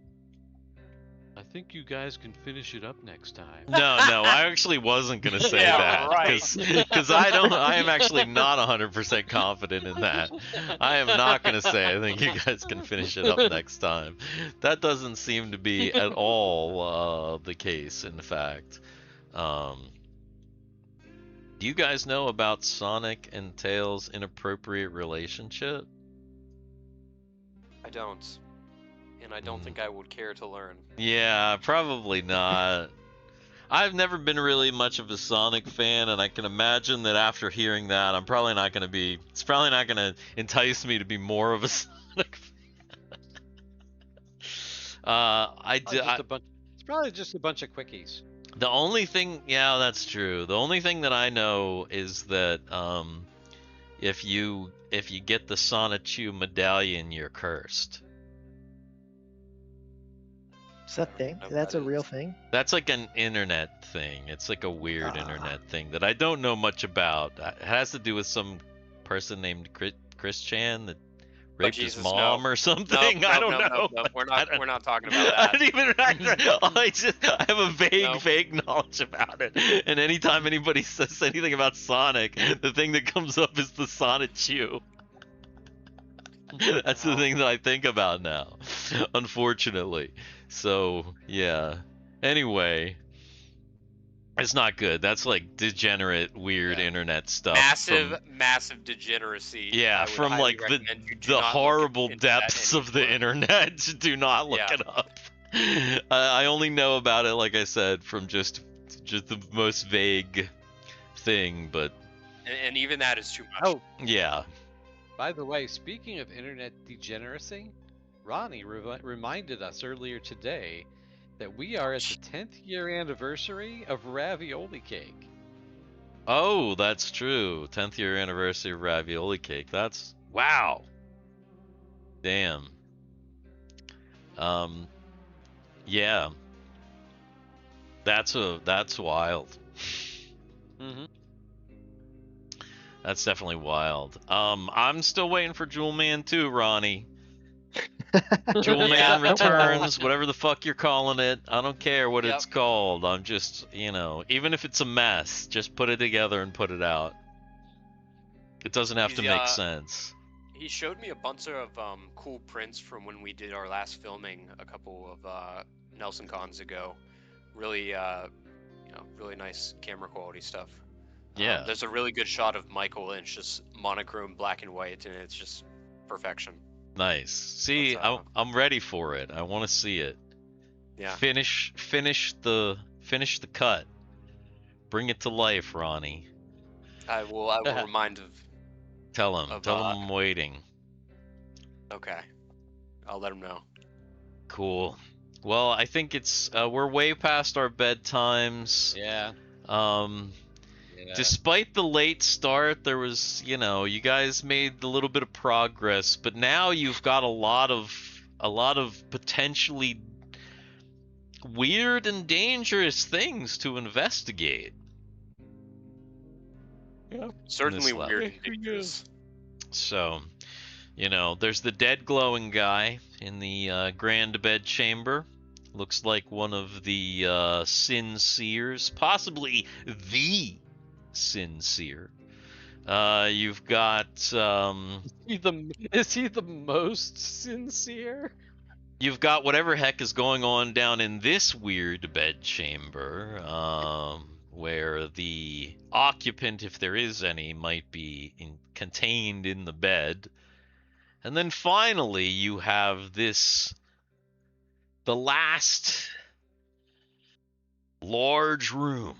Speaker 2: I think you guys can finish it up next time.
Speaker 1: No, I actually wasn't gonna say
Speaker 4: Yeah,
Speaker 1: that
Speaker 4: right.
Speaker 1: because I am actually not 100% confident in that. I am not gonna say I think you guys can finish it up next time. That doesn't seem to be at all the case. In fact, do you guys know about Sonic and Tails' inappropriate relationship?
Speaker 4: I don't. And I don't think I would care to learn.
Speaker 1: Yeah, probably not. I've never been really much of a Sonic fan, and I can imagine that after hearing that, it's probably not going to entice me to be more of a Sonic fan.
Speaker 2: It's probably just a bunch of quickies.
Speaker 1: The only thing, yeah, that's true. The only thing that I know is that if you get the Sonichu medallion, you're cursed.
Speaker 6: Is that thing?
Speaker 4: know what
Speaker 6: That's a
Speaker 4: that
Speaker 6: real
Speaker 4: is.
Speaker 6: thing?
Speaker 1: That's like an internet thing. It's like a weird internet thing that I don't know much about. It has to do with some person named Chris Chan that raped his
Speaker 4: Jesus,
Speaker 1: mom
Speaker 4: no.
Speaker 1: or something.
Speaker 4: No,
Speaker 1: I don't
Speaker 4: no,
Speaker 1: know.
Speaker 4: no, we're not. We're not talking
Speaker 1: I
Speaker 4: about
Speaker 1: don't
Speaker 4: that.
Speaker 1: even. I have a
Speaker 4: No.
Speaker 1: vague knowledge about it. And anytime anybody says anything about Sonic, the thing that comes up is the Sonichu. That's the thing that I think about now, unfortunately. So, yeah. Anyway, it's not good. That's like degenerate, weird
Speaker 4: Yeah.
Speaker 1: internet stuff.
Speaker 4: Massive degeneracy.
Speaker 1: Yeah,
Speaker 4: I would
Speaker 1: from
Speaker 4: highly
Speaker 1: like
Speaker 4: recommend you do
Speaker 1: the
Speaker 4: not look
Speaker 1: horrible
Speaker 4: into that
Speaker 1: depths of the
Speaker 4: anymore.
Speaker 1: internet. Do not look
Speaker 4: Yeah.
Speaker 1: it up. I only know about it, like I said, from just the most vague thing, but
Speaker 4: And even that is too much.
Speaker 2: Oh,
Speaker 1: yeah.
Speaker 2: by the way, speaking of internet degeneracy, Ronnie reminded us earlier today that we are at the 10th year anniversary of ravioli cake.
Speaker 1: Oh, that's true. 10th year anniversary of ravioli cake. That's wow. Damn. Yeah. That's wild.
Speaker 2: Mm-hmm.
Speaker 1: That's definitely wild. I'm still waiting for Jewel Man 2, Ronnie. Jewel Man Returns, whatever the fuck you're calling it. I don't care what it's called. I'm just, even if it's a mess, just put it together and put it out. It doesn't have to make sense.
Speaker 4: He showed me a bunch of cool prints from when we did our last filming a couple of Nelson Cons ago. Really, really nice camera quality stuff.
Speaker 1: Yeah.
Speaker 4: There's a really good shot of Michael Lynch, just monochrome black and white, and it's just perfection.
Speaker 1: Nice. See, I'm ready for it. I want to see it.
Speaker 4: Yeah.
Speaker 1: Finish the cut. Bring it to life, Ronnie.
Speaker 4: I will remind of.
Speaker 1: Tell him I'm waiting.
Speaker 4: Okay. I'll let him know.
Speaker 1: Cool. Well, I think it's we're way past our bedtimes.
Speaker 2: Yeah.
Speaker 1: Despite the late start, there was, you guys made a little bit of progress, but now you've got a lot of potentially weird and dangerous things to investigate.
Speaker 4: Yeah. Certainly weird and dangerous.
Speaker 1: So, there's the dead glowing guy in the grand bed chamber. Looks like one of the Sin Seers, possibly the Sin Seer. You've got
Speaker 2: Is he the most sincere?
Speaker 1: You've got whatever heck is going on down in this weird bed chamber, where the occupant, if there is any, might be contained in the bed. And then finally you have the last large room.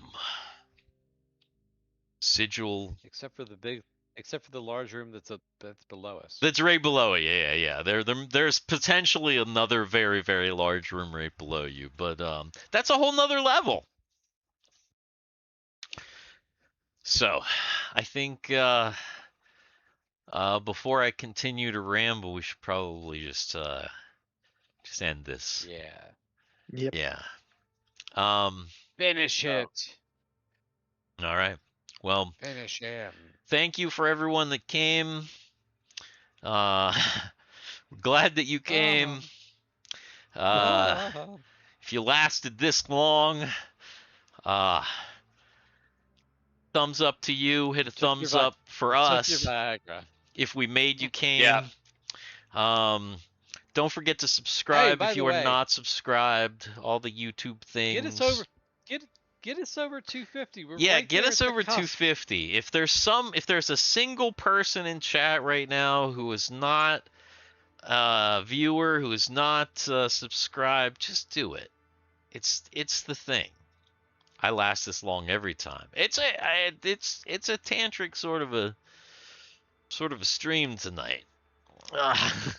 Speaker 1: Sigil.
Speaker 2: Except for the large room that's below us.
Speaker 1: That's right below it. Yeah. There's potentially another very, very large room right below you, but that's a whole nother level. So, I think before I continue to ramble, we should probably just end this.
Speaker 2: Yeah.
Speaker 6: Yep.
Speaker 1: Yeah.
Speaker 2: Finish it.
Speaker 1: All right. Well,
Speaker 2: finish him.
Speaker 1: Thank you for everyone that came. Glad that you came. If you lasted this long, thumbs up to you. Hit a thumbs up for us. If we made you came.
Speaker 4: Yeah.
Speaker 1: Don't forget to subscribe if you are
Speaker 2: way,
Speaker 1: not subscribed. All the YouTube things.
Speaker 2: Get us over 250. We're
Speaker 1: yeah,
Speaker 2: right
Speaker 1: get
Speaker 2: there
Speaker 1: us
Speaker 2: at the
Speaker 1: over
Speaker 2: cusp.
Speaker 1: 250. If there's a single person in chat right now who is not a viewer, who is not subscribed, just do it. It's the thing. I last this long every time. It's a tantric sort of a stream tonight.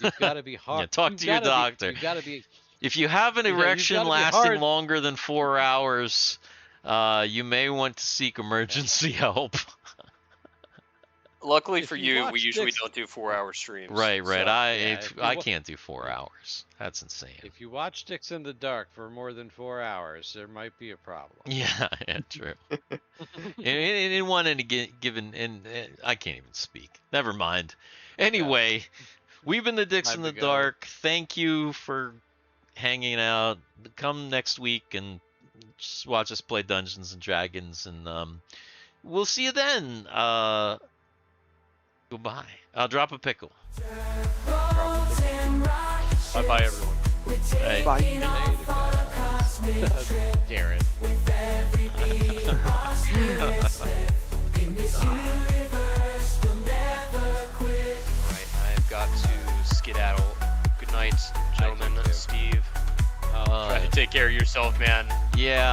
Speaker 2: You've got to be hard.
Speaker 1: Yeah, talk to your doctor. If you have an erection lasting longer than 4 hours, you may want to seek emergency help.
Speaker 4: Luckily for you, we usually don't do 4-hour streams.
Speaker 1: Right.
Speaker 4: So,
Speaker 1: I can't do 4 hours. That's insane.
Speaker 2: If you watch Sticks in the Dark for more than 4 hours, there might be a problem.
Speaker 1: Yeah, true. In one any given, and I can't even speak. Never mind. Anyway, we've been the Dicks in the Dark. Thank you for hanging out. Come next week and just watch us play Dungeons and Dragons, and we'll see you then. Goodbye. I'll drop a pickle.
Speaker 4: Bye everyone.
Speaker 1: Hey.
Speaker 6: Bye.
Speaker 2: Garrett.
Speaker 4: Right, I've got to skedaddle. Good night, gentlemen. Steve. Try to take care of yourself, man.
Speaker 1: Yeah.